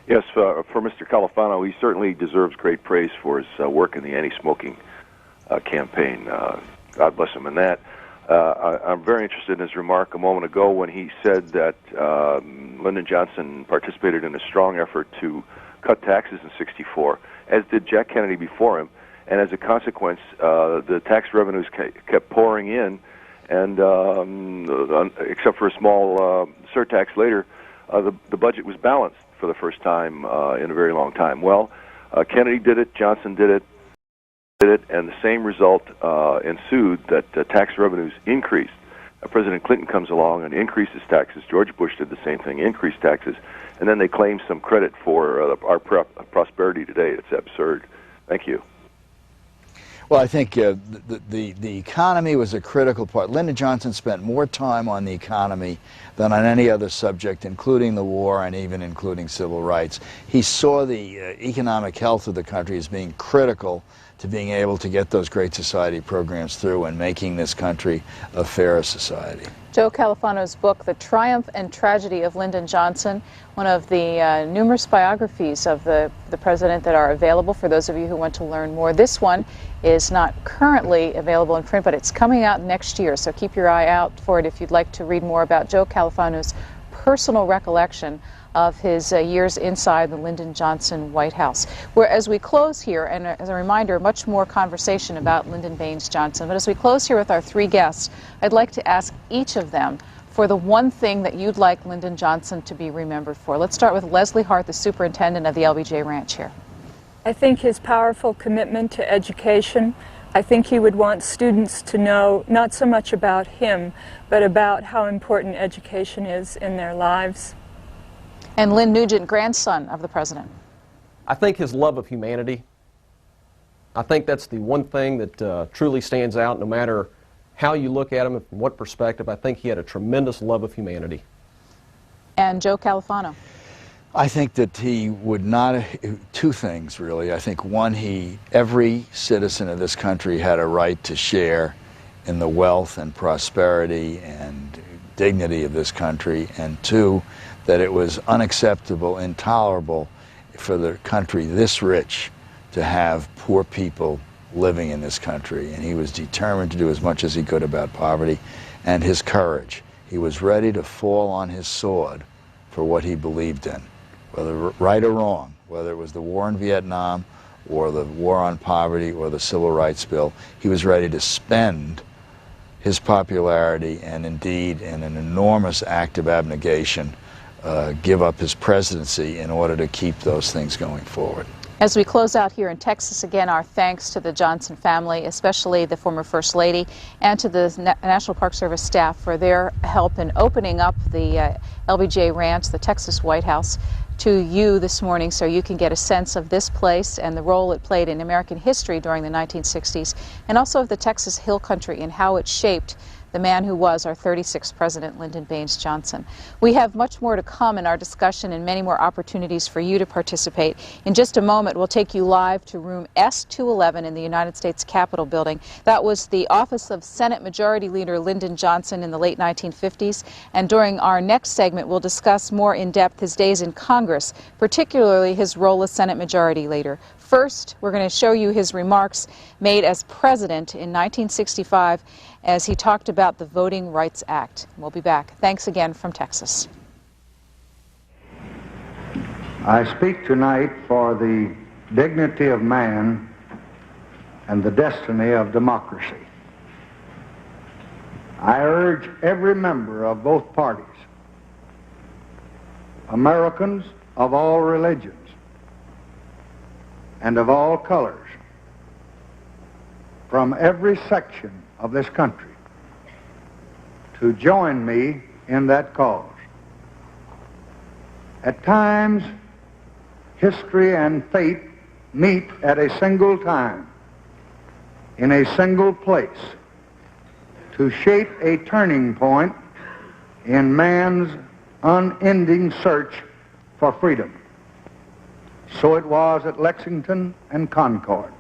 P: Yes, for Mr. Califano, he certainly deserves great praise for his work in the anti-smoking campaign. God bless him in that. I'm very interested in his remark a moment ago when he said that Lyndon Johnson participated in a strong effort to cut taxes in '64, as did Jack Kennedy before him, and as a consequence, the tax revenues kept pouring in, and except for a small surtax later, the budget was balanced for the first time in a very long time. Well, Kennedy did it, Johnson did it, and the same result ensued, that tax revenues increased. President Clinton comes along and increases taxes. George Bush did the same thing, increased taxes, and then they claim some credit for our prosperity today. It's absurd. Thank you.
E: Well, I think the economy was a critical part. Lyndon Johnson spent more time on the economy than on any other subject, including the war and even including civil rights. He saw the economic health of the country as being critical to being able to get those Great Society programs through and making this country a fairer society.
D: Joe Califano's book, The Triumph and Tragedy of Lyndon Johnson, one of the numerous biographies of the president that are available for those of you who want to learn more. This one is not currently available in print, but it's coming out next year, so keep your eye out for it if you'd like to read more about Joe Califano's personal recollection of his years inside the Lyndon Johnson White House. Where, as we close here, and as a reminder, much more conversation about Lyndon Baines Johnson, but as we close here with our three guests, I'd like to ask each of them for the one thing that you'd like Lyndon Johnson to be remembered for. Let's start with Leslie Hart, the superintendent of the LBJ Ranch here.
G: I think his powerful commitment to education. I think he would want students to know not so much about him, but about how important education is in their lives.
D: And Lynn Nugent, grandson of the president.
H: I think his love of humanity. I think that's the one thing that truly stands out, no matter how you look at him and from what perspective. I think he had a tremendous love of humanity.
D: And Joe Califano.
E: I think that he would not, two things really. I think one, every citizen of this country had a right to share in the wealth and prosperity and dignity of this country, and two, that it was unacceptable, intolerable for the country this rich to have poor people living in this country. And he was determined to do as much as he could about poverty, and his courage. He was ready to fall on his sword for what he believed in, whether right or wrong, whether it was the war in Vietnam or the war on poverty or the Civil Rights Bill. He was ready to spend his popularity and indeed in an enormous act of abnegation give up his presidency in order to keep those things going forward.
D: As we close out here in Texas, again, our thanks to the Johnson family, especially the former First Lady, and to the National Park Service staff for their help in opening up the LBJ Ranch, the Texas White House, to you this morning so you can get a sense of this place and the role it played in American history during the 1960s, and also of the Texas Hill Country and how it shaped the man who was our 36th president, Lyndon Baines Johnson. We have much more to come in our discussion and many more opportunities for you to participate. In just a moment, we'll take you live to room S211 in the United States Capitol building. That was the office of Senate Majority Leader Lyndon Johnson in the late 1950s. And during our next segment, we'll discuss more in depth his days in Congress, particularly his role as Senate Majority Leader. First, we're going to show you his remarks made as president in 1965 as he talked about the Voting Rights Act. We'll be back. Thanks again from Texas.
Q: I speak tonight for the dignity of man and the destiny of democracy. I urge every member of both parties, Americans of all religions and of all colors, from every section of this country, to join me in that cause. At times, history and fate meet at a single time, in a single place, to shape a turning point in man's unending search for freedom. So it was at Lexington and Concord.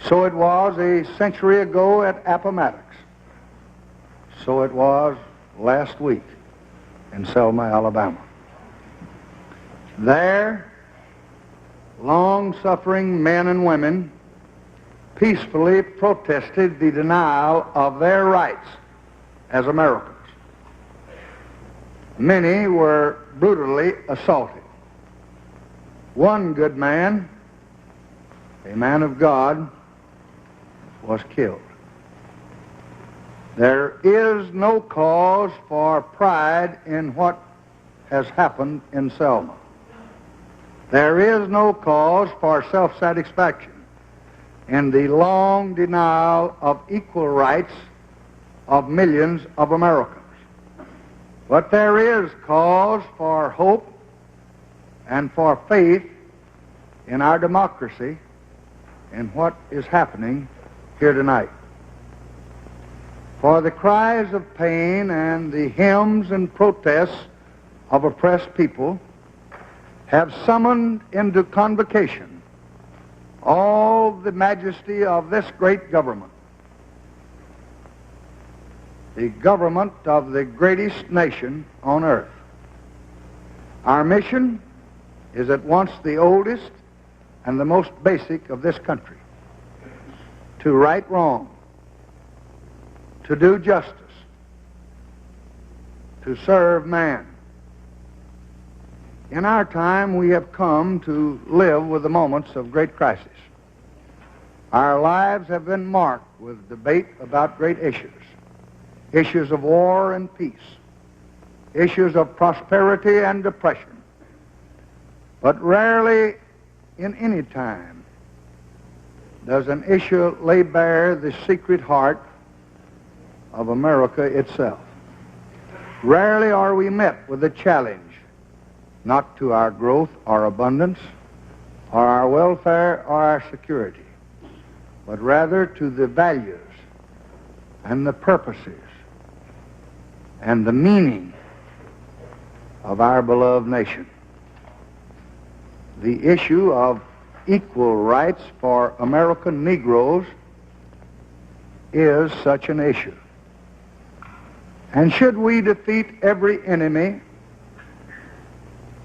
Q: So it was a century ago at Appomattox. So it was last week in Selma, Alabama. There, long-suffering men and women peacefully protested the denial of their rights as Americans. Many were brutally assaulted. One good man, a man of God, was killed. There is no cause for pride in what has happened in Selma. There is no cause for self-satisfaction in the long denial of equal rights of millions of Americans. But there is cause for hope and for faith in our democracy in what is happening here tonight. For the cries of pain and the hymns and protests of oppressed people have summoned into convocation all the majesty of this great government, the government of the greatest nation on earth. Our mission is at once the oldest and the most basic of this country: to right wrong, to do justice, to serve man. In our time, we have come to live with the moments of great crisis. Our lives have been marked with debate about great issues: issues of war and peace, issues of prosperity and depression. But rarely in any time does an issue lay bare the secret heart of America itself. Rarely are we met with a challenge not to our growth or abundance, or our welfare or our security, but rather to the values and the purposes and the meaning of our beloved nation. The issue of equal rights for American Negroes is such an issue. And should we defeat every enemy,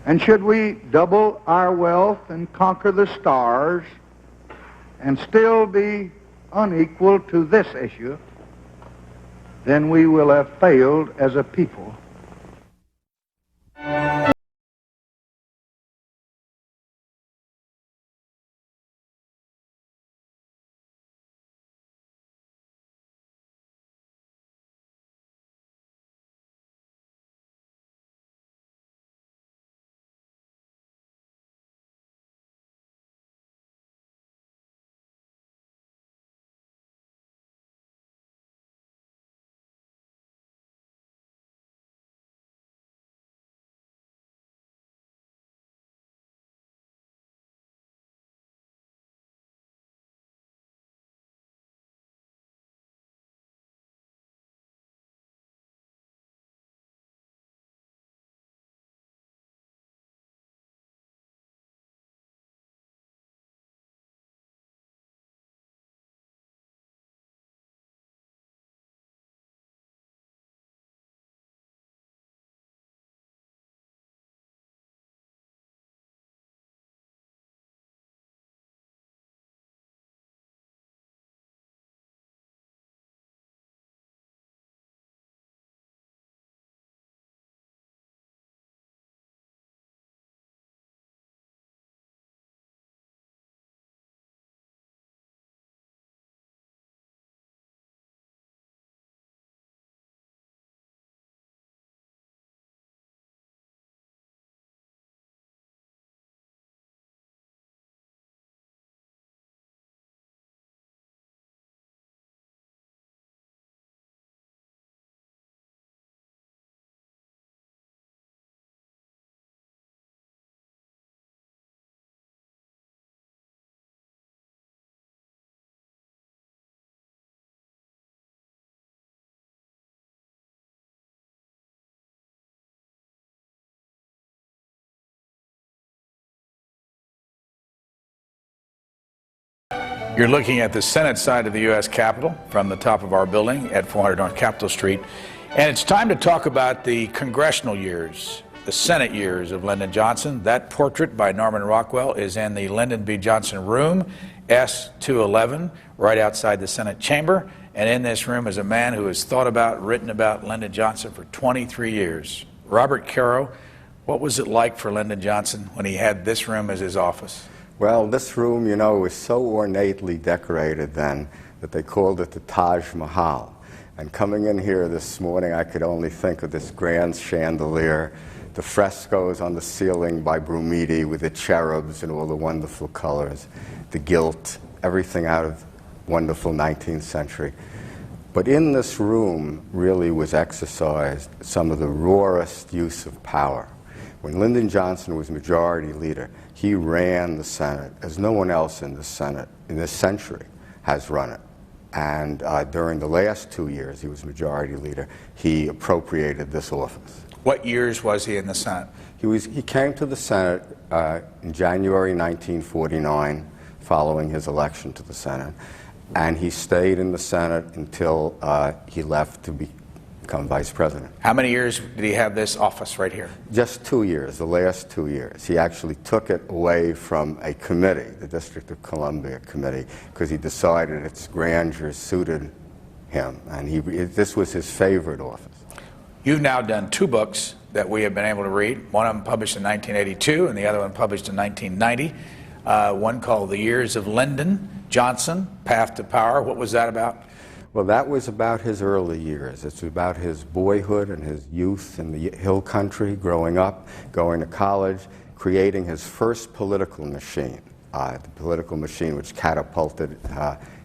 Q: and should we double our wealth and conquer the stars and still be unequal to this issue, then we will have failed as a people
K: You're looking at the Senate side of the U.S. Capitol from the top of our building at 400 North Capitol Street. And it's time to talk about the congressional years, the Senate years of Lyndon Johnson. That portrait by Norman Rockwell is in the Lyndon B. Johnson room, S211, right outside the Senate chamber. And in this room is a man who has thought about, written about Lyndon Johnson for 23 years. Robert Caro, what was it like for Lyndon Johnson when he had this room as his office?
R: Well, this room, you know, was so ornately decorated then that they called it the Taj Mahal. And coming in here this morning, I could only think of this grand chandelier, the frescoes on the ceiling by Brumidi with the cherubs and all the wonderful colors, the gilt, everything out of wonderful 19th century. But in this room really was exercised some of the rawest use of power. When Lyndon Johnson was majority leader, he ran the Senate as no one else in the Senate in this century has run it. And during the last 2 years he was majority leader, he appropriated this office.
K: What years was he in the Senate?
R: He came to the Senate in January 1949, following his election to the Senate, and he stayed in the Senate until he left to become vice president.
K: How many years did he have this office right here?
R: Just 2 years, the last 2 years. He actually took it away from a committee, the District of Columbia Committee, because he decided its grandeur suited him, and this was his favorite office.
K: You've now done 2 books that we have been able to read. One of them published in 1982 and the other one published in 1990. One called The Years of Lyndon Johnson, Path to Power. What was that about?
R: Well, that was about his early years. It's about his boyhood and his youth in the hill country, growing up, going to college, creating his first political machine, the political machine which catapulted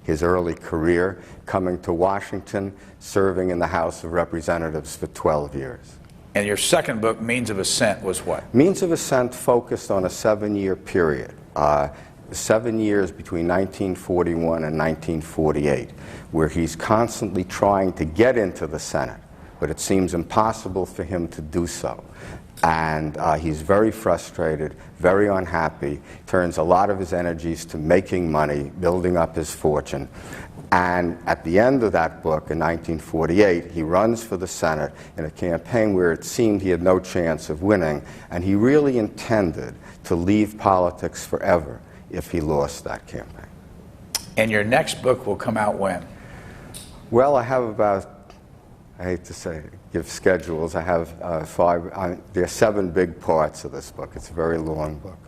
R: his early career, coming to Washington, serving in the House of Representatives for 12 years.
K: And your second book, Means of Ascent, was what?
R: Means of Ascent focused on a 7-year period. 7 years between 1941 and 1948, where he's constantly trying to get into the Senate, but it seems impossible for him to do so. And he's very frustrated, very unhappy, turns a lot of his energies to making money, building up his fortune. And at the end of that book, in 1948, he runs for the Senate in a campaign where it seemed he had no chance of winning, and he really intended to leave politics forever if he lost that campaign.
K: And your next book will come out when?
R: Well, I have about, I hate to say, give schedules. I have 5, there are 7 big parts of this book. It's a very long book.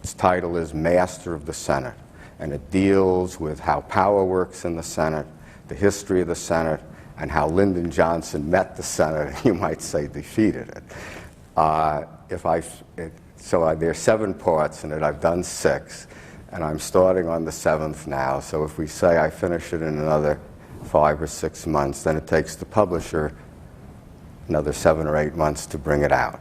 R: Its title is Master of the Senate, and it deals with how power works in the Senate, the history of the Senate, and how Lyndon Johnson met the Senate, and you might say defeated it. So there are 7 parts in it. I've done 6. And I'm starting on the 7th now, so if we say I finish it in another 5 or 6 months, then it takes the publisher another 7 or 8 months to bring it out.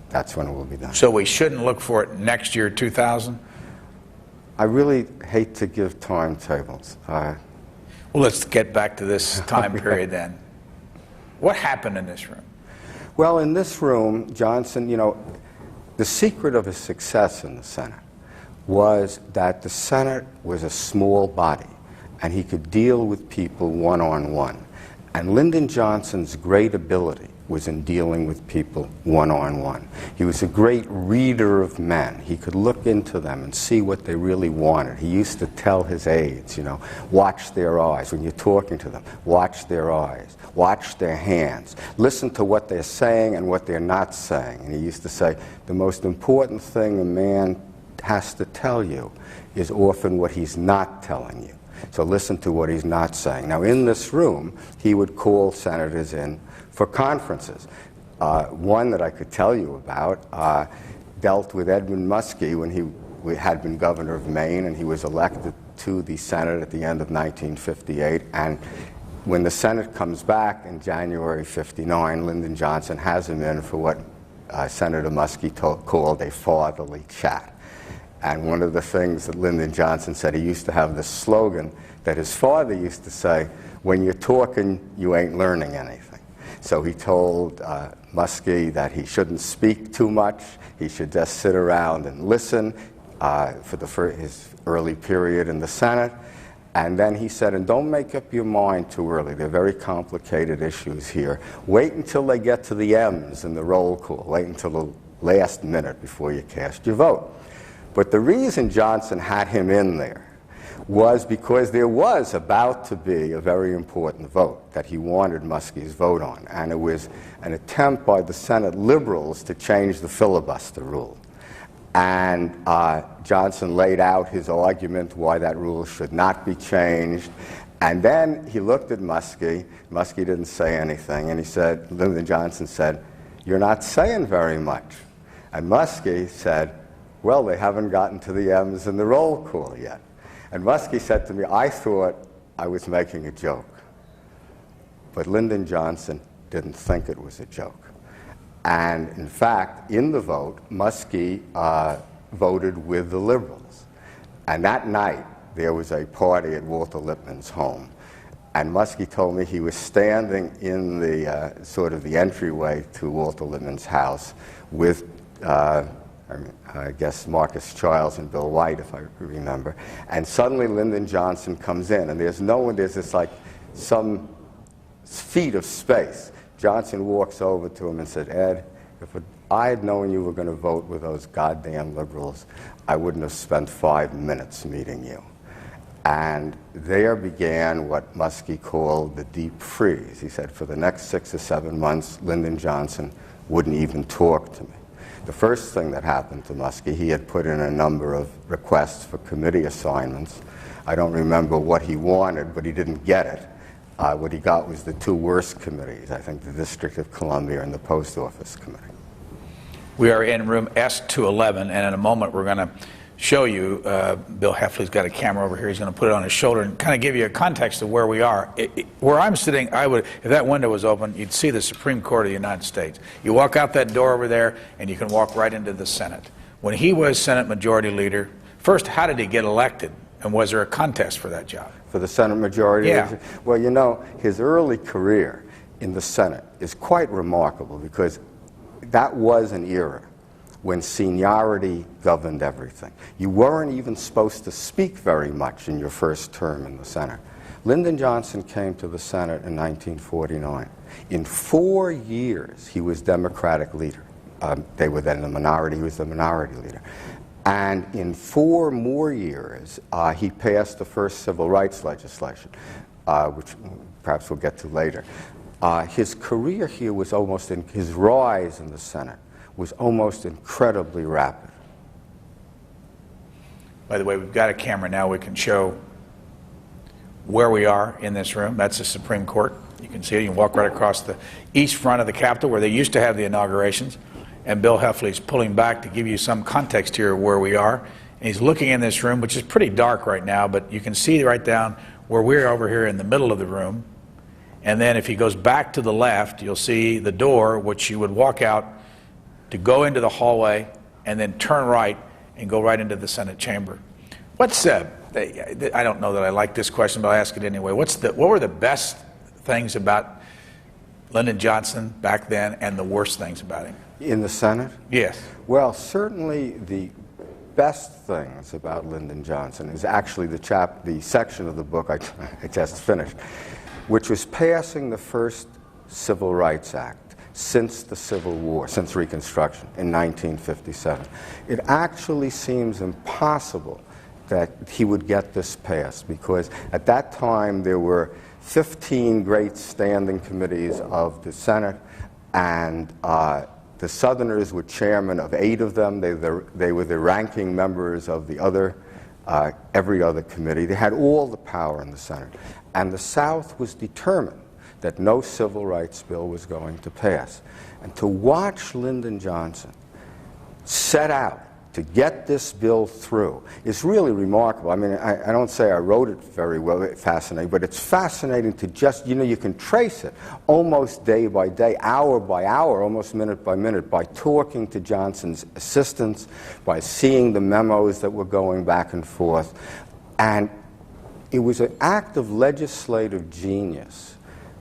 R: That's when it will be done.
K: So we shouldn't look for it next year, 2000?
R: I really hate to give timetables.
K: Well, let's get back to this time period then. What happened in this room?
R: Well, in this room, Johnson, you know, the secret of his success in the Senate was that the Senate was a small body, and he could deal with people one-on-one. And Lyndon Johnson's great ability was in dealing with people one-on-one. He was a great reader of men. He could look into them and see what they really wanted. He used to tell his aides, you know, watch their eyes. When you're talking to them, watch their eyes, watch their hands, listen to what they're saying and what they're not saying. And he used to say, the most important thing a man has to tell you is often what he's not telling you. So listen to what he's not saying. Now, in this room, he would call senators in for conferences. One that I could tell you about dealt with Edmund Muskie when he had been governor of Maine, and he was elected to the Senate at the end of 1958. And when the Senate comes back in January '59, Lyndon Johnson has him in for what Senator Muskie called a fatherly chat. And one of the things that Lyndon Johnson said, he used to have this slogan that his father used to say, when you're talking, you ain't learning anything. So he told Muskie that he shouldn't speak too much, he should just sit around and listen. for his early period in the Senate. And then he said, and don't make up your mind too early. They're very complicated issues here. Wait until they get to the M's in the roll call. Wait until the last minute before you cast your vote. But the reason Johnson had him in there was because there was about to be a very important vote that he wanted Muskie's vote on. And it was an attempt by the Senate liberals to change the filibuster rule. And Johnson laid out his argument why that rule should not be changed. And then he looked at Muskie. Muskie didn't say anything. And he said, Lyndon Johnson said, "You're not saying very much." And Muskie said, "Well, they haven't gotten to the M's in the roll call yet." And Muskie said to me, "I thought I was making a joke." But Lyndon Johnson didn't think it was a joke. And in fact, in the vote, Muskie voted with the liberals. And that night, there was a party at Walter Lippmann's home. And Muskie told me he was standing in the sort of the entryway to Walter Lippmann's house with, I guess, Marcus Charles and Bill White, if I remember. And suddenly Lyndon Johnson comes in, and there's no one, there's this like some feet of space. Johnson walks over to him and said, "Ed, if I had known you were going to vote with those goddamn liberals, I wouldn't have spent 5 minutes meeting you." And there began what Muskie called the deep freeze. He said for the next 6 or 7 months, Lyndon Johnson wouldn't even talk to me. The first thing that happened to Muskie, he had put in a number of requests for committee assignments. I don't remember what he wanted, but he didn't get it. What he got was the 2 worst committees, I think the District of Columbia and the Post Office Committee.
K: We are in room S211, and in a moment we're going to show you, Bill Heffley's got a camera over here, he's going to put it on his shoulder and kind of give you a context of where we are. Where I'm sitting, if that window was open, you'd see the Supreme Court of the United States. You walk out that door over there, and you can walk right into the Senate. When he was Senate Majority Leader, first, how did he get elected? And was there a contest for that job?
R: For the Senate Majority Leader? Well, you know, his early career in the Senate is quite remarkable because that was an era when seniority governed everything. You weren't even supposed to speak very much in your first term in the Senate. Lyndon Johnson came to the Senate in 1949. In 4 years, he was Democratic leader. They were then the minority. He was the minority leader. And in 4 more years, he passed the first civil rights legislation, which perhaps we'll get to later. His career here was his rise in the Senate was almost incredibly rapid.
K: By the way, we've got a camera now. We can show where we are in this room. That's the Supreme Court. You can see it. You can walk right across the east front of the Capitol where they used to have the inaugurations. And Bill Heffley's pulling back to give you some context here of where we are. And he's looking in this room, which is pretty dark right now, but you can see right down where we're over here in the middle of the room. And then if he goes back to the left, you'll see the door, which you would walk out to go into the hallway and then turn right and go right into the Senate chamber. What's I don't know that I like this question, but I'll ask it anyway. What were the best things about Lyndon Johnson back then and the worst things about him?
R: In the Senate?
K: Yes.
R: Well, certainly the best things about Lyndon Johnson is actually the section of the book I just finished, which was passing the first Civil Rights Act since the Civil War, since Reconstruction in 1957. It actually seems impossible that he would get this passed because at that time there were 15 great standing committees of the Senate, and the Southerners were chairman of 8 of them. They were the ranking members of the every other committee. They had all the power in the Senate. And the South was determined that no civil rights bill was going to pass. And to watch Lyndon Johnson set out to get this bill through is really remarkable. I mean, I don't say I wrote it very well, fascinating, but it's fascinating to just, you can trace it almost day by day, hour by hour, almost minute by minute, by talking to Johnson's assistants, by seeing the memos that were going back and forth. And it was an act of legislative genius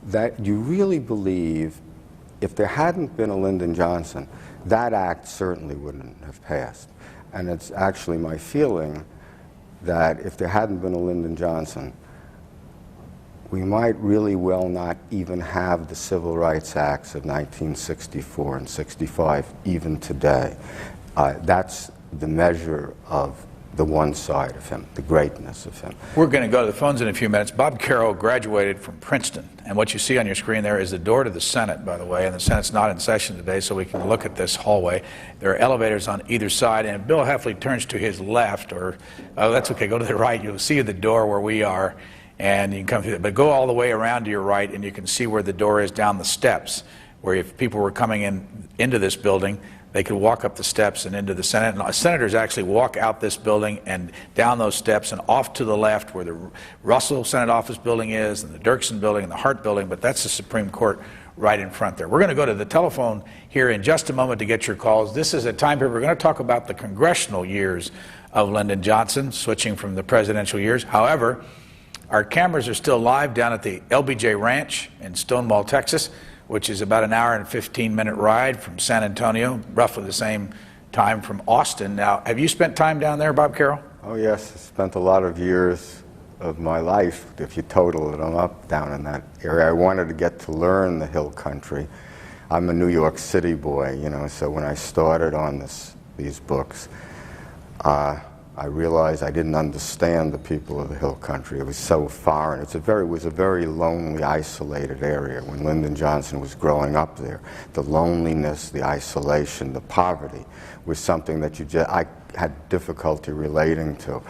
R: that you really believe if there hadn't been a Lyndon Johnson, that act certainly wouldn't have passed. And it's actually my feeling that if there hadn't been a Lyndon Johnson, we might really well not even have the Civil Rights Acts of 1964 and 65 even today. That's the measure of the one side of him, the greatness of him.
K: We're going to go to the phones in a few minutes. Bob Caro graduated from Princeton, and what you see on your screen there is the door to the Senate, by the way, and the Senate's not in session today, so we can look at this hallway. There are elevators on either side, and if Bill Heffley turns to his left, or, oh, that's okay, go to the right, you'll see the door where we are, and you can come through it. But go all the way around to your right, and you can see where the door is down the steps, where if people were coming into this building, they could walk up the steps and into the Senate. And senators actually walk out this building and down those steps and off to the left where the Russell Senate Office building is and the Dirksen building and the Hart building, but that's the Supreme Court right in front there. We're going to go to the telephone here in just a moment to get your calls. This is a time period. We're going to talk about the congressional years of Lyndon Johnson, switching from the presidential years. However, our cameras are still live down at the LBJ Ranch in Stonewall, Texas, which is about an hour and 15-minute ride from San Antonio, roughly the same time from Austin. Now, have you spent time down there, Bob Caro?
R: Oh, yes. I spent a lot of years of my life, if you total it up, down in that area. I wanted to get to learn the hill country. I'm a New York City boy, you know, so when I started on these books, I realized I didn't understand the people of the hill country. It was so foreign. It was a very lonely, isolated area. When Lyndon Johnson was growing up there, the loneliness, the isolation, the poverty was something that I had difficulty relating to.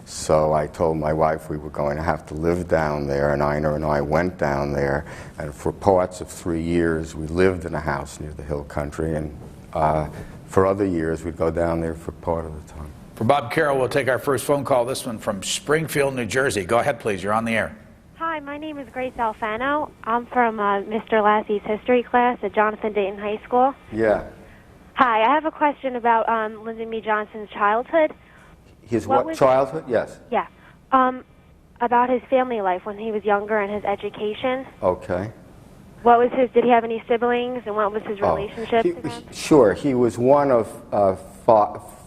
R: So I told my wife we were going to have to live down there, and Ina and I went down there, and for parts of 3 years we lived in a house near the hill country, and for other years we'd go down there for part of the time.
K: For Bob Caro, we'll take our first phone call, this one from Springfield, New Jersey. Go ahead, please. You're on the air.
S: Hi, my name is Grace Alfano. I'm from Mr. Lassie's history class at Jonathan Dayton High School.
R: Yeah.
S: Hi, I have a question about Lyndon B. Johnson's childhood.
R: His what childhood? Yes.
S: Yeah. About his family life when he was younger and his education.
R: Okay.
S: What was did he have any siblings, and what was his relationship to them?
R: Sure. He was one of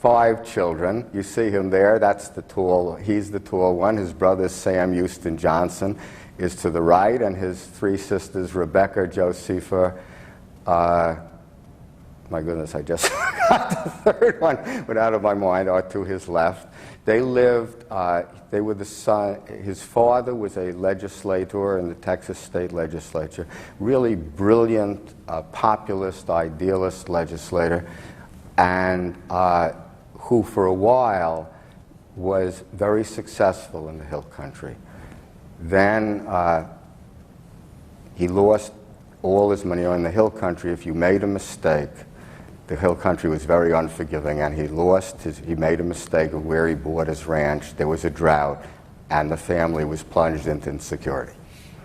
R: 5 children. You see him there. He's the tall one. His brother Sam Houston Johnson is to the right, and his 3 sisters, Rebecca, Josepha, my goodness, I just got the 3rd one, went out of my mind, are to his left. They lived, they were the son, his father was a legislator in the Texas state legislature, really brilliant, populist, idealist legislator, and who for a while was very successful in the hill country. Then he lost all his money in the hill country. If you made a mistake, the hill country was very unforgiving, and he made a mistake of where he bought his ranch. There was a drought, and the family was plunged into insecurity.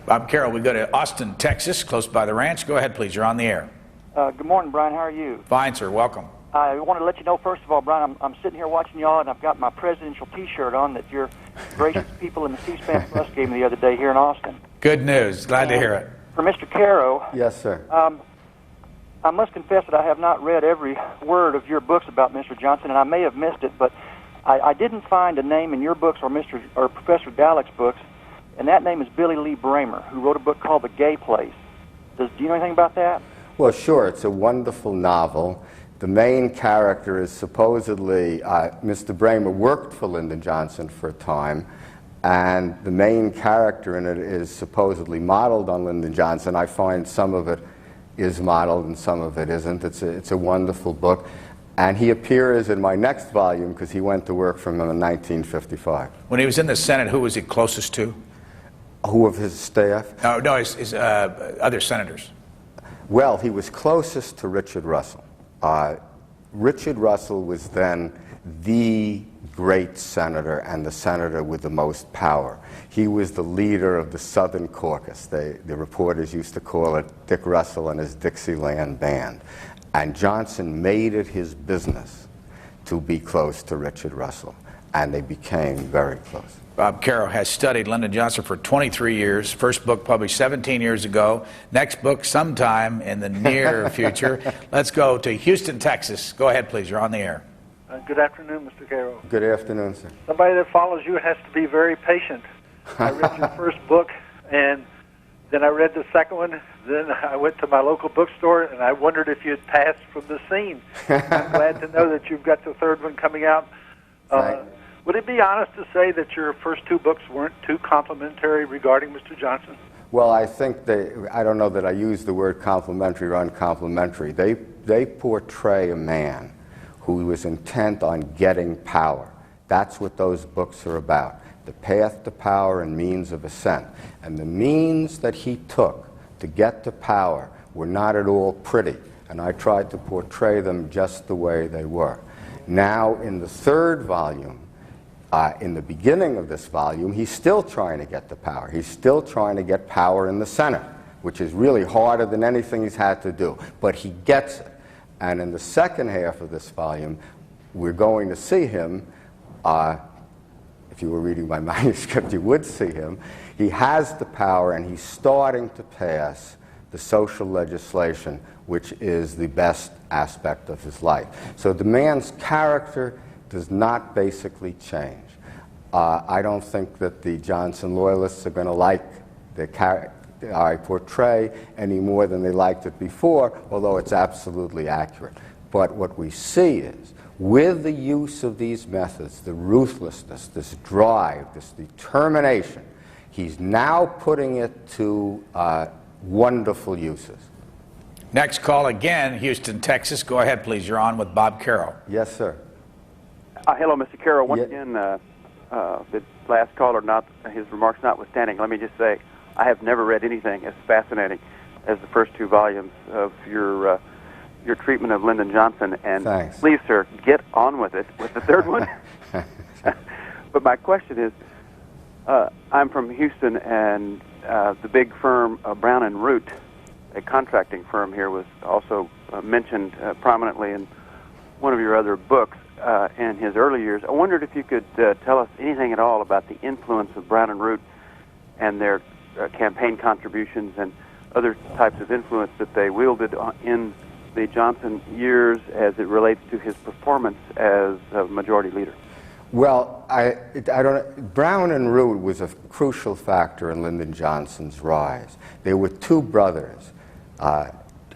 K: Bob Caro, we go to Austin, Texas, close by the ranch. Go ahead, please. You're on the air.
T: Good morning, Brian. How are you?
K: Fine, sir. Welcome.
T: I wanted to let you know, first of all, Brian, I'm sitting here watching y'all, and I've got my presidential T-shirt on that your gracious people in the C-SPAN Plus gave me the other day here in Austin.
K: Good news. Glad to hear it.
T: For Mr. Caro.
R: Yes, sir.
T: I must confess that I have not read every word of your books about Mr. Johnson, and I may have missed it, but I didn't find a name in your books or Professor Dalek's books, and that name is Billy Lee Bramer, who wrote a book called The Gay Place. Do you know anything about that?
R: Well, sure. It's a wonderful novel. The main character is supposedly, Mr. Bramer worked for Lyndon Johnson for a time, and the main character in it is supposedly modeled on Lyndon Johnson. I find some of it is modeled and some of it isn't. It's a wonderful book. And he appears in my next volume because he went to work for him in 1955.
K: When he was in the Senate, who was he closest to?
R: Who of his staff?
K: No, his other senators.
R: Well, he was closest to Richard Russell. Richard Russell was then the great senator and the senator with the most power. He was the leader of the Southern Caucus. The reporters used to call it Dick Russell and his Dixieland Band. And Johnson made it his business to be close to Richard Russell. and they became very close.
K: Bob Caro has studied Lyndon Johnson for 23 years. First book published 17 years ago. Next book sometime in the near future. Let's go to Houston, Texas. Go ahead, please. You're on the air.
J: Good afternoon, Mr. Caro.
R: Good afternoon, sir.
J: Somebody that follows you has to be very patient. I read your first book, and then I read the second one. Then I went to my local bookstore, and I wondered if you had passed from the scene. I'm glad to know that you've got the third one coming out. Would it be honest to say that your first two books weren't too complimentary regarding Mr. Johnson?
R: Well, I think I don't know that I use the word complimentary or uncomplimentary. They portray a man who was intent on getting power. That's what those books are about. The path to power and means of ascent. And the means that he took to get to power were not at all pretty. And I tried to portray them just the way they were. Now, in the third volume, in the beginning of this volume, he's still trying to get to power. He's still trying to get power in the Senate, which is really harder than anything he's had to do. But he gets it. And in the second half of this volume, we're going to see him. If you were reading my manuscript, you would see him. He has the power, and he's starting to pass the social legislation, which is the best aspect of his life. So the man's character does not basically change. I don't think that the Johnson loyalists are going to like the character I portray any more than they liked it before, although it's absolutely accurate. But what we see is, with the use of these methods, the ruthlessness, this drive, this determination, he's now putting it to wonderful uses.
K: Next call again, Houston, Texas. Go ahead, please. You're on with Bob Caro.
R: Yes, sir.
U: Hello, Mr. Caro. Once again, the last caller, his remarks notwithstanding, let me just say I have never read anything as fascinating as the first two volumes of your treatment of Lyndon Johnson. And
R: thanks.
U: Please, sir, get on with it with the third one. But my question is, I'm from Houston, and the big firm Brown and Root, a contracting firm here, was also mentioned prominently in one of your other books. In his early years, I wondered if you could tell us anything at all about the influence of Brown and Root and their campaign contributions and other types of influence that they wielded in the Johnson years as it relates to his performance as a majority leader.
R: Well, Brown and Root was a crucial factor in Lyndon Johnson's rise. They were two brothers,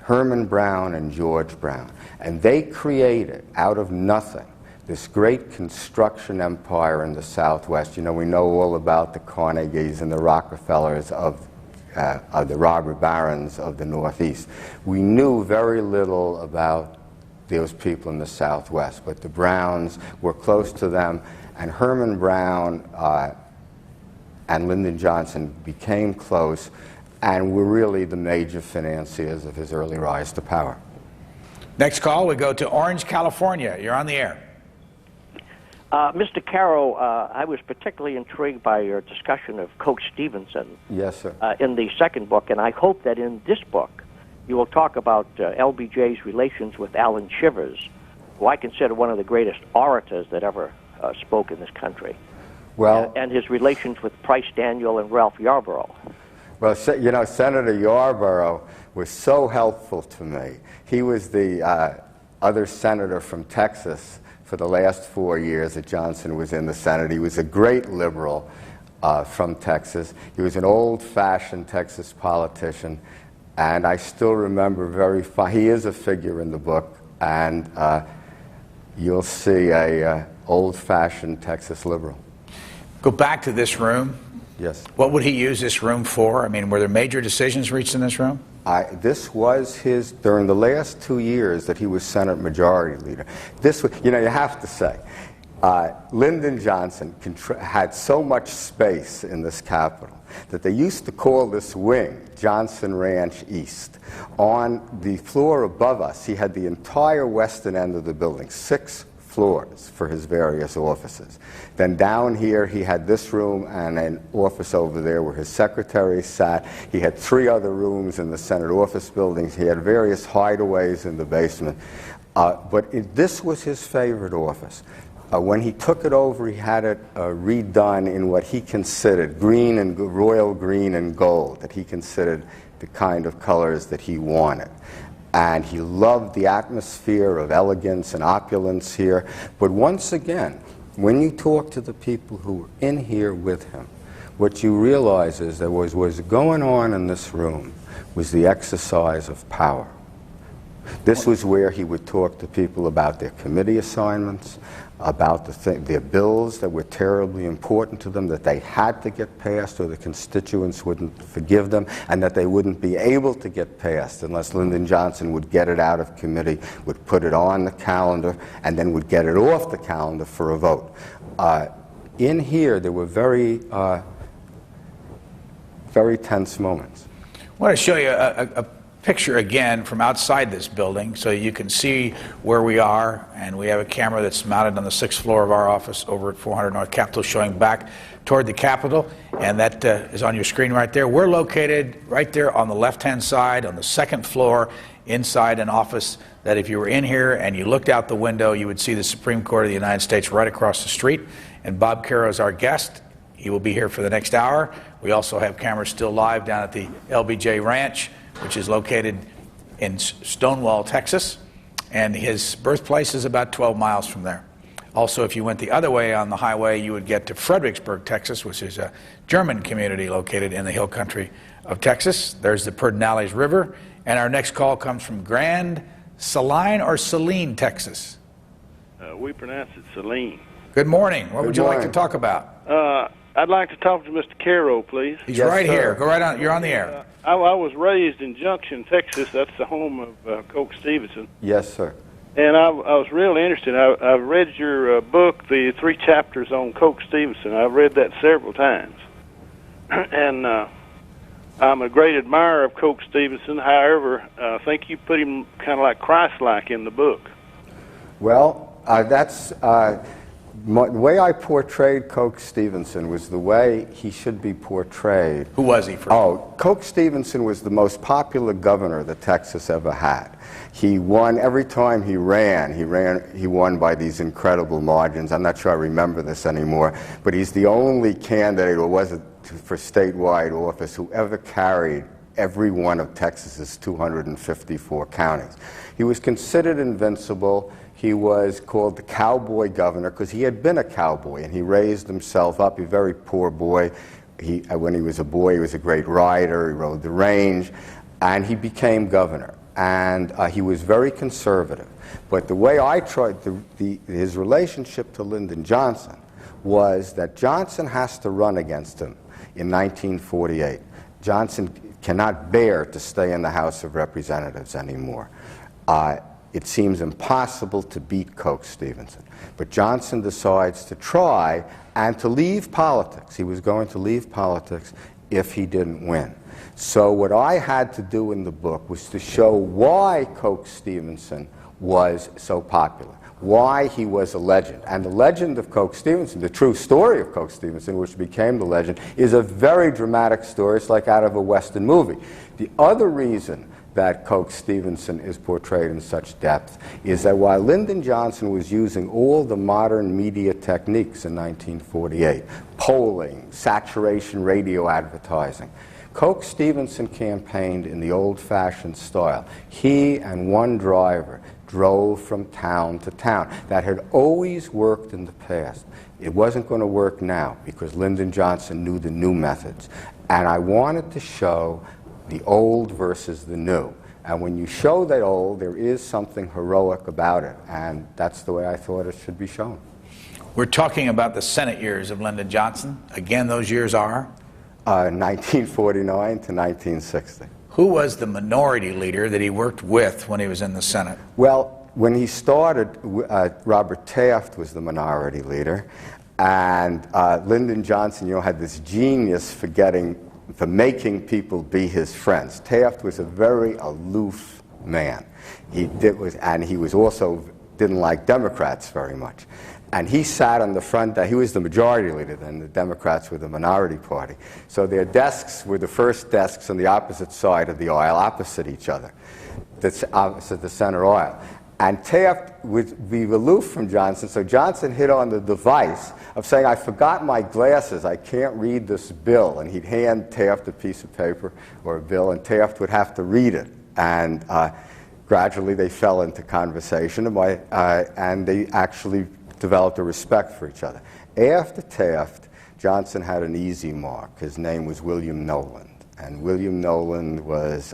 R: Herman Brown and George Brown, and they created, out of nothing, this great construction empire in the Southwest. You know, we know all about the Carnegies and the Rockefellers of the robber barons of the Northeast. We knew very little about those people in the Southwest, but the Browns were close to them, and Herman Brown and Lyndon Johnson became close and were really the major financiers of his early rise to power.
K: Next call, we go to Orange, California. You're on the air.
W: Mr. Caro, I was particularly intrigued by your discussion of Coach Stevenson.
R: Yes, sir.
W: In the second book, and I hope that in this book you will talk about LBJ's relations with Alan Shivers, who I consider one of the greatest orators that ever spoke in this country.
R: Well,
W: and his relations with Price Daniel and Ralph Yarborough.
R: Well, you know, Senator Yarborough was so helpful to me. He was the other senator from Texas for the last 4 years that Johnson was in the Senate. He was a great liberal from Texas. He was an old-fashioned Texas politician, and I still remember he is a figure in the book, and you'll see a old-fashioned Texas liberal.
K: Go back to this room.
R: Yes.
K: What would he use this room for? I mean, were there major decisions reached in this room?
R: This was his, during the last 2 years that he was Senate Majority Leader. This was, you know, you have to say, Lyndon Johnson had so much space in this Capitol that they used to call this wing Johnson Ranch East. On the floor above us, he had the entire western end of the building, 6 floors for his various offices. Then down here he had this room and an office over there where his secretaries sat. He had 3 other rooms in the Senate office buildings. He had various hideaways in the basement. But this was his favorite office. When he took it over, he had it redone in what he considered royal green and gold, that he considered the kind of colors that he wanted. And he loved the atmosphere of elegance and opulence here. But once again, when you talk to the people who were in here with him, what you realize is that what was going on in this room was the exercise of power. This was where he would talk to people about their committee assignments, about their bills that were terribly important to them, that they had to get passed or the constituents wouldn't forgive them, and that they wouldn't be able to get passed unless Lyndon Johnson would get it out of committee, would put it on the calendar, and then would get it off the calendar for a vote. In here, there were very tense moments.
K: I want to show you a picture again from outside this building so you can see where we are, and we have a camera that's mounted on the 6th floor of our office over at 400 North Capitol showing back toward the Capitol, and that is on your screen right there. We're located right there on the left-hand side on the 2nd floor inside an office that if you were in here and you looked out the window, you would see the Supreme Court of the United States right across the street, and Bob Caro is our guest. He will be here for the next hour. We also have cameras still live down at the LBJ Ranch, which is located in Stonewall, Texas, and his birthplace is about 12 miles from there. Also, if you went the other way on the highway, you would get to Fredericksburg, Texas, which is a German community located in the hill country of Texas. There's the Pedernales River, and our next call comes from Grand Saline or Saline, Texas.
A: We pronounce it Saline.
K: Good morning. What would you like to talk about?
A: I'd like to talk to Mr. Caro, please.
K: He's right here. Go right on. You're on the air.
A: I was raised in Junction, Texas. That's the home of Coke Stevenson.
R: Yes, sir.
A: And I was really interested. I've read your book, the 3 chapters on Coke Stevenson. I've read that several times. And I'm a great admirer of Coke Stevenson. However, I think you put him kind of like Christ-like in the book.
R: Well, that's... the way I portrayed Coke Stevenson was the way he should be portrayed.
K: Who was he?
R: Coke Stevenson was the most popular governor that Texas ever had. He won every time he won by these incredible margins. I'm not sure I remember this anymore, but he's the only candidate who wasn't for statewide office who ever carried every one of Texas's 254 counties. He was considered invincible. He was called the cowboy governor because he had been a cowboy, and he raised himself up. He was a very poor boy. When he was a boy, he was a great rider. He rode the range, and he became governor. And he was very conservative. But the way I tried, his relationship to Lyndon Johnson was that Johnson has to run against him in 1948. Johnson cannot bear to stay in the House of Representatives anymore. It seems impossible to beat Coke Stevenson. But Johnson decides to try and to leave politics. He was going to leave politics if he didn't win. So what I had to do in the book was to show why Coke Stevenson was so popular, why he was a legend. And the legend of Coke Stevenson, the true story of Coke Stevenson, which became the legend, is a very dramatic story. It's like out of a Western movie. The other reason that Coke Stevenson is portrayed in such depth is that while Lyndon Johnson was using all the modern media techniques in 1948, polling, saturation radio advertising, Coke Stevenson campaigned in the old-fashioned style. He and one driver drove from town to town. That had always worked in the past. It wasn't going to work now because Lyndon Johnson knew the new methods. And I wanted to show the old versus the new. And when you show the old, there is something heroic about it. And that's the way I thought it should be shown.
K: We're talking about the Senate years of Lyndon Johnson. Again, those years are?
R: 1949 to 1960.
K: Who was the minority leader that he worked with when he was in the Senate?
R: Well, when he started, Robert Taft was the minority leader. And Lyndon Johnson, had this genius for making people be his friends. Taft was a very aloof man. He was also didn't like Democrats very much. And he sat on the front, he was the majority leader, then the Democrats were the minority party. So their desks were the first desks on the opposite side of the aisle, opposite each other, opposite the center aisle. And Taft would be aloof from Johnson, so Johnson hit on the device of saying, I forgot my glasses, I can't read this bill. And he'd hand Taft a piece of paper or a bill, and Taft would have to read it. And gradually they fell into conversation, and they actually developed a respect for each other. After Taft, Johnson had an easy mark. His name was William Nolan. And William Nolan was,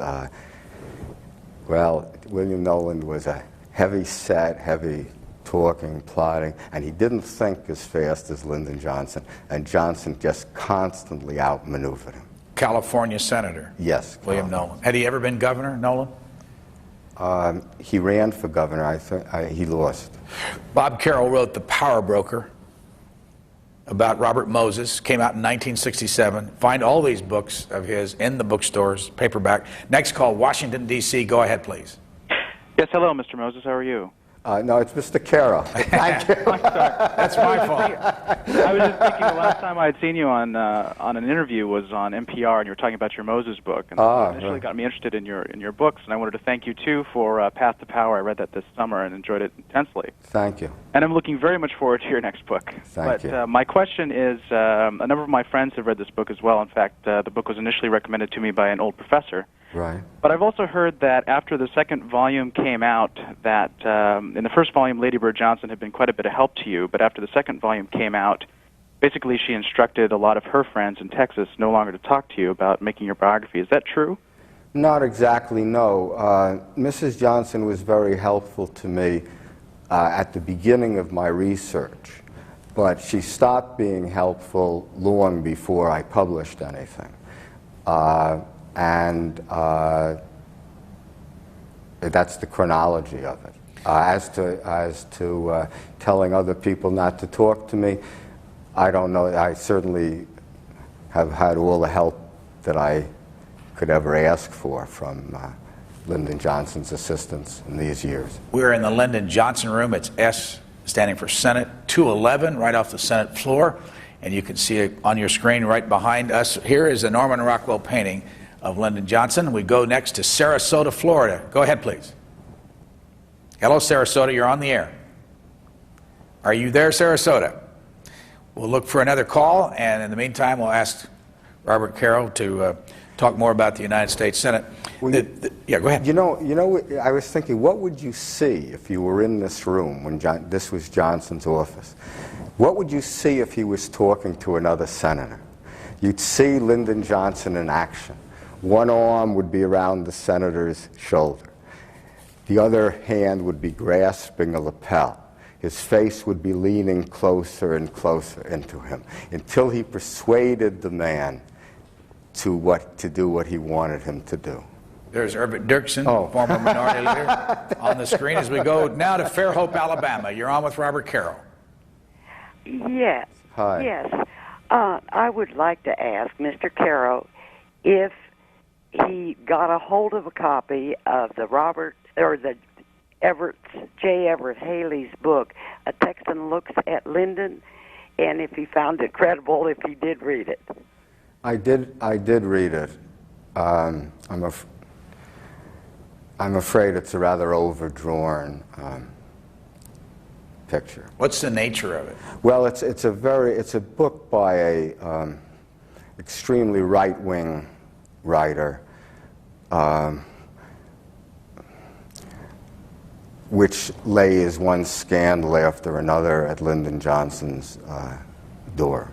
R: William Nolan was a heavy-set, heavy-talking, plotting, and he didn't think as fast as Lyndon Johnson, and Johnson just constantly outmaneuvered him.
K: California Senator.
R: Yes.
K: William Nolan. Had he ever been governor, Nolan?
R: He ran for governor. I think he lost.
K: Bob Carroll wrote The Power Broker about Robert Moses, came out in 1967. Find all these books of his in the bookstores, paperback. Next call, Washington, D.C. Go ahead, please.
C: Yes, hello, Mr. Moses. How are you?
R: No, it's Mr. Carroll. Thank you.
K: That's my fault.
C: I was just thinking the last time I had seen you on an interview was on NPR, and you were talking about your Moses book. And it initially got me interested in your books, and I wanted to thank you, too, for Path to Power. I read that this summer and enjoyed it intensely.
R: Thank you.
C: And I'm looking very much forward to your next book.
R: Thank you.
C: My question is, a number of my friends have read this book as well. In fact, the book was initially recommended to me by an old professor.
R: Right.
C: But I've also heard that after the second volume came out, that in the first volume, Lady Bird Johnson had been quite a bit of help to you, but after the second volume came out, basically she instructed a lot of her friends in Texas no longer to talk to you about making your biography. Is that true?
R: Not exactly, no. Mrs. Johnson was very helpful to me at the beginning of my research, but she stopped being helpful long before I published anything. That's the chronology of it. As to telling other people not to talk to me, I don't know. I certainly have had all the help that I could ever ask for from Lyndon Johnson's assistants in these years.
K: We're in the Lyndon Johnson room. It's S, standing for Senate 211, right off the Senate floor. And you can see it on your screen right behind us. Here is a Norman Rockwell painting of Lyndon Johnson. We go next to Sarasota, Florida. Go ahead, please. Hello, Sarasota. You're on the air. Are you there, Sarasota? We'll look for another call, and in the meantime, we'll ask Robert Carroll to talk more about the United States Senate. Yeah, go ahead.
R: You know, I was thinking, what would you see if you were in this room when this was Johnson's office? What would you see if he was talking to another senator? You'd see Lyndon Johnson in action. One arm would be around the senator's shoulder. The other hand would be grasping a lapel. His face would be leaning closer and closer into him until he persuaded the man to do what he wanted him to do.
K: There's Herbert Dirksen, former minority leader, on the screen as we go now to Fairhope, Alabama. You're on with Robert Carroll.
F: Yes.
R: Hi.
F: Yes. I would like to ask Mr. Carroll if he got a hold of a copy of the J. Everett Haley's book, A Texan Looks at Lyndon, and if he found it credible, if he did read it.
R: I did read it. I'm afraid it's a rather overdrawn picture.
K: What's the nature of it?
R: Well, it's a book by a extremely right-wing writer, which lays one scandal after another at Lyndon Johnson's door.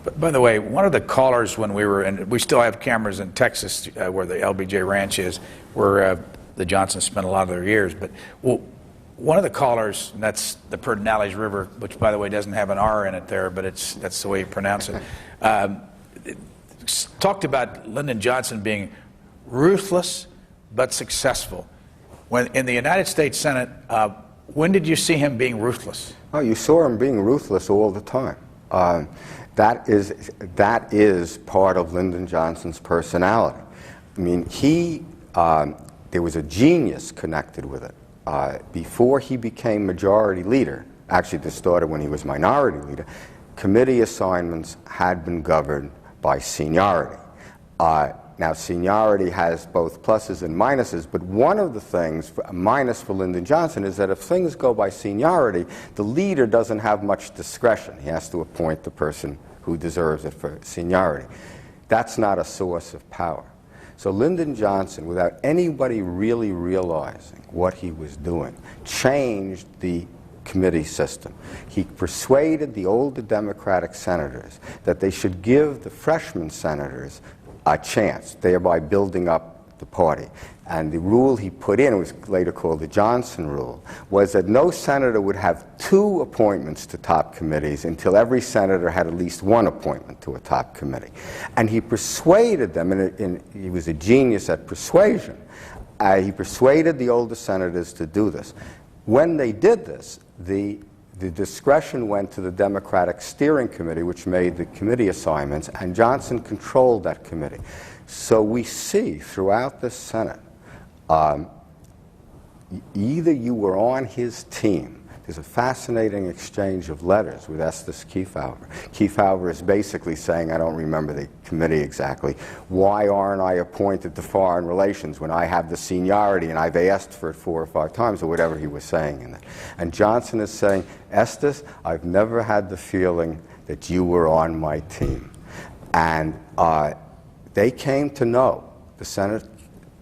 K: But by the way, one of the callers when we were in, we still have cameras in Texas where the LBJ Ranch is, where the Johnsons spent a lot of their years. But one of the callers, and that's the Pedernales River, which by the way doesn't have an R in it there, but that's the way you pronounce it, talked about Lyndon Johnson being ruthless but successful. When in the United States Senate, when did you see him being ruthless?
R: Oh, you saw him being ruthless all the time. That is part of Lyndon Johnson's personality. I mean, there was a genius connected with it. Before he became majority leader, actually this started when he was minority leader, committee assignments had been governed by seniority, Now, seniority has both pluses and minuses, but one of the things, a minus for Lyndon Johnson, is that if things go by seniority, the leader doesn't have much discretion. He has to appoint the person who deserves it for seniority. That's not a source of power. So Lyndon Johnson, without anybody really realizing what he was doing, changed the committee system. He persuaded the older Democratic senators that they should give the freshman senators a chance, thereby building up the party. And the rule he put in, it was later called the Johnson rule, was that no senator would have 2 appointments to top committees until every senator had at least 1 appointment to a top committee. And he persuaded them, and he was a genius at persuasion. He persuaded the older senators to do this. When they did this, the discretion went to the Democratic Steering Committee, which made the committee assignments, and Johnson controlled that committee. So we see throughout the Senate, either you were on his team. There's a fascinating exchange of letters with Estes Kefauver. Kefauver is basically saying, I don't remember the committee exactly, why aren't I appointed to foreign relations when I have the seniority and I've asked for it 4 or 5 times, or whatever he was saying in it. And Johnson is saying, Estes, I've never had the feeling that you were on my team. And they came to know, the Senate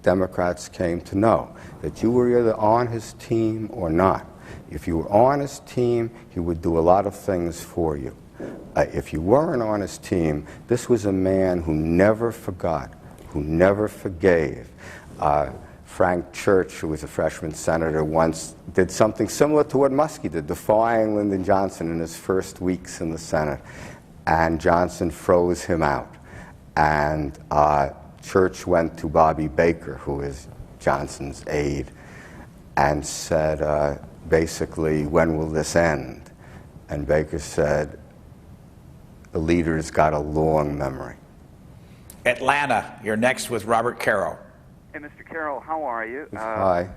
R: Democrats came to know, that you were either on his team or not. If you were on his team, he would do a lot of things for you. If you weren't on his team, this was a man who never forgot, who never forgave. Frank Church, who was a freshman senator, once did something similar to what Muskie did, defying Lyndon Johnson in his first weeks in the Senate. And Johnson froze him out. And Church went to Bobby Baker, who is Johnson's aide, and said, basically, when will this end? And Baker said, the leader's got a long memory.
K: Atlanta, you're next with Robert Caro.
I: Hey, Mr. Caro, how are you?
R: Hi.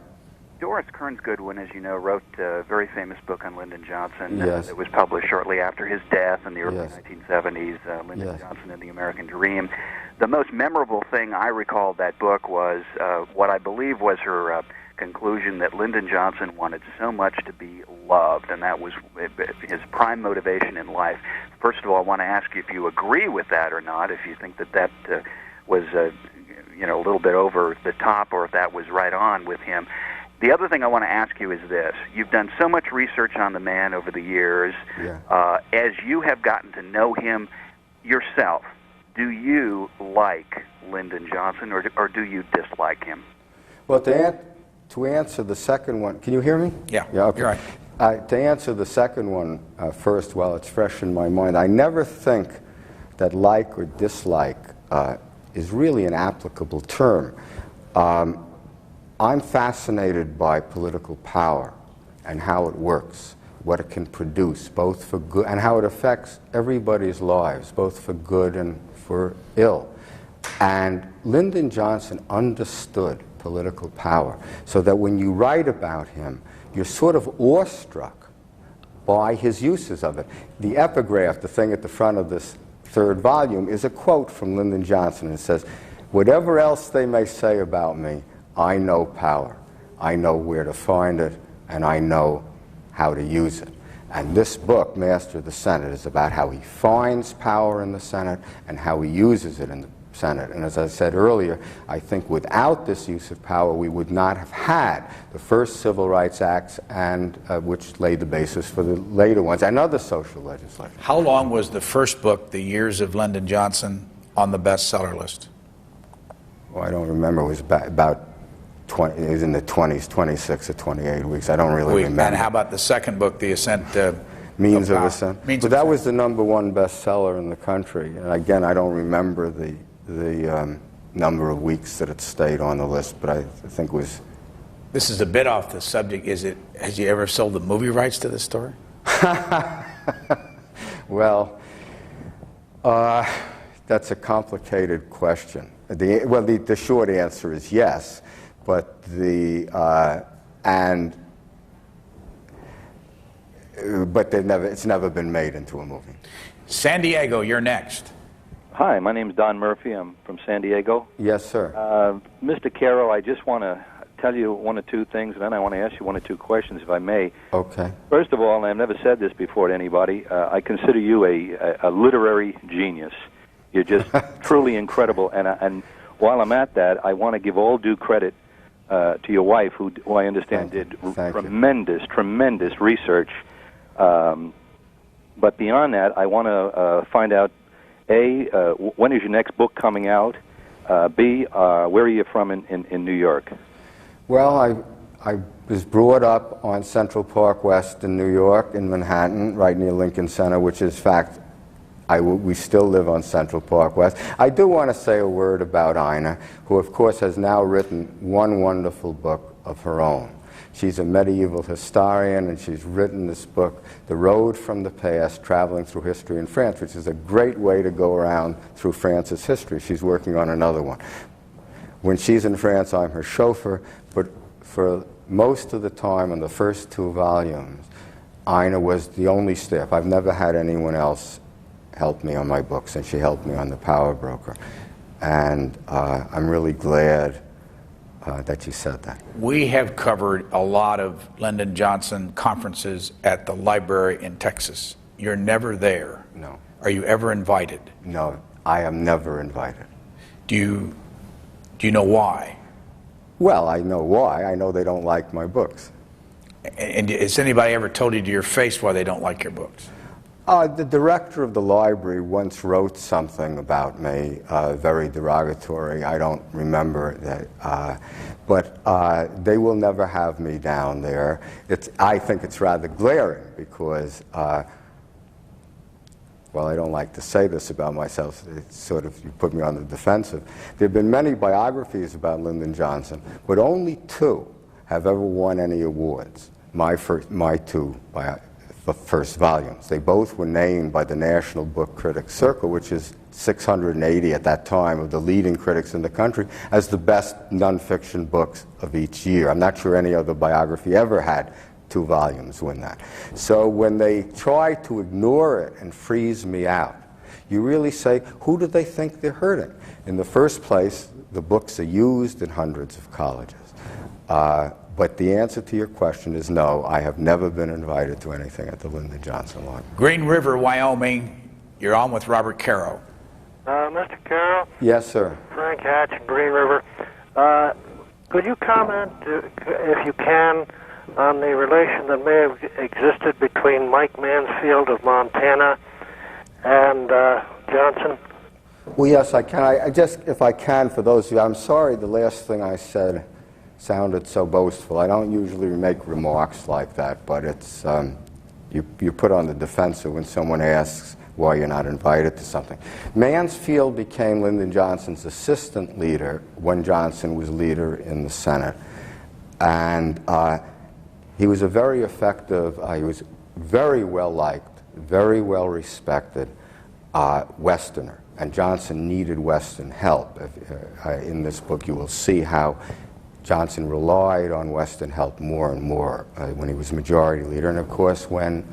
I: Doris Kearns Goodwin, as you know, wrote a very famous book on Lyndon Johnson.
R: Yes.
I: That was published shortly after his death in the early
R: Yes.
I: 1970s, Lyndon
R: Yes.
I: Johnson and the American Dream. The most memorable thing I recall that book was what I believe was her conclusion that Lyndon Johnson wanted so much to be loved, and that was his prime motivation in life. First of all, I want to ask you if you agree with that or not, if you think that that was a little bit over the top, or if that was right on with him. The other thing I want to ask you is this. You've done so much research on the man over the years.
R: Yeah.
I: As you have gotten to know him yourself, do you like Lyndon Johnson, or do you dislike him?
R: Well, to answer the second one, can you hear me?
K: Yeah,
R: okay.
K: You're right.
R: To answer the second one first, while it's fresh in my mind, I never think that like or dislike is really an applicable term. I'm fascinated by political power and how it works, what it can produce, both for good, and how it affects everybody's lives, both for good and for ill. And Lyndon Johnson understood political power, so that when you write about him, you're sort of awestruck by his uses of it. The epigraph, the thing at the front of this 3rd volume, is a quote from Lyndon Johnson. It says, "Whatever else they may say about me, I know power. I know where to find it, and I know how to use it." And this book, Master of the Senate, is about how he finds power in the Senate and how he uses it in the Senate. And as I said earlier, I think without this use of power, we would not have had the first Civil Rights Acts, and which laid the basis for the later ones, and other social legislation.
K: How long was the first book, The Years of Lyndon Johnson, on the bestseller list?
R: Well, I don't remember. It was about 20, it was in the 20s, 26 or 28 weeks. I don't really remember.
K: And how about the second book, The Ascent
R: Means of Ascent?
K: Means
R: but
K: of
R: that
K: Ascent.
R: was the #1 bestseller in the country. And again, I don't remember the number of weeks that it stayed on the list, but I think it was...
K: This is a bit off the subject. Has you ever sold the movie rights to this story?
R: Well, that's a complicated question. The short answer is yes, but it's never been made into a movie.
K: San Diego, you're next.
L: Hi, my name's Don Murphy. I'm from San Diego.
R: Yes, sir.
L: Mr. Caro, I just want to tell you one or two things, and then I want to ask you one or two questions, if I may.
R: Okay.
L: First of all, and I've never said this before to anybody, I consider you a literary genius. You're just truly incredible, and while I'm at that, I want to give all due credit to your wife, who I understand did tremendous research. But beyond that, I want to find out, A, when is your next book coming out? B, where are you from in New York?
R: Well, I was brought up on Central Park West in New York, in Manhattan, right near Lincoln Center, which is, in fact, we still live on Central Park West. I do want to say a word about Ina, who, of course, has now written one wonderful book of her own. She's a medieval historian, and she's written this book, The Road from the Past, Traveling Through History in France, which is a great way to go around through France's history. She's working on another one. When she's in France, I'm her chauffeur, but for most of the time in the first 2 volumes, Ina was the only staff. I've never had anyone else help me on my books, and she helped me on The Power Broker. And I'm really glad that you said that.
K: We have covered a lot of Lyndon Johnson conferences at the library in Texas. You're never there.
R: No.
K: Are you ever invited?
R: No, I am never invited.
K: Do you know why?
R: Well, I know why. I know they don't like my books.
K: And has anybody ever told you to your face why they don't like your books?
R: The director of the library once wrote something about me, very derogatory. I don't remember that, but they will never have me down there. I think it's rather glaring because, well, I don't like to say this about myself. It's sort of, you put me on the defensive. There have been many biographies about Lyndon Johnson, but only 2 have ever won any awards. My 2 the first volumes. They both were named by the National Book Critics Circle, which is 680 at that time of the leading critics in the country, as the best nonfiction books of each year. I'm not sure any other biography ever had 2 volumes win that. So when they try to ignore it and freeze me out, you really say, who do they think they're hurting? In the first place, the books are used in hundreds of colleges. But the answer to your question is no, I have never been invited to anything at the Lyndon Johnson Library.
K: Green River, Wyoming, you're on with Robert Caro.
M: Mr. Caro?
R: Yes, sir.
M: Frank Hatch, Green River. Could you comment, if you can, on the relation that may have existed between Mike Mansfield of Montana and Johnson?
R: Well, yes, I can. I just, if I can, for those of you, I'm sorry the last thing I said sounded so boastful. I don't usually make remarks like that, but it's you put on the defensive when someone asks why you're not invited to something. Mansfield became Lyndon Johnson's assistant leader when Johnson was leader in the Senate, and he was a very effective, he was very well liked, very well respected Westerner, and Johnson needed Western help. In this book you will see how Johnson relied on Western help more and more when he was majority leader. And of course, when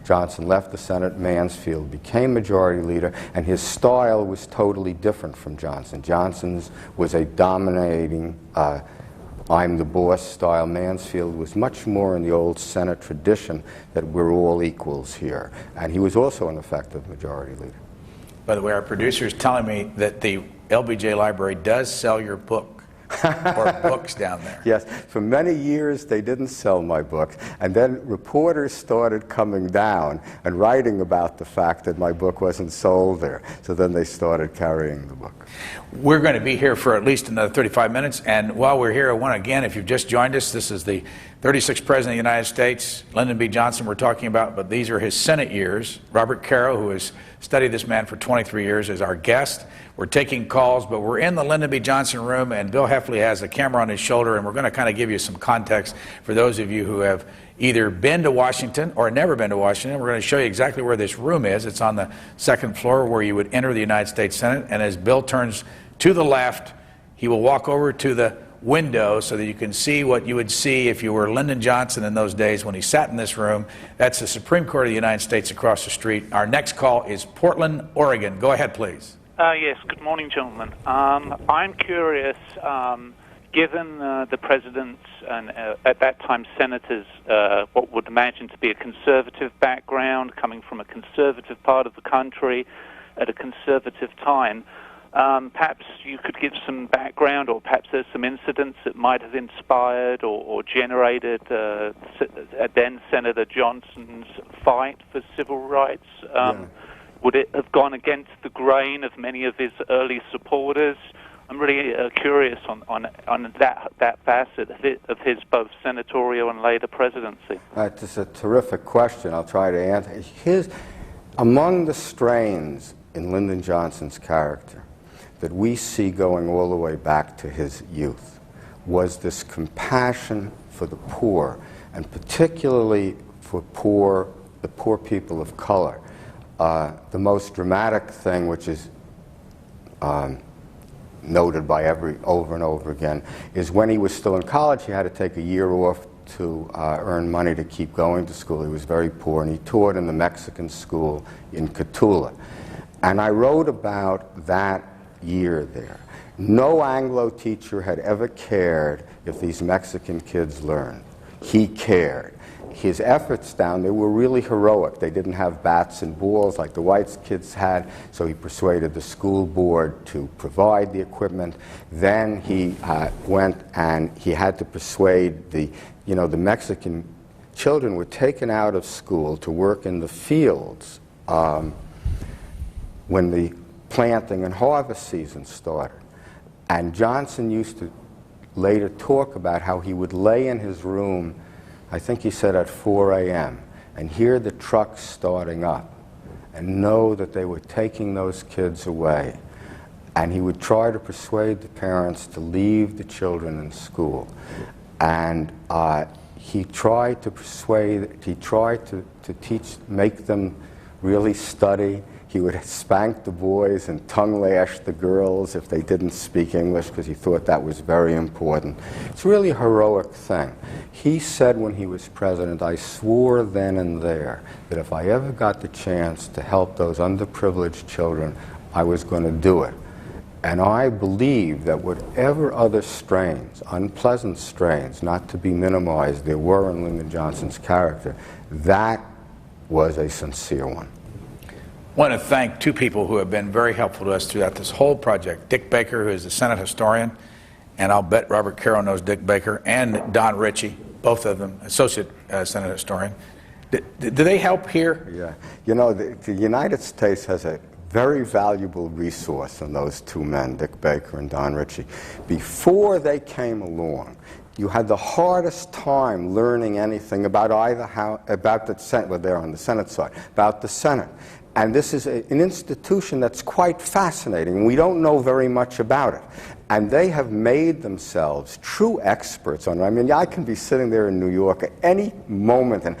R: Johnson left the Senate, Mansfield became majority leader, and his style was totally different from Johnson. Johnson's was a dominating, I'm the boss style. Mansfield was much more in the old Senate tradition that we're all equals here. And he was also an effective majority leader.
K: By the way, our producer is telling me that the LBJ Library does sell your book. Or books down there.
R: Yes, for many years they didn't sell my book, and then reporters started coming down and writing about the fact that my book wasn't sold there. So then they started carrying the book.
K: We're going to be here for at least another 35 minutes, and while we're here, I want to again, if you've just joined us, this is the 36th President of the United States, Lyndon B. Johnson we're talking about, but these are his Senate years. Robert Caro, who has studied this man for 23 years, is our guest. We're taking calls, but we're in the Lyndon B. Johnson room, and Bill Heffley has a camera on his shoulder, and we're going to kind of give you some context for those of you who have either been to Washington or never been to Washington. We're going to show you exactly where this room is. It's on the second floor where you would enter the United States Senate, and as Bill turns to the left, he will walk over to the window so that you can see what you would see if you were Lyndon Johnson in those days when he sat in this room. That's the Supreme Court of the United States across the street. Our next call is Portland, Oregon. Go ahead, please.
B: Yes, good morning, gentlemen. I'm curious, given the president's and at that time senators, what would imagine to be a conservative background, coming from a conservative part of the country at a conservative time, perhaps you could give some background, or perhaps there's some incidents that might have inspired or generated then Senator Johnson's fight for civil rights. Would it have gone against the grain of many of his early supporters? I'm really curious on that facet of his both senatorial and later presidency.
R: It's a terrific question. I'll try to answer. Among the strains in Lyndon Johnson's character that we see going all the way back to his youth was this compassion for the poor, and particularly for the poor people of color. The most dramatic thing, which is noted by over and over again, is when he was still in college, he had to take a year off to earn money to keep going to school. He was very poor, and he taught in the Mexican school in Catula. And I wrote about that year there. No Anglo teacher had ever cared if these Mexican kids learned. He cared. His efforts down there were really heroic. They didn't have bats and balls like the white kids had, so he persuaded the school board to provide the equipment. Then he went and he had to persuade the Mexican children were taken out of school to work in the fields when the planting and harvest season started. And Johnson used to later talk about how he would lay in his room, I think he said at 4 a.m., and hear the trucks starting up and know that they were taking those kids away. And he would try to persuade the parents to leave the children in school. And he tried to teach, make them really study. He would spank the boys and tongue lash the girls if they didn't speak English, because he thought that was very important. It's really a heroic thing. He said when he was president, I swore then and there that if I ever got the chance to help those underprivileged children, I was going to do it. And I believe that whatever other strains, unpleasant strains, not to be minimized, there were in Lyndon Johnson's character, that was a sincere one.
K: I want to thank two people who have been very helpful to us throughout this whole project. Dick Baker, who is the Senate historian, and I'll bet Robert Caro knows Dick Baker, and Don Ritchie, both of them associate Senate historian. Do they help here?
R: Yeah. You know, the United States has a very valuable resource in those two men, Dick Baker and Don Ritchie. Before they came along, you had the hardest time learning anything about about the Senate, well, they're on the Senate side, about the Senate. And this is an institution that's quite fascinating. We don't know very much about it. And they have made themselves true experts on it. I mean, I can be sitting there in New York at any moment, and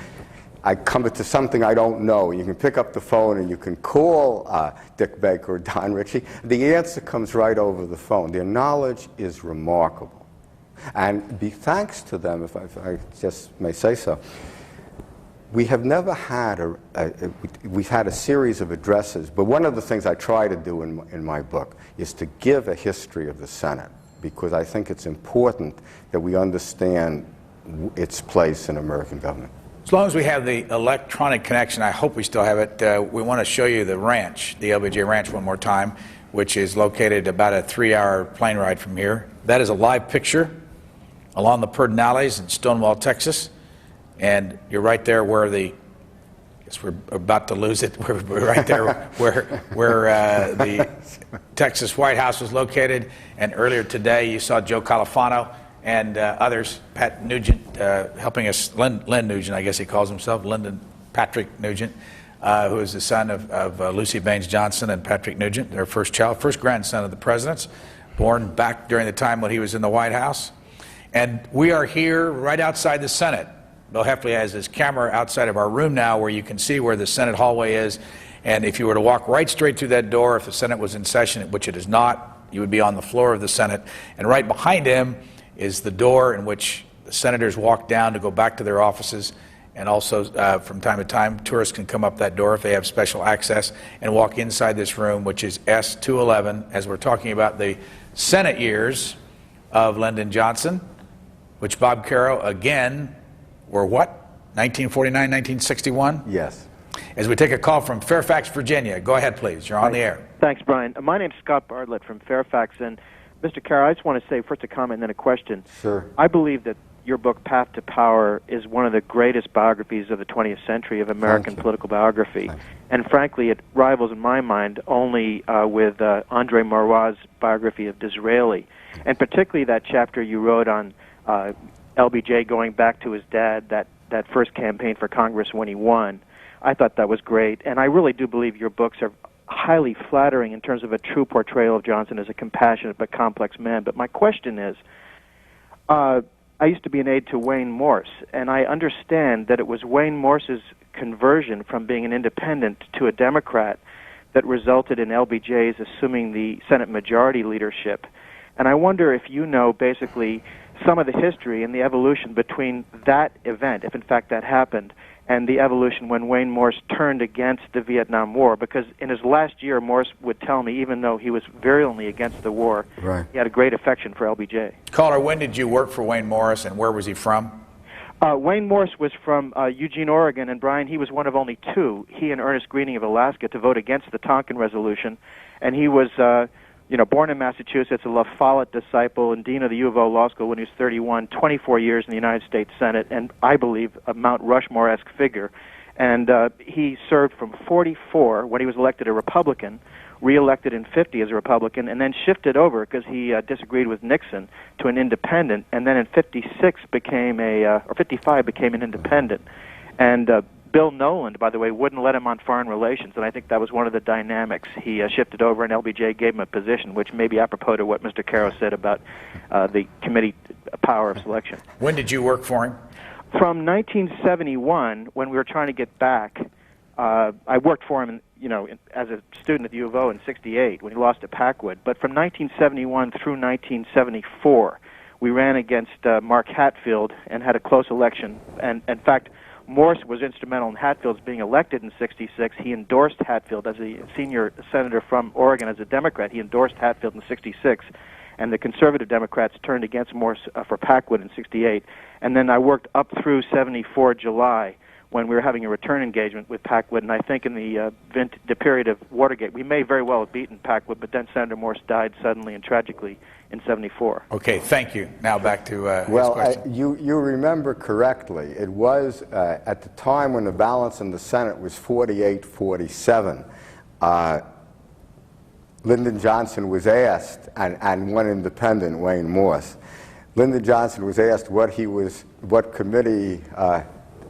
R: I come to something I don't know. You can pick up the phone and you can call Dick Baker or Don Ritchie. The answer comes right over the phone. Their knowledge is remarkable. And thanks to them, if I just may say so, we have never had we've had a series of addresses, but one of the things I try to do in my book is to give a history of the Senate, because I think it's important that we understand its place in American government.
K: As long as we have the electronic connection, I hope we still have it, we want to show you the ranch, the LBJ Ranch one more time, which is located about a 3-hour plane ride from here. That is a live picture along the Pedernales in Stonewall, Texas. And you're right there where I guess we're about to lose it. We're right there where the Texas White House was located. And earlier today, you saw Joe Califano and others, Pat Nugent helping us, Lynn Nugent, I guess he calls himself, Lyndon Patrick Nugent, who is the son of Lucy Baines Johnson and Patrick Nugent, their first child, first grandson of the president's, born back during the time when he was in the White House. And we are here right outside the Senate. Bill Heffley has his camera outside of our room now where you can see where the Senate hallway is. And if you were to walk right straight through that door, if the Senate was in session, which it is not, you would be on the floor of the Senate. And right behind him is the door in which the senators walk down to go back to their offices. And also, from time to time, tourists can come up that door if they have special access and walk inside this room, which is S211, as we're talking about the Senate years of Lyndon Johnson, which Bob Caro, again, were what? 1949, 1961?
N: Yes.
K: As we take a call from Fairfax, Virginia. Go ahead, please. You're on the air.
O: Thanks, Brian. My name's Scott Bartlett from Fairfax, and Mr. Caro, I just want to say first a comment and then a question.
R: Sure.
O: I believe that your book, Path to Power, is one of the greatest biographies of the 20th century of American political biography. And frankly, it rivals, in my mind, only with Andre Marois' biography of Disraeli. And particularly that chapter you wrote on LBJ going back to his dad, that first campaign for Congress when he won. I thought that was great. And I really do believe your books are highly flattering in terms of a true portrayal of Johnson as a compassionate but complex man. But my question is, I used to be an aide to Wayne Morse, and I understand that it was Wayne Morse's conversion from being an independent to a Democrat that resulted in LBJ's assuming the Senate majority leadership. And I wonder if you know basically some of the history and the evolution between that event, if in fact that happened, and the evolution when Wayne Morse turned against the Vietnam War. Because in his last year, Morse would tell me, even though he was virulently against the war, he had a great affection for LBJ.
K: Caller, when did you work for Wayne Morse, and where was he from?
O: Wayne Morse was from Eugene, Oregon, and Brian, he was one of only two, he and Ernest Greening of Alaska, to vote against the Tonkin Resolution. And he was born in Massachusetts, a La Follette disciple and dean of the U of O Law School when he was 31, 24 years in the United States Senate, and I believe a Mount Rushmore-esque figure. And he served from 44, when he was elected a Republican, re-elected in 50 as a Republican, and then shifted over because he disagreed with Nixon to an independent, and then in 56 became or 55 became an independent. And Bill Noland, by the way, wouldn't let him on foreign relations, and I think that was one of the dynamics. He shifted over, and LBJ gave him a position, which may be apropos to what Mr. Caro said about the committee power of selection.
K: When did you work for him?
O: From 1971, when we were trying to get back, I worked for him, as a student at the U of O in '68 when he lost to Packwood. But from 1971 through 1974, we ran against Mark Hatfield and had a close election. And in fact, Morse was instrumental in Hatfield's being elected in '66. He endorsed Hatfield as a senior senator from Oregon as a Democrat. He endorsed Hatfield in '66, and the conservative Democrats turned against Morse for Packwood in '68. And then I worked up through '74 July when we were having a return engagement with Packwood. And I think in the period of Watergate, we may very well have beaten Packwood, but then Senator Morse died suddenly and tragically in '74.
K: Okay, thank you. Now back to his question.
R: You remember correctly. It was at the time when the balance in the Senate was 48-47. Lyndon Johnson was asked, and one independent, Wayne Morse. Lyndon Johnson was asked what committee.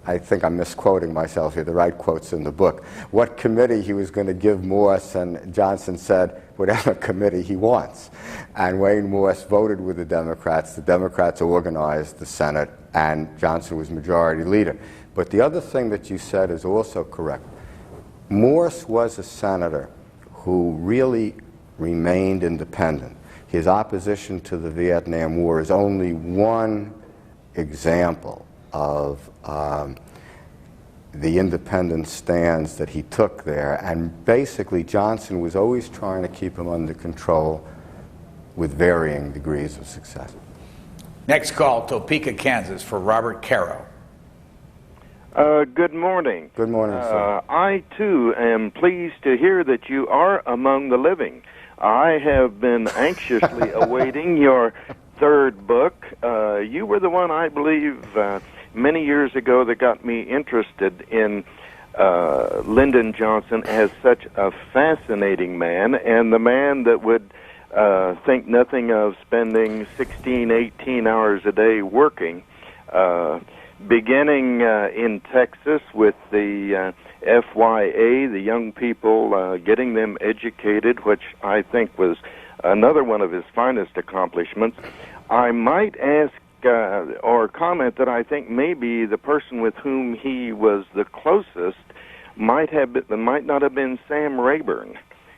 R: I think I'm misquoting myself here. The right quote's in the book. What committee he was going to give Morse, and Johnson said, whatever committee he wants. And Wayne Morse voted with the Democrats. The Democrats organized the Senate, and Johnson was majority leader. But the other thing that you said is also correct. Morse was a senator who really remained independent. His opposition to the Vietnam War is only one example of the independent stands that he took there, and basically Johnson was always trying to keep him under control with varying degrees of success.
K: Next call, Topeka, Kansas, for Robert Caro.
V: Good morning.
R: Good morning, sir.
V: I, too, am pleased to hear that you are among the living. I have been anxiously awaiting your third book. You were the one, I believe, many years ago that got me interested in Lyndon Johnson as such a fascinating man, and the man that would think nothing of spending 16, 18 hours a day working, beginning in Texas with the FYA, the young people, getting them educated, which I think was another one of his finest accomplishments. I might ask or comment that I think maybe the person with whom he was the closest might not have been Sam Rayburn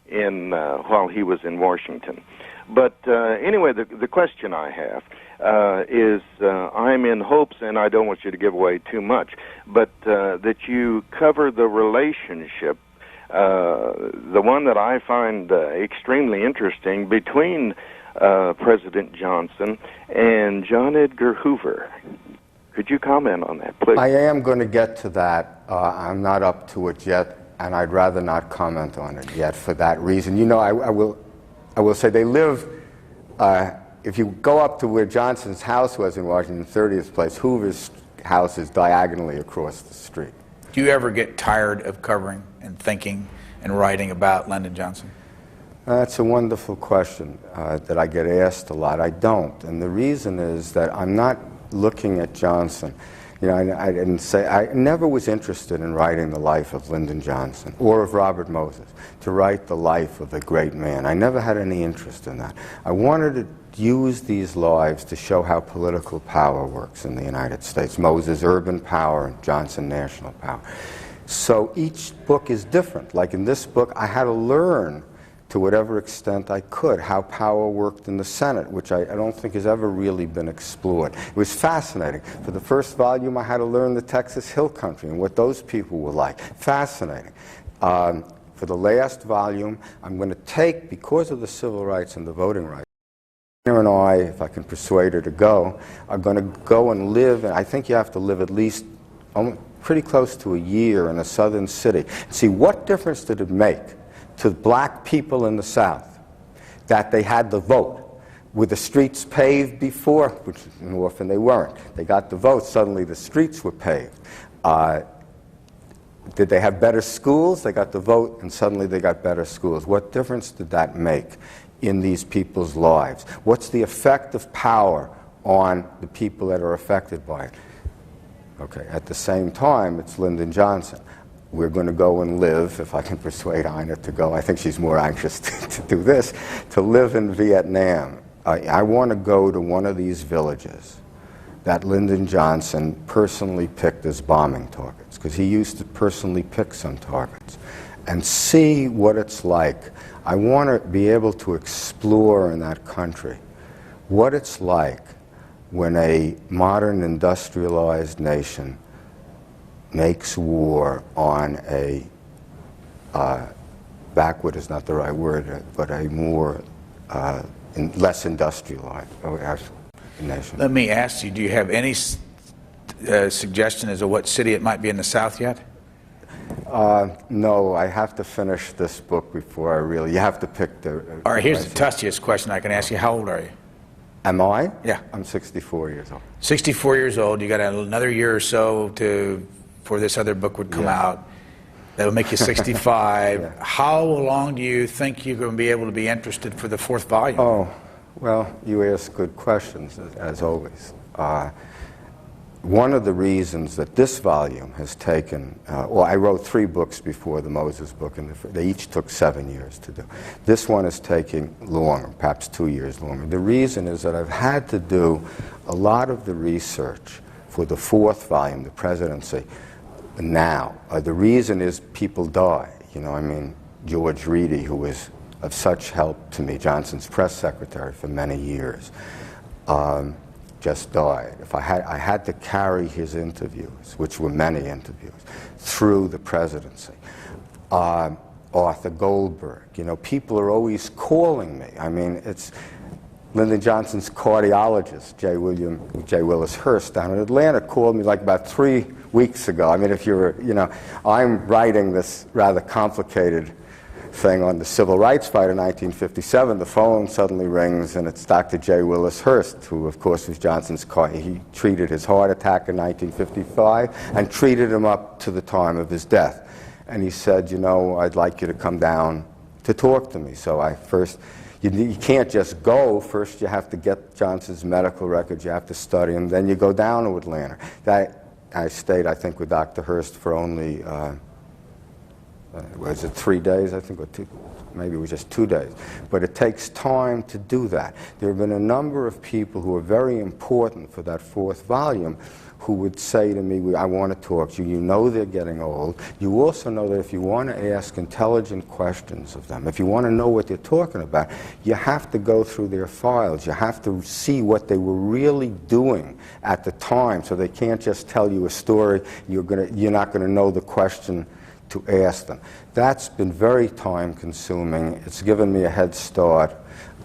V: while he was in Washington. But anyway, the question I have, is I'm in hopes, and I don't want you to give away too much, but that you cover the relationship, the one that I find extremely interesting, between President Johnson and John Edgar Hoover. Could you comment on that, please?
R: I am going to get to that. I'm not up to it yet, and I'd rather not comment on it yet for that reason. You know, I will say they live, if you go up to where Johnson's house was in Washington, 30th Place, Hoover's house is diagonally across the street.
K: Do you ever get tired of covering and thinking and writing about Lyndon Johnson?
R: That's a wonderful question that I get asked a lot. I don't, and the reason is that I'm not looking at Johnson. You know, I didn't say, I never was interested in writing the life of Lyndon Johnson or of Robert Moses, to write the life of a great man. I never had any interest in that. I wanted to use these lives to show how political power works in the United States. Moses, urban power, and Johnson, national power. So each book is different. Like in this book, I had to learn to whatever extent I could how power worked in the Senate, which I don't think has ever really been explored. It was fascinating. For the first volume, I had to learn the Texas Hill Country and what those people were like. Fascinating. For the last volume, I'm going to take, because of the civil rights and the voting rights, Anna and I, if I can persuade her to go, are going to go and live, and I think you have to live at least pretty close to a year in a southern city. See, what difference did it make to black people in the South that they had the vote? Were the streets paved before? Which often they weren't. They got the vote, suddenly the streets were paved. Did they have better schools? They got the vote, and suddenly they got better schools. What difference did that make in these people's lives? What's the effect of power on the people that are affected by it? Okay, at the same time, it's Lyndon Johnson. We're going to go and live, if I can persuade Ina to go, I think she's more anxious to do this, to live in Vietnam. I want to go to one of these villages that Lyndon Johnson personally picked as bombing targets, because he used to personally pick some targets, and see what it's like. I want to be able to explore in that country what it's like when a modern industrialized nation makes war on a, backward is not the right word, but a more, less industrialized nation.
K: Let me ask you, do you have any suggestion as to what city it might be in the South yet?
R: No, I have to finish this book before I really, you have to pick the...
K: All right, here's the toughest question I can ask you. How old are you?
R: Am I?
K: Yeah.
R: I'm 64 years old.
K: 64 years old. You got another year or so before this other book would come out. That would make you 65. Yeah. How long do you think you're going to be able to be interested for the fourth volume?
R: Oh, well, you ask good questions, as always. One of the reasons that this volume has taken, well, I wrote 3 books before the Moses book, and they each took 7 years to do. This one is taking longer, perhaps 2 years longer. The reason is that I've had to do a lot of the research for the 4th volume, the presidency, now. The reason is people die. You know, I mean, George Reedy, who was of such help to me, Johnson's press secretary for many years, just died. I had to carry his interviews, which were many interviews, through the presidency. Arthur Goldberg, you know, people are always calling me. I mean, it's Lyndon Johnson's cardiologist, J. Willis Hurst, down in Atlanta, called me like about 3 weeks ago. I mean, if you're, you know, I'm writing this rather complicated thing on the civil rights fight in 1957, the phone suddenly rings, and it's Dr. J. Willis Hurst, who, of course, was Johnson's he treated his heart attack in 1955 and treated him up to the time of his death. And he said, you know, I'd like you to come down to talk to me. So I first, you can't just go. First, you have to get Johnson's medical records, you have to study him, then you go down to Atlanta. I stayed, I think, with Dr. Hurst for only was it 3 days, I think, or maybe it was just 2 days. But it takes time to do that. There have been a number of people who are very important for that 4th volume who would say to me, I want to talk to you. You know they're getting old. You also know that if you want to ask intelligent questions of them, if you want to know what they're talking about, you have to go through their files. You have to see what they were really doing at the time, so they can't just tell you a story. You're not going to know the question to ask them. That's been very time-consuming. It's given me a head start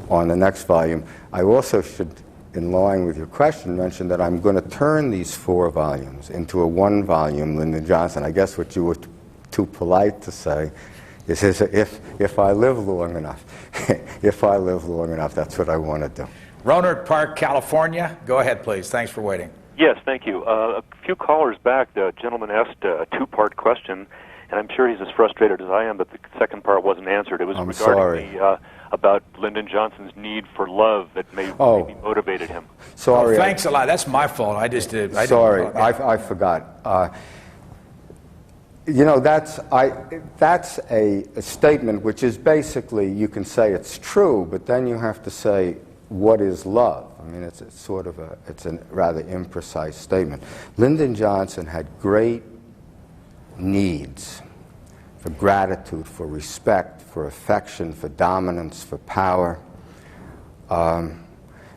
R: on the next volume. I also should, in line with your question, mention that I'm going to turn these 4 volumes into a 1-volume Lyndon Johnson. I guess what you were too polite to say is if I live long enough. If I live long enough, that's what I want to do.
K: Rohnert Park, California. Go ahead, please. Thanks for waiting.
G: Yes, thank you. A few callers back, the gentleman asked a 2-part question, and I'm sure he's as frustrated as I am that the second part wasn't answered. It was regarding about Lyndon Johnson's need for love that maybe motivated him.
R: Sorry.
K: Thanks a lot. That's my fault. I just did.
R: Sorry, I forgot. You know, that's a statement which is basically, you can say it's true, but then you have to say, what is love? I mean, it's sort of a rather imprecise statement. Lyndon Johnson had great needs for gratitude, for respect, for affection, for dominance, for power.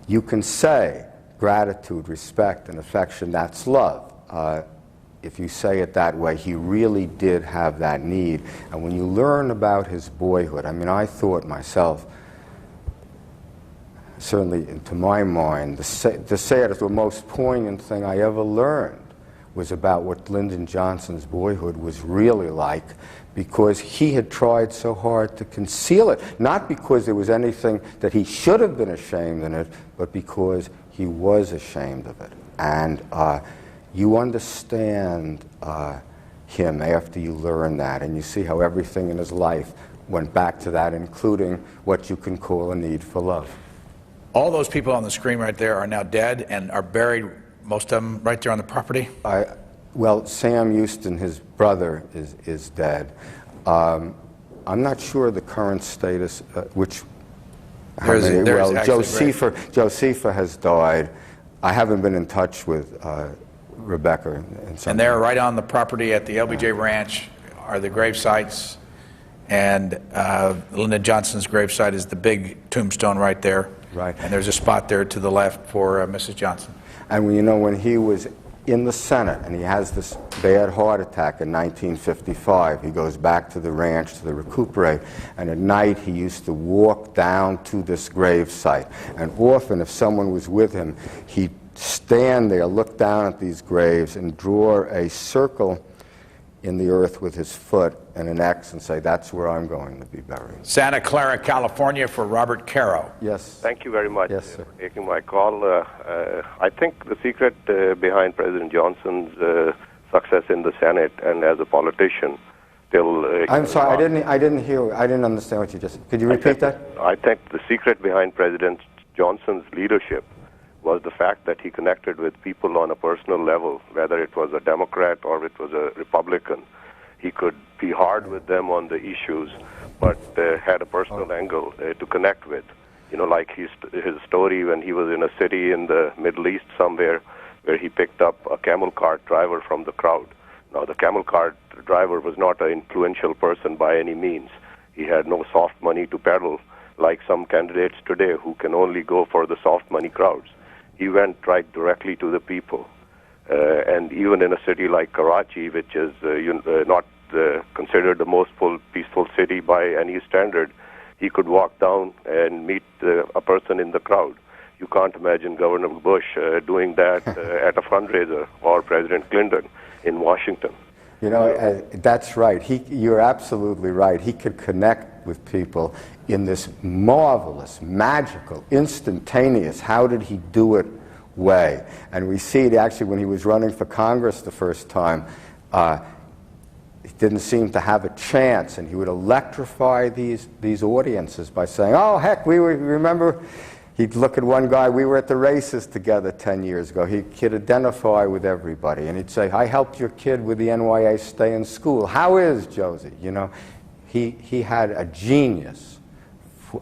R: You can say gratitude, respect, and affection, that's love. If you say it that way, he really did have that need. And when you learn about his boyhood, I mean, I thought myself, certainly to my mind, the saddest or most poignant thing I ever learned was about what Lyndon Johnson's boyhood was really like, because he had tried so hard to conceal it. Not because there was anything that he should have been ashamed in it, but because he was ashamed of it. And you understand him after you learn that, and you see how everything in his life went back to that, including what you can call a need for love.
K: All those people on the screen right there are now dead and are buried, most of them right there on the property?
R: Well, Sam Houston, his brother, is dead. I'm not sure the current status, Josepha has died. I haven't been in touch with Rebecca.
K: And they're right on the property at the LBJ Ranch are the grave sites, and Lyndon Johnson's gravesite is the big tombstone right there.
R: Right.
K: And there's a spot there to the left for Mrs. Johnson.
R: And you know, when he was in the Senate and he has this bad heart attack in 1955, he goes back to the ranch to recuperate, and at night he used to walk down to this grave site. And often, if someone was with him, he'd stand there, look down at these graves, and draw a circle in the earth with his foot and an X and say, that's where I'm going to be buried.
K: Santa Clara, California, for Robert Caro.
R: Yes.
N: Thank you very much
R: for
N: taking my call. I think the secret behind President Johnson's success in the Senate and as a politician till...
R: I'm sorry, I didn't hear, I didn't understand what you just... Could you repeat that?
N: I think the secret behind President Johnson's leadership was the fact that he connected with people on a personal level, whether it was a Democrat or it was a Republican. He could be hard with them on the issues, but had a personal angle to connect with. You know, like his story when he was in a city in the Middle East somewhere where he picked up a camel cart driver from the crowd. Now, the camel cart driver was not an influential person by any means. He had no soft money to peddle like some candidates today who can only go for the soft money crowds. He went right directly to the people. And even in a city like Karachi, which is not considered the most peaceful city by any standard, he could walk down and meet a person in the crowd. You can't imagine Governor Bush doing that at a fundraiser, or President Lyndon in Washington.
R: You know, that's right. You're absolutely right. He could connect with people in this marvelous, magical, instantaneous, how did he do it way. And we see it actually when he was running for Congress the first time. He didn't seem to have a chance, and he would electrify these audiences by saying, oh, heck, we remember He'd look at one guy, we were at the races together 10 years ago. He'd identify with everybody, and he'd say, I helped your kid with the NYA stay in school. How is Josie? You know, he had a genius,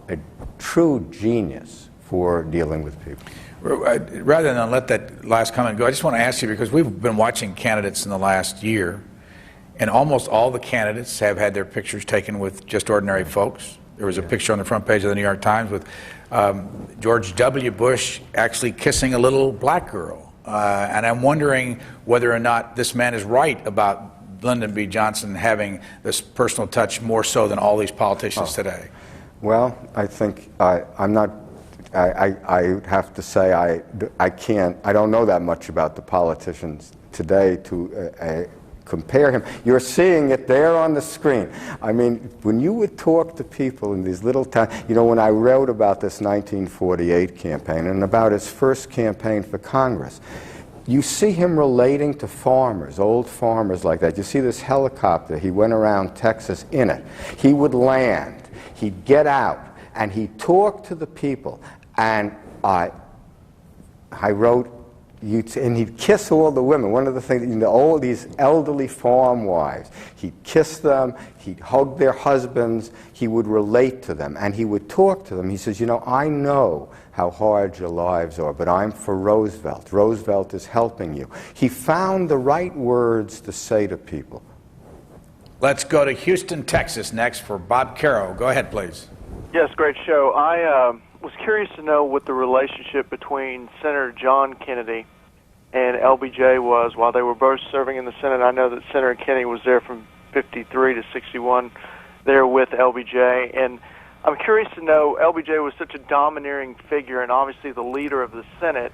R: a true genius for dealing with people.
K: Rather than let that last comment go, I just want to ask you, because we've been watching candidates in the last year, and almost all the candidates have had their pictures taken with just ordinary folks. There was a picture on the front page of the New York Times with George W. Bush actually kissing a little black girl. And I'm wondering whether or not this man is right about Lyndon B. Johnson having this personal touch more so than all these politicians today.
R: Well, I think I'm not. I have to say I can't. I don't know that much about the politicians today to compare him. You're seeing it there on the screen. I mean, when you would talk to people in these little towns, you know, when I wrote about this 1948 campaign and about his first campaign for Congress, you see him relating to farmers, old farmers like that. You see this helicopter, he went around Texas in it. He would land, he'd get out, and he'd talk to the people. And I wrote, and he'd kiss all the women. One of the things, you know, all these elderly farm wives, he'd kiss them, he'd hug their husbands, he would relate to them, and he would talk to them. He says, you know, I know how hard your lives are, but I'm for Roosevelt. Roosevelt is helping you. He found the right words to say to people.
K: Let's go to Houston, Texas next for Bob Caro. Go ahead, please.
E: Yes, great show. I was curious to know what the relationship between Senator John Kennedy and LBJ was while they were both serving in the Senate. I know that Senator Kennedy was there from 53 to 61 there with LBJ, and I'm curious to know, LBJ was such a domineering figure and obviously the leader of the Senate,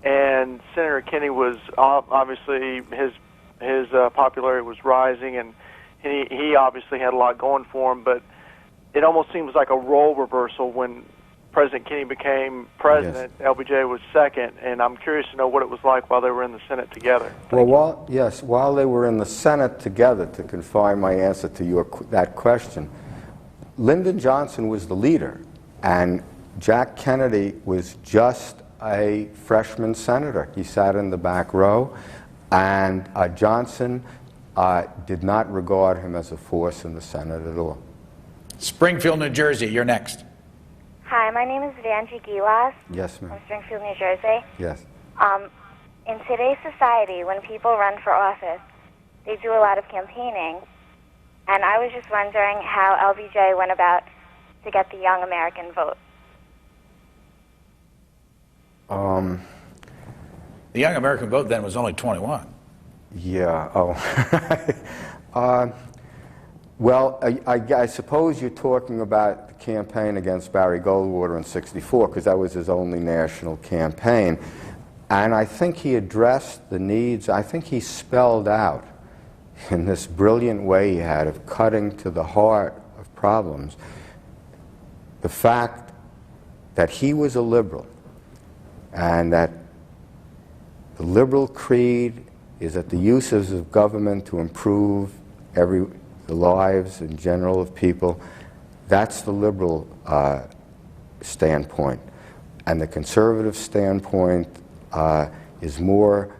E: and Senator Kennedy was obviously, his popularity was rising, and he obviously had a lot going for him, but it almost seems like a role reversal when President Kennedy became president. Yes. LBJ was second, and I'm curious to know what it was like while they were in the Senate together.
R: Well, while they were in the Senate together, to confine my answer to that question, Lyndon Johnson was the leader, and Jack Kennedy was just a freshman senator. He sat in the back row, and Johnson did not regard him as a force in the Senate at all.
K: Springfield, New Jersey, you're next.
H: Hi, my name is Vanjie Gilas.
R: Yes, ma'am.
H: From Springfield, New Jersey.
R: Yes.
H: In today's society, when people run for office, they do a lot of campaigning. And I was just wondering how LBJ went about to get the young American vote.
K: The young American vote then was only 21.
R: Yeah. Well, I suppose you're talking about the campaign against Barry Goldwater in '64, because that was his only national campaign. And I think he addressed the needs. I think he spelled out in this brilliant way he had of cutting to the heart of problems the fact that he was a liberal, and that the liberal creed is that the uses of government to improve the lives in general of people. That's the liberal standpoint. And the conservative standpoint is more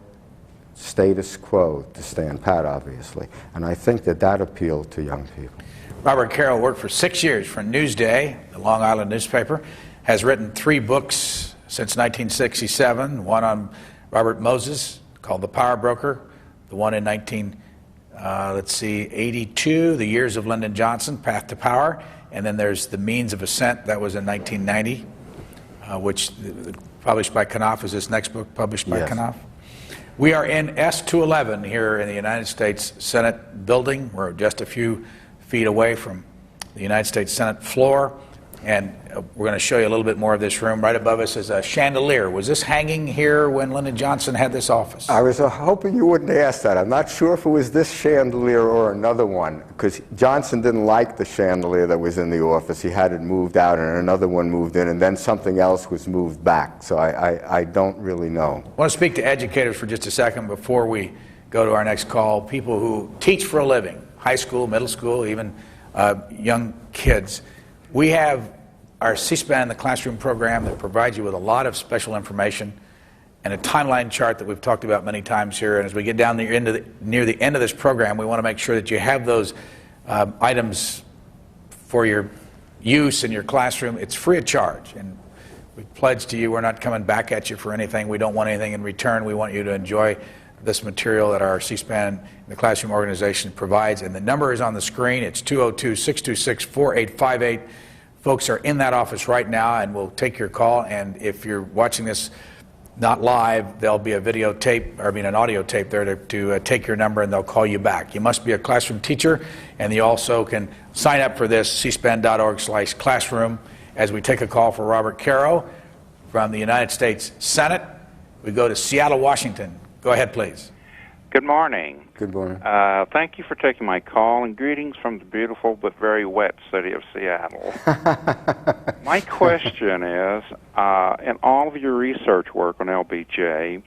R: status quo, to stand pat, obviously. And I think that appealed to young people.
K: Robert Caro worked for 6 years for Newsday, the Long Island newspaper, has written 3 books since 1967, one on Robert Moses called The Power Broker, the one in 82, The Years of Lyndon Johnson, Path to Power, and then there's The Means of Ascent, that was in 1990, which published by Knopf, is this next book published by Knopf. We are in S211 here in the United States Senate building. We're just a few feet away from the United States Senate floor, and we're going to show you a little bit more of this room. Right above us is a chandelier. Was this hanging here when Lyndon Johnson had this office?
R: I was hoping you wouldn't ask that. I'm not sure if it was this chandelier or another one, because Johnson didn't like the chandelier that was in the office. He had it moved out, and another one moved in, and then something else was moved back. So I don't really know.
K: I want to speak to educators for just a second before we go to our next call. People who teach for a living, high school, middle school, even young kids. We have our C-SPAN in the Classroom program that provides you with a lot of special information and a timeline chart that we've talked about many times here. And as we get down near the end of this program, we want to make sure that you have those items for your use in your classroom. It's free of charge. And we pledge to you we're not coming back at you for anything. We don't want anything in return. We want you to enjoy this material that our C-SPAN in the Classroom organization provides. And the number is on the screen. It's 202-626-4858. Folks are in that office right now, and we'll take your call. And if you're watching this not live, there'll be a videotape, or an audio tape there to take your number, and they'll call you back. You must be a classroom teacher, and you also can sign up for this, cspan.org/classroom. As we take a call for Robert Caro from the United States Senate, we go to Seattle, Washington. Go ahead, please.
D: Good morning.
R: Good morning.
D: Thank you for taking my call, and greetings from the beautiful but very wet city of Seattle. My question is, in all of your research work on LBJ,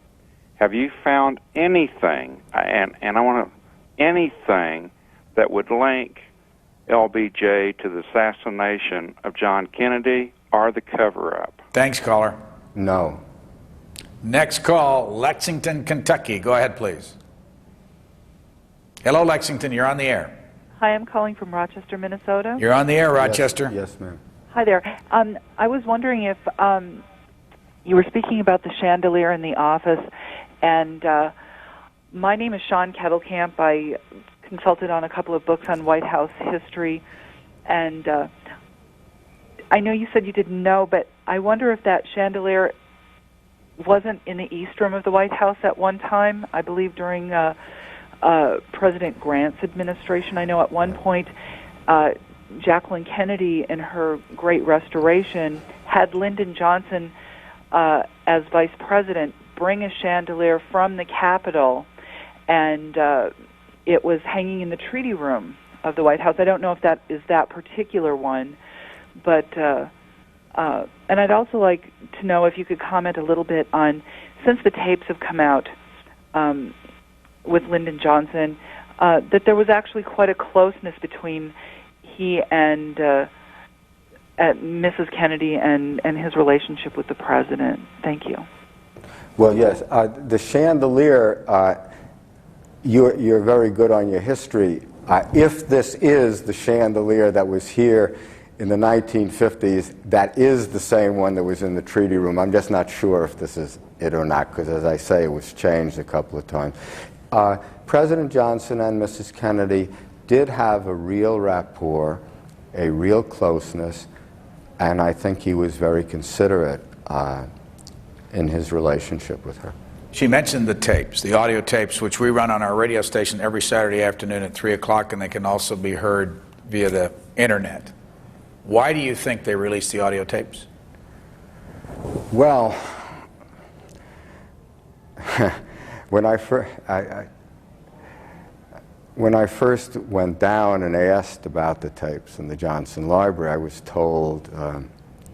D: have you found anything, and I want anything that would link LBJ to the assassination of John Kennedy or the cover-up?
K: Thanks, caller.
R: No.
K: Next call, Lexington, Kentucky. Go ahead, please. Hello, Lexington. You're on the air.
P: Hi, I'm calling from Rochester, Minnesota.
K: You're on the air, Rochester.
R: Yes, ma'am.
P: Hi there. I was wondering if you were speaking about the chandelier in the office, and my name is Sean Kettlecamp. I consulted on a couple of books on White House history, and I know you said you didn't know, but I wonder if that chandelier wasn't in the East Room of the White House at one time, I believe during President Grant's administration. I know at one point Jacqueline Kennedy, in her Great Restoration, had Lyndon Johnson as vice president bring a chandelier from the Capitol, and it was hanging in the treaty room of the White House. I don't know if that is that particular one, but and I'd also like to know if you could comment a little bit on, since the tapes have come out with Lyndon Johnson, that there was actually quite a closeness between he and Mrs. Kennedy and his relationship with the president. Thank you.
R: Well, yes, the chandelier, you're very good on your history. If this is the chandelier that was here in the 1950s, that is the same one that was in the treaty room. I'm just not sure if this is it or not, because as I say, it was changed a couple of times. President Johnson and Mrs. Kennedy did have a real rapport, a real closeness, and I think he was very considerate in his relationship with her.
K: She mentioned the tapes, the audio tapes, which we run on our radio station every Saturday afternoon at 3 o'clock, and they can also be heard via the internet. Why do you think they released the audio tapes?
R: Well, when I first went down and asked about the tapes in the Johnson Library, I was told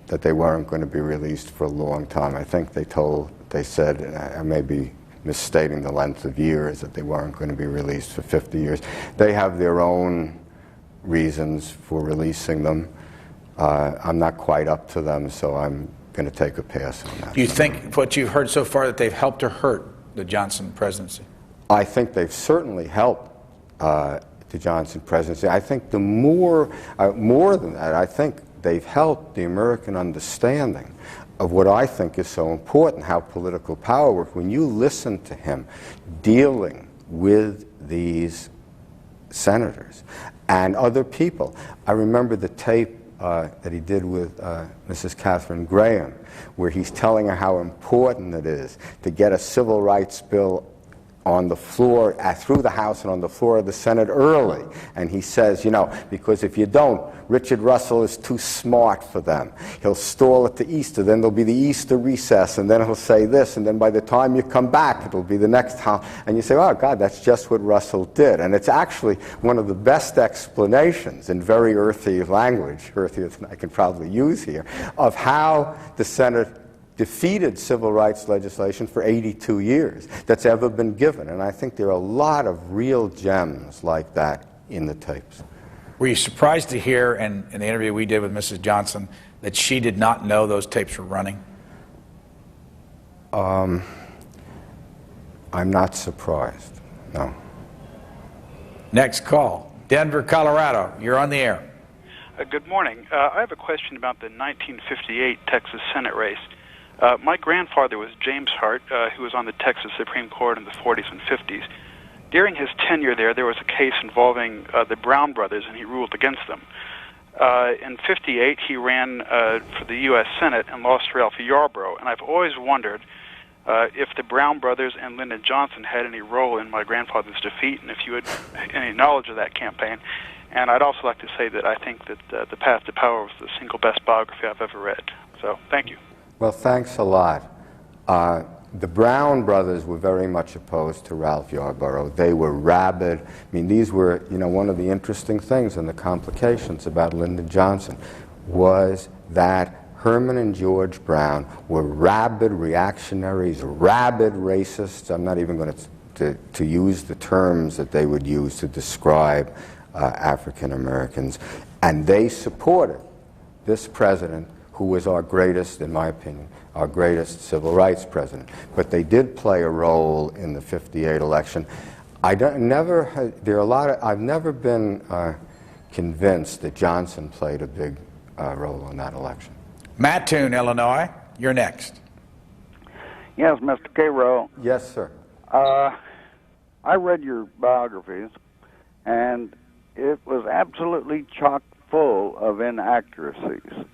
R: that they weren't going to be released for a long time. I think they said, I may be misstating the length of years, that they weren't going to be released for 50 years. They have their own reasons for releasing them. I'm not quite up to them, so I'm going to take a pass on that.
K: Do you think, what you've heard so far, that they've helped or hurt the Johnson presidency?
R: I think they've certainly helped the Johnson presidency. I think the more than that, I think they've helped the American understanding of what I think is so important, how political power works. When you listen to him dealing with these senators and other people, I remember the tape that he did with Mrs. Katharine Graham, where he's telling her how important it is to get a civil rights bill on the floor, through the House and on the floor of the Senate early. And he says, you know, because if you don't, Richard Russell is too smart for them. He'll stall it to Easter, then there'll be the Easter recess, and then he'll say this, and then by the time you come back, it'll be the next time. And you say, oh, God, that's just what Russell did. And it's actually one of the best explanations in very earthy language, earthier than I can probably use here, of how the Senate defeated civil rights legislation for 82 years that's ever been given. And I think there are a lot of real gems like that in the tapes.
K: Were you surprised to hear in the interview we did with Mrs. Johnson that she did not know those tapes were running?
R: I'm not surprised, no.
K: Next call. Denver, Colorado. You're on the air.
Q: Good morning. I have a question about the 1958 Texas Senate race. My grandfather was James Hart, who was on the Texas Supreme Court in the 40s and 50s. During his tenure there was a case involving the Brown brothers, and he ruled against them. In 58, he ran for the U.S. Senate and lost to Ralph Yarborough, and I've always wondered if the Brown brothers and Lyndon Johnson had any role in my grandfather's defeat, and if you had any knowledge of that campaign. And I'd also like to say that I think that The Path to Power was the single best biography I've ever read. So, thank you.
R: Well, thanks a lot. The Brown brothers were very much opposed to Ralph Yarborough. They were rabid. I mean, these were, you know, one of the interesting things and the complications about Lyndon Johnson was that Herman and George Brown were rabid reactionaries, rabid racists. I'm not even going to use the terms that they would use to describe African Americans. And they supported this president, who was our greatest, in my opinion, our greatest civil rights president. But they did play a role in the 58 election. I've never been convinced that Johnson played a big role in that election.
K: Mattoon, Illinois, you're next.
S: Yes, Mr. Cairo.
R: Yes, sir.
S: I read your biographies, and it was absolutely chock full of inaccuracies.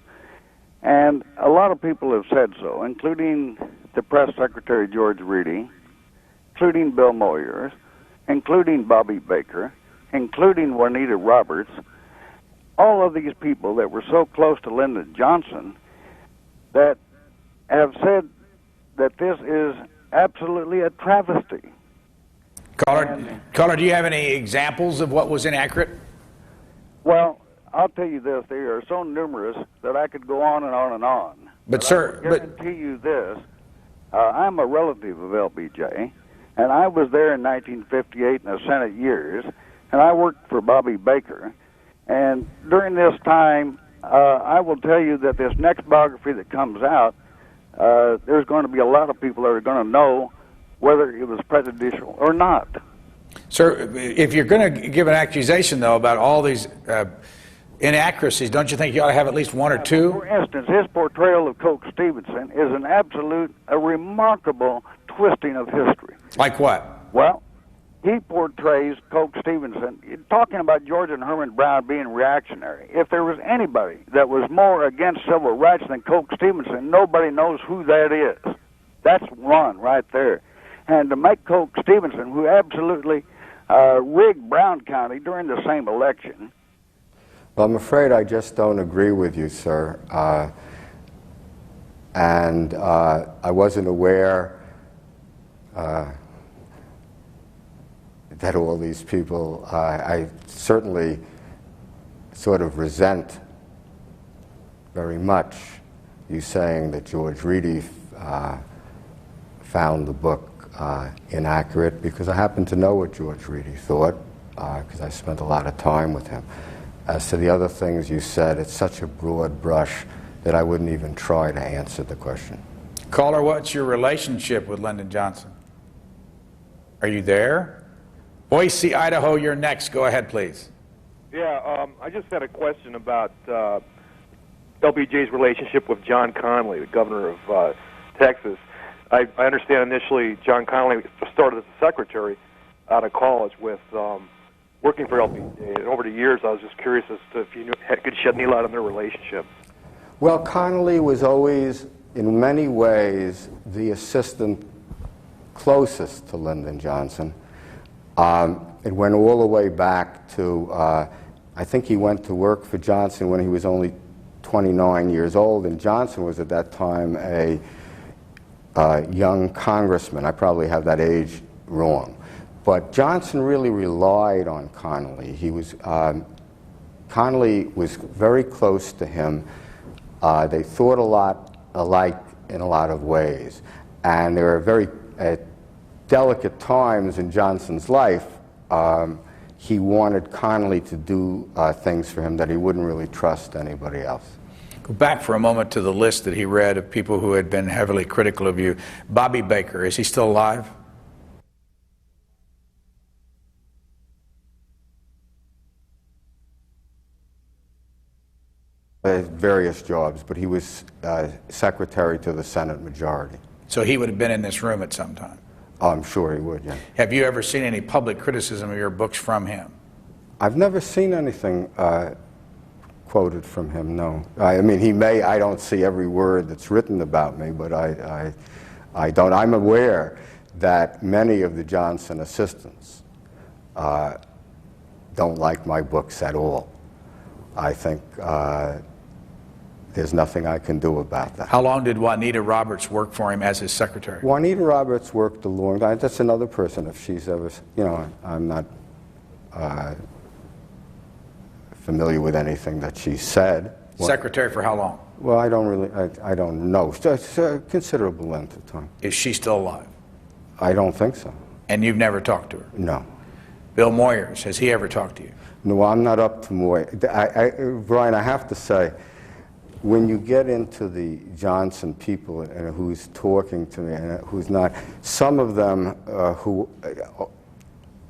S: And a lot of people have said so, including the press secretary George Reedy, including Bill Moyers, including Bobby Baker, including Juanita Roberts. All of these people that were so close to Lyndon Johnson that have said that this is absolutely a travesty.
K: Caller, do you have any examples of what was inaccurate?
S: Well, I'll tell you this, they are so numerous that I could go on and on and on.
K: But sir,
S: I guarantee you this, I'm a relative of LBJ, and I was there in 1958 in the Senate years, and I worked for Bobby Baker. And during this time, I will tell you that this next biography that comes out, there's going to be a lot of people that are going to know whether it was prejudicial or not.
K: Sir, if you're going to give an accusation, though, about all these inaccuracies, don't you think you ought to have at least one or two?
S: For instance, his portrayal of Coke Stevenson is a remarkable twisting of history.
K: Like what?
S: Well, he portrays Coke Stevenson, talking about George and Herman Brown being reactionary. If there was anybody that was more against civil rights than Coke Stevenson, nobody knows who that is. That's one right there. And to make Coke Stevenson, who absolutely rigged Brown County during the same election.
R: Well, I'm afraid I just don't agree with you, sir. And I wasn't aware that all these people, I certainly sort of resent very much you saying that George Reedy found the book inaccurate, because I happen to know what George Reedy thought, because I spent a lot of time with him. As to the other things you said, it's such a broad brush that I wouldn't even try to answer the question.
K: Caller, what's your relationship with Lyndon Johnson? Are you there? Boise, Idaho, you're next. Go ahead, please.
T: Yeah, I just had a question about LBJ's relationship with John Connally, the governor of Texas. I understand initially John Connally started as a secretary out of college with working for LBJ. And over the years, I was just curious as to if you could shed any light on their relationship.
R: Well, Connally was always, in many ways, the assistant closest to Lyndon Johnson. It went all the way back to, I think he went to work for Johnson when he was only 29 years old, and Johnson was at that time a young congressman. I probably have that age wrong. But Johnson really relied on Connally. Connally was very close to him. They thought a lot alike in a lot of ways. And there were very delicate times in Johnson's life. He wanted Connally to do things for him that he wouldn't really trust anybody else.
K: Go back for a moment to the list that he read of people who had been heavily critical of you. Bobby Baker, is he still alive?
R: Various jobs, but he was secretary to the Senate majority.
K: So he would have been in this room at some time?
R: Oh, I'm sure he would, yeah.
K: Have you ever seen any public criticism of your books from him?
R: I've never seen anything quoted from him, no. I mean, he may, I don't see every word that's written about me, but I don't. I'm aware that many of the Johnson assistants don't like my books at all. I think there's nothing I can do about that.
K: How long did Juanita Roberts work for him as his secretary?
R: Juanita Roberts worked a long time. That's another person, if she's ever, you know, I'm not familiar with anything that she said.
K: Secretary for how long?
R: Well, I don't really, I don't know. It's a considerable length of time.
K: Is she still alive?
R: I don't think so.
K: And you've never talked to her?
R: No.
K: Bill Moyers, has he ever talked to you?
R: No, I'm not up to Moyers. Brian, I have to say, when you get into the Johnson people and who's talking to me and who's not, some of them who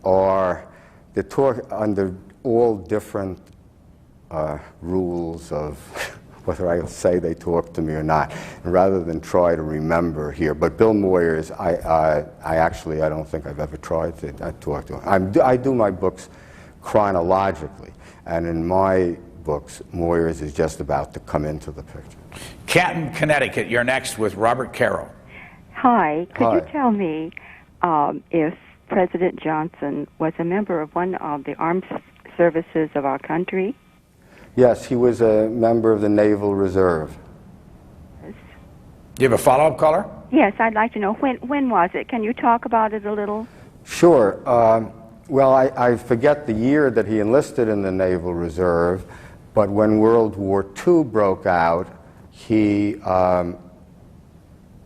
R: are, they talk under all different rules of whether I say they talk to me or not, and rather than try to remember here. But Bill Moyers, I don't think I've ever tried to talk to him. I do my books chronologically, and in my books, Moyers is just about to come into the picture.
K: Canton, Connecticut, you're next with Robert Caro.
J: Hi, could you
R: Hi.
J: tell me if President Johnson was a member of one of the armed services of our country?
R: Yes, he was a member of the Naval Reserve.
K: Do you have a follow-up, caller?
J: Yes, I'd like to know when was it? Can you talk about it a little?
R: Sure. Well, I forget the year that he enlisted in the Naval Reserve, but when World War II broke out, he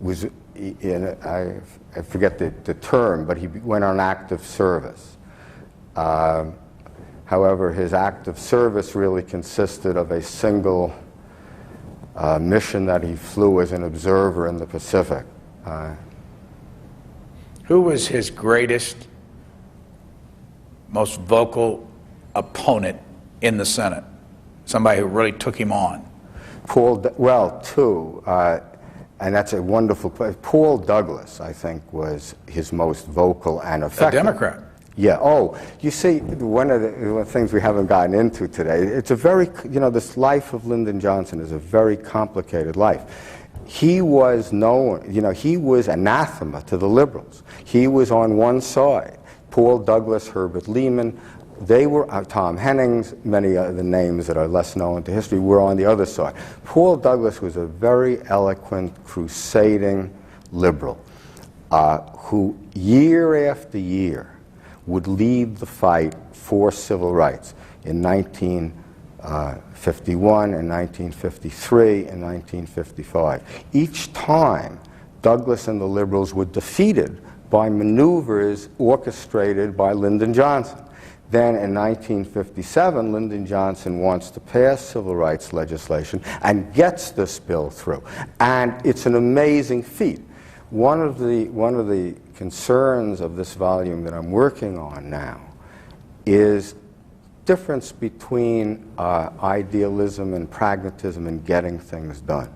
R: was in, I forget the term, but he went on active service. However, his active service really consisted of a single mission that he flew as an observer in the Pacific.
K: Who was his greatest, most vocal opponent in the Senate? Somebody who really took him on?
R: Two, and that's a wonderful question. Paul Douglas, I think, was his most vocal and effective.
K: A Democrat.
R: Yeah. Oh, you see, one of the things we haven't gotten into today, it's a very, this life of Lyndon Johnson is a very complicated life. He was known, he was anathema to the liberals. He was on one side. Paul Douglas, Herbert Lehman, they were, Tom Hennings, many of the names that are less known to history were on the other side. Paul Douglas was a very eloquent, crusading liberal who, year after year, would lead the fight for civil rights in 1951, in 1953, and 1955. Each time, Douglas and the liberals were defeated by maneuvers orchestrated by Lyndon Johnson. Then in 1957, Lyndon Johnson wants to pass civil rights legislation and gets this bill through. And it's an amazing feat. One of the concerns of this volume that I'm working on now is difference between idealism and pragmatism in getting things done.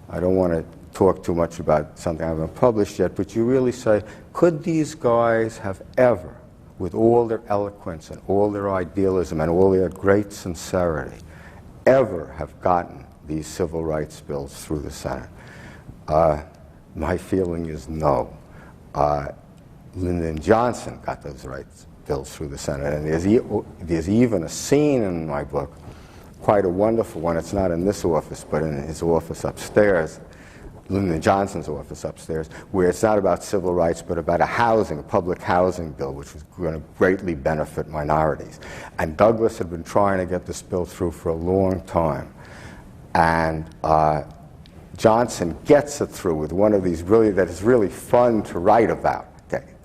R: I don't want to talk too much about something I haven't published yet, but you really say, could these guys have ever, with all their eloquence and all their idealism and all their great sincerity, ever have gotten these civil rights bills through the Senate? My feeling is no. Lyndon Johnson got those rights bills through the Senate, and there's even a scene in my book, quite a wonderful one. It's not in this office, but in his office upstairs, Lyndon Johnson's office upstairs, where it's not about civil rights, but about a public housing bill, which was going to greatly benefit minorities. And Douglas had been trying to get this bill through for a long time. And Johnson gets it through with one of these that is really fun to write about.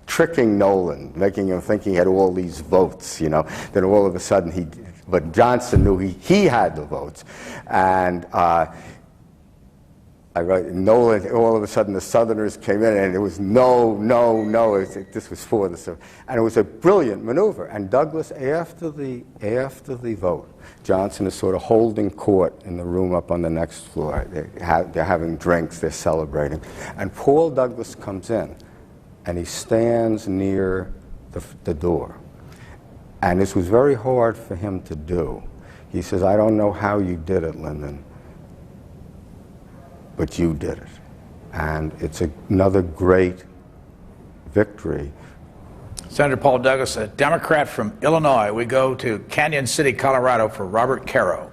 R: Tricking Nolan, making him think he had all these votes, Then all of a sudden he But Johnson knew he had the votes. And all of a sudden the Southerners came in, and it was no. This was for the South. And it was a brilliant maneuver. And Douglas, after the vote, Johnson is sort of holding court in the room up on the next floor. They're having drinks, they're celebrating. And Paul Douglas comes in, and he stands near the door. And this was very hard for him to do. He says, "I don't know how you did it, Lyndon, but you did it." And it's another great victory.
K: Senator Paul Douglas, a Democrat from Illinois. We go to Canyon City, Colorado for Robert Caro.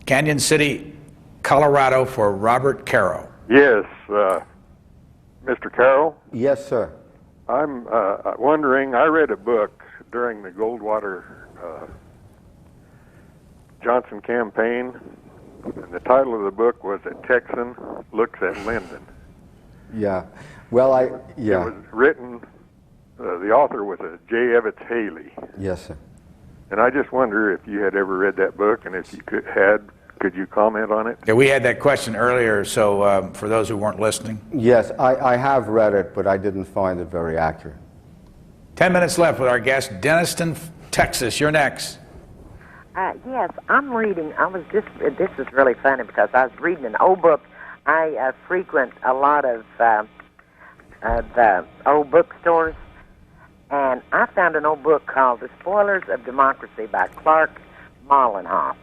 K: Canyon City, Colorado for Robert Caro.
A: Yes, Mr. Carroll?
R: Yes, sir.
A: I'm wondering, I read a book during the Goldwater Johnson campaign, and the title of the book was "A Texan Looks at Lyndon."
R: Yeah. Well,
A: It was written, the author was a J. Evetts Haley.
R: Yes, sir.
A: And I just wonder if you had ever read that book, and if you could you comment on it?
K: Yeah, we had that question earlier, so for those who weren't listening.
R: Yes, I have read it, but I didn't find it very accurate.
K: 10 minutes left with our guest, Denniston, Texas. You're next.
U: Yes, I'm reading. This is really funny because I was reading an old book. I frequent a lot of the old bookstores, and I found an old book called "The Spoilers of Democracy" by Clark Mollenhoff.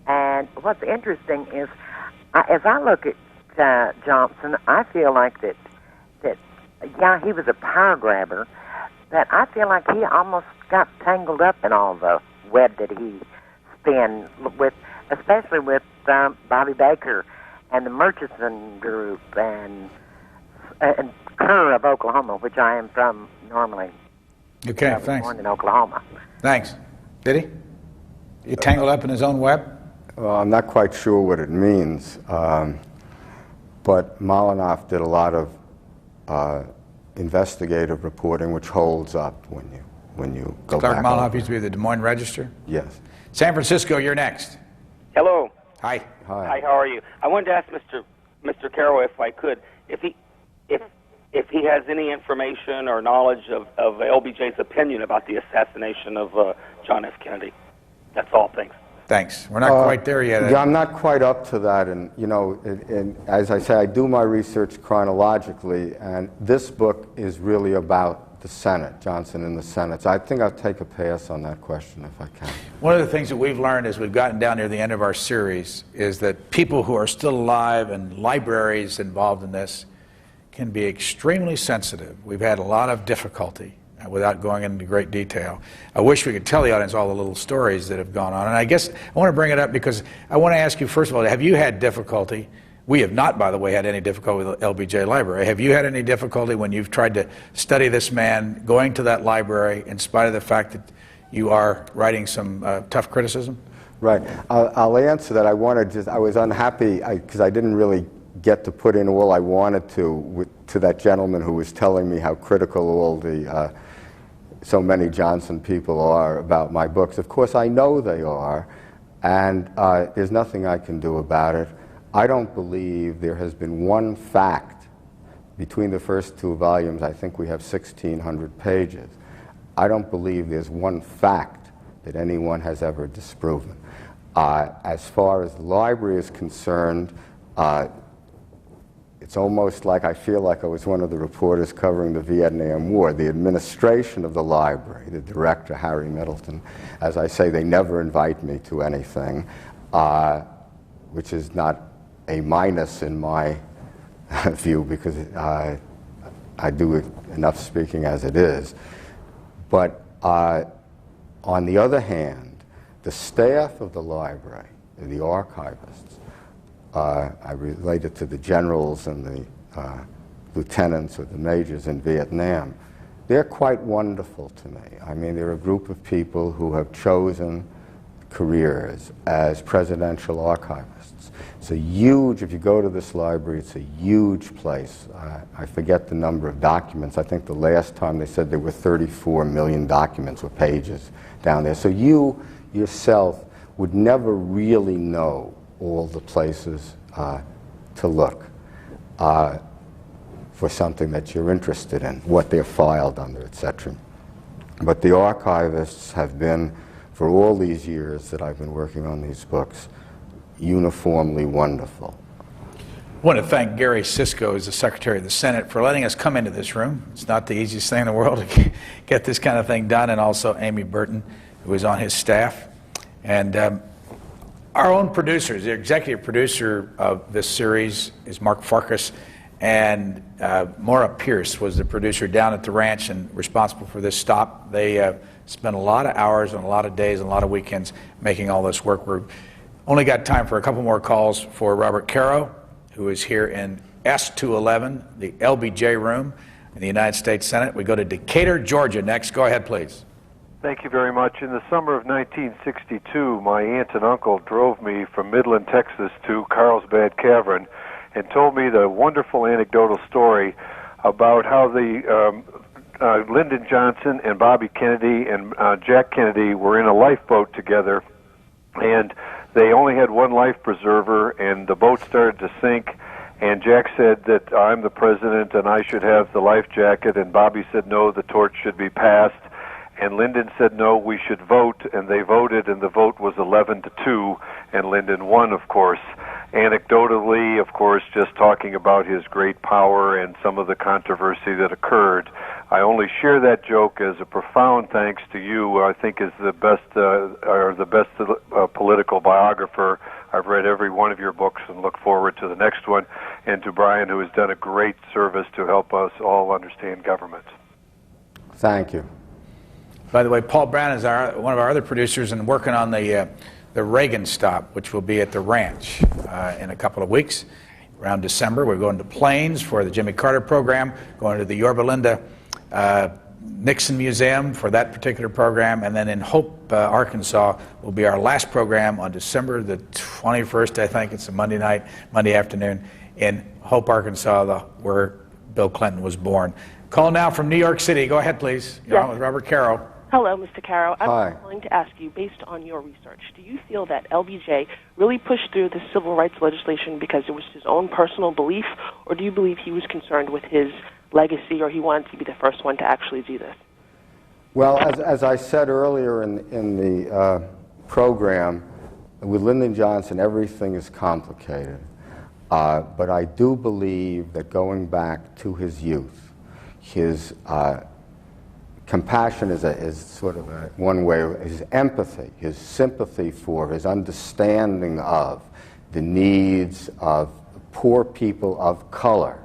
U: And what's interesting is, as I look at Johnson, I feel like that he was a power grabber, but I feel like he almost got tangled up in all the web that he spun with, especially with Bobby Baker and the Murchison Group and Kerr of Oklahoma, which I am from normally.
K: Okay,
U: I was
K: thanks.
U: born in Oklahoma.
K: Thanks. Did he? You tangled up in his own web?
R: Well, I'm not quite sure what it means, but Mollenhoff did a lot of investigative reporting, which holds up when you go
K: Clark
R: back.
K: Mollenhoff used to be the Des Moines Register?
R: Yes.
K: San Francisco, you're next.
W: Hello.
K: Hi.
W: Hi. How are you? I wanted to ask Mr. Carroll, if I could, if he has any information or knowledge of LBJ's opinion about the assassination of John F. Kennedy. That's all. Thanks.
K: Thanks. We're not quite there yet.
R: Yeah, I'm not quite up to that, and and as I say, I do my research chronologically, and this book is really about the Senate, Johnson in the Senate. So I think I'll take a pass on that question if I can.
K: One of the things that we've learned as we've gotten down near the end of our series is that people who are still alive and libraries involved in this can be extremely sensitive. We've had a lot of difficulty without going into great detail. I wish we could tell the audience all the little stories that have gone on. And I guess I want to bring it up because I want to ask you, first of all, have you had difficulty? We have not, by the way, had any difficulty with the LBJ Library. Have you had any difficulty when you've tried to study this man, going to that library, in spite of the fact that you are writing some tough criticism?
R: Right. I'll answer that. I was unhappy because I didn't really get to put in all I wanted to that gentleman who was telling me how critical all the so many Johnson people are about my books. Of course, I know they are, and there's nothing I can do about it. I don't believe there has been one fact between the first two volumes. I think we have 1,600 pages. I don't believe there's one fact that anyone has ever disproven. As far as the library is concerned, it's almost like I feel like I was one of the reporters covering the Vietnam War. The administration of the library, the director, Harry Middleton, as I say, they never invite me to anything, which is not a minus in my view because I do enough speaking as it is. But on the other hand, the staff of the library, the archivists, I related to the generals and the lieutenants or the majors in Vietnam. They're quite wonderful to me. I mean, they're a group of people who have chosen careers as presidential archivists. It's a huge, if you go to this library, it's a huge place. I forget the number of documents. I think the last time they said there were 34 million documents or pages down there. So you yourself would never really know all the places to look for something that you're interested in, what they're filed under, etc. But the archivists have been, for all these years that I've been working on these books, uniformly wonderful.
K: I want to thank Gary Sisko, as the Secretary of the Senate, for letting us come into this room. It's not the easiest thing in the world to get this kind of thing done, and also Amy Burton, who is on his staff. And our own producers, the executive producer of this series is Mark Farkas, and Maura Pierce was the producer down at the ranch and responsible for this stop. They spent a lot of hours and a lot of days and a lot of weekends making all this work. We've only got time for a couple more calls for Robert Caro, who is here in S211, the LBJ room in the United States Senate. We go to Decatur, Georgia next. Go ahead, please.
C: Thank you very much. In the summer of 1962, my aunt and uncle drove me from Midland, Texas to Carlsbad Cavern and told me the wonderful anecdotal story about how the Lyndon Johnson and Bobby Kennedy and Jack Kennedy were in a lifeboat together, and they only had one life preserver, and the boat started to sink, and Jack said that I'm the president and I should have the life jacket, and Bobby said no, the torch should be passed, and Lyndon said no, we should vote, and they voted, and the vote was 11-2, and Lyndon won, of course. Anecdotally, of course, just talking about his great power and some of the controversy that occurred. I only share that joke as a profound thanks to you, I think is the best political biographer. I've read every one of your books and look forward to the next one, and to Brian, who has done a great service to help us all understand government.
R: Thank you.
K: By the way, Paul Brown is one of our other producers and working on the Reagan stop, which will be at the ranch in a couple of weeks. Around December, we're going to Plains for the Jimmy Carter program, going to the Yorba Linda Nixon Museum for that particular program, and then in Hope, Arkansas, will be our last program on December the 21st, I think. It's a Monday afternoon, in Hope, Arkansas, where Bill Clinton was born. Call now from New York City. Go ahead, please. You're on with Robert Caro.
F: Hello, Mr. Caro.
R: Hi.
F: I'm going to ask you, based on your research, do you feel that LBJ really pushed through the civil rights legislation because it was his own personal belief, or do you believe he was concerned with his legacy, or he wanted to be the first one to actually do this?
R: Well, as I said earlier in the program, with Lyndon Johnson, everything is complicated. But I do believe that going back to his youth, his compassion is sort of one way, his empathy, his sympathy for, his understanding of the needs of poor people of color.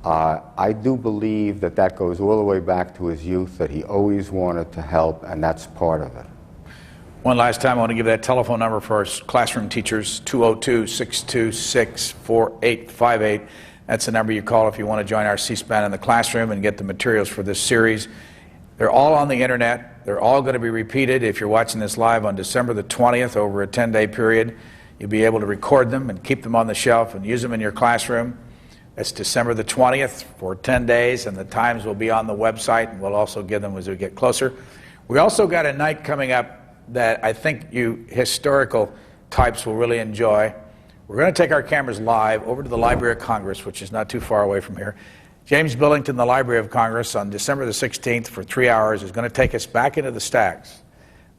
R: I do believe that that goes all the way back to his youth, that he always wanted to help, and that's part of it.
K: One last time, I want to give that telephone number for our classroom teachers, 202-626-4858. That's the number you call if you want to join our C-SPAN in the classroom and get the materials for this series. They're all on the internet. They're all going to be repeated. If you're watching this live on December the 20th over a 10-day period, you'll be able to record them and keep them on the shelf and use them in your classroom. That's December the 20th for 10 days, and the times will be on the website, and we'll also give them as we get closer. We also got a night coming up that I think you historical types will really enjoy. We're going to take our cameras live over to the Library of Congress, which is not too far away from here. James Billington, the Library of Congress, on December the 16th for 3 hours is going to take us back into the stacks,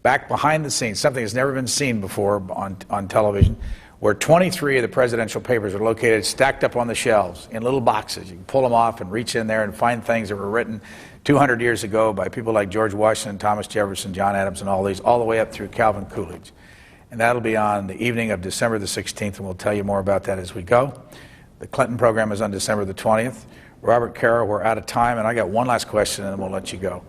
K: back behind the scenes, something that's never been seen before on television, where 23 of the presidential papers are located stacked up on the shelves in little boxes. You can pull them off and reach in there and find things that were written 200 years ago by people like George Washington, Thomas Jefferson, John Adams, and all these, all the way up through Calvin Coolidge. And that'll be on the evening of December the 16th, and we'll tell you more about that as we go. The Clinton program is on December the 20th. Robert Caro, we're out of time, and I got one last question, and then we'll let you go.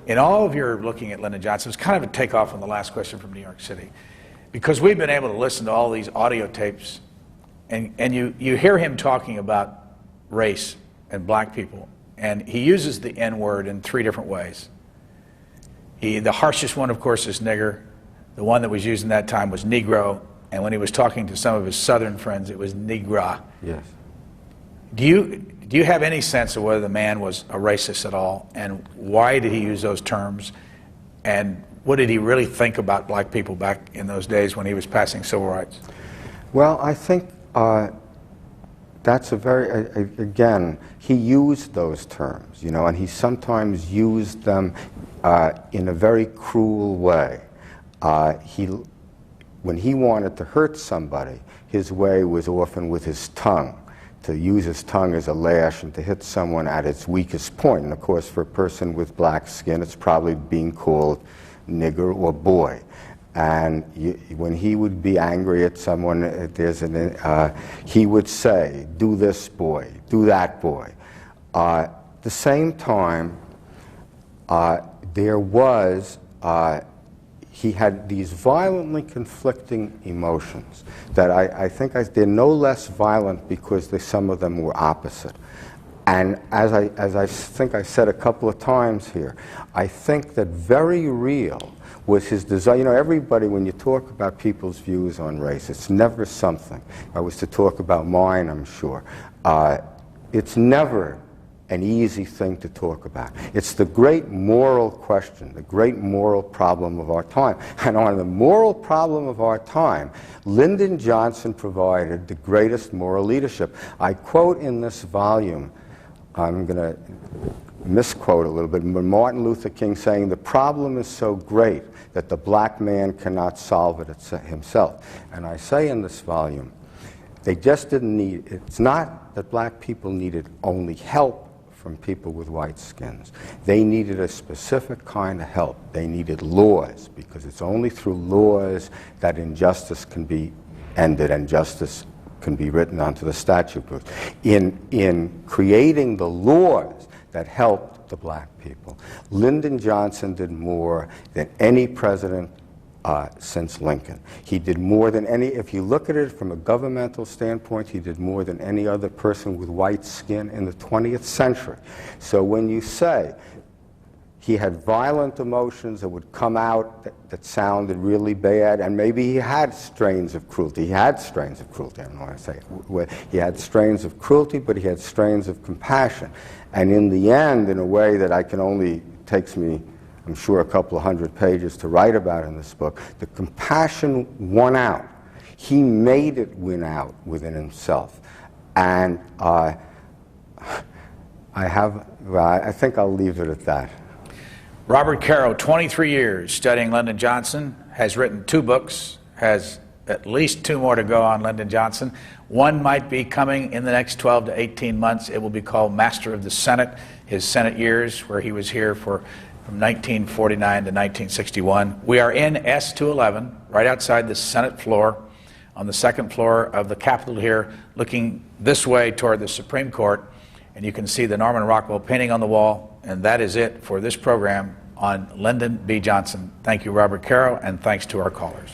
K: In all of your looking at Lyndon Johnson, it's kind of a takeoff on the last question from New York City, because we've been able to listen to all these audio tapes, and you hear him talking about race and black people, and he uses the N-word in 3 different ways. The harshest one, of course, is nigger. The one that was used in that time was Negro, and when he was talking to some of his Southern friends, it was Negra.
R: Yes.
K: Do you have any sense of whether the man was a racist at all, and why did he use those terms, and what did he really think about black people back in those days when he was passing civil rights?
R: Well, I think that's a very, again, he used those terms, you know, and he sometimes used them in a very cruel way. When he wanted to hurt somebody, his way was often with his tongue, to use his tongue as a lash and to hit someone at its weakest point. And of course, for a person with black skin, it's probably being called nigger or boy. And when he would be angry at someone, he would say, "Do this boy, do that boy." At the same time, he had these violently conflicting emotions that I think they're no less violent because some of them were opposite. And as I think I said a couple of times here, I think that very real was his desire. You know, everybody, when you talk about people's views on race, it's never something. If I was to talk about mine, I'm sure. It's never an easy thing to talk about. It's the great moral question, the great moral problem of our time. And on the moral problem of our time, Lyndon Johnson provided the greatest moral leadership. I quote in this volume, I'm going to misquote a little bit, but Martin Luther King saying, "The problem is so great that the black man cannot solve it himself." And I say in this volume, they just didn't need, it's not that black people needed only help from people with white skins. They needed a specific kind of help. They needed laws, because it's only through laws that injustice can be ended and justice can be written onto the statute books. In creating the laws that helped the black people, Lyndon Johnson did more than any president since Lincoln. He did more than any, if you look at it from a governmental standpoint, he did more than any other person with white skin in the 20th century. So when you say he had violent emotions that would come out that sounded really bad, and maybe he had strains of cruelty. He had strains of cruelty, I don't know what I say. He had strains of cruelty, but he had strains of compassion. And in the end, in a way that takes me, I'm sure, a couple of hundred pages to write about in this book, the compassion won out. He made it win out within himself. And I think I'll leave it at that.
K: Robert Caro, 23 years studying Lyndon Johnson, has written 2 books, has at least 2 more to go on Lyndon Johnson. One might be coming in the next 12 to 18 months. It will be called Master of the Senate, his Senate years, where he was here from 1949 to 1961. We are in S211, right outside the Senate floor, on the 2nd floor of the Capitol here, looking this way toward the Supreme Court. And you can see the Norman Rockwell painting on the wall. And that is it for this program on Lyndon B. Johnson. Thank you, Robert Caro, and thanks to our callers.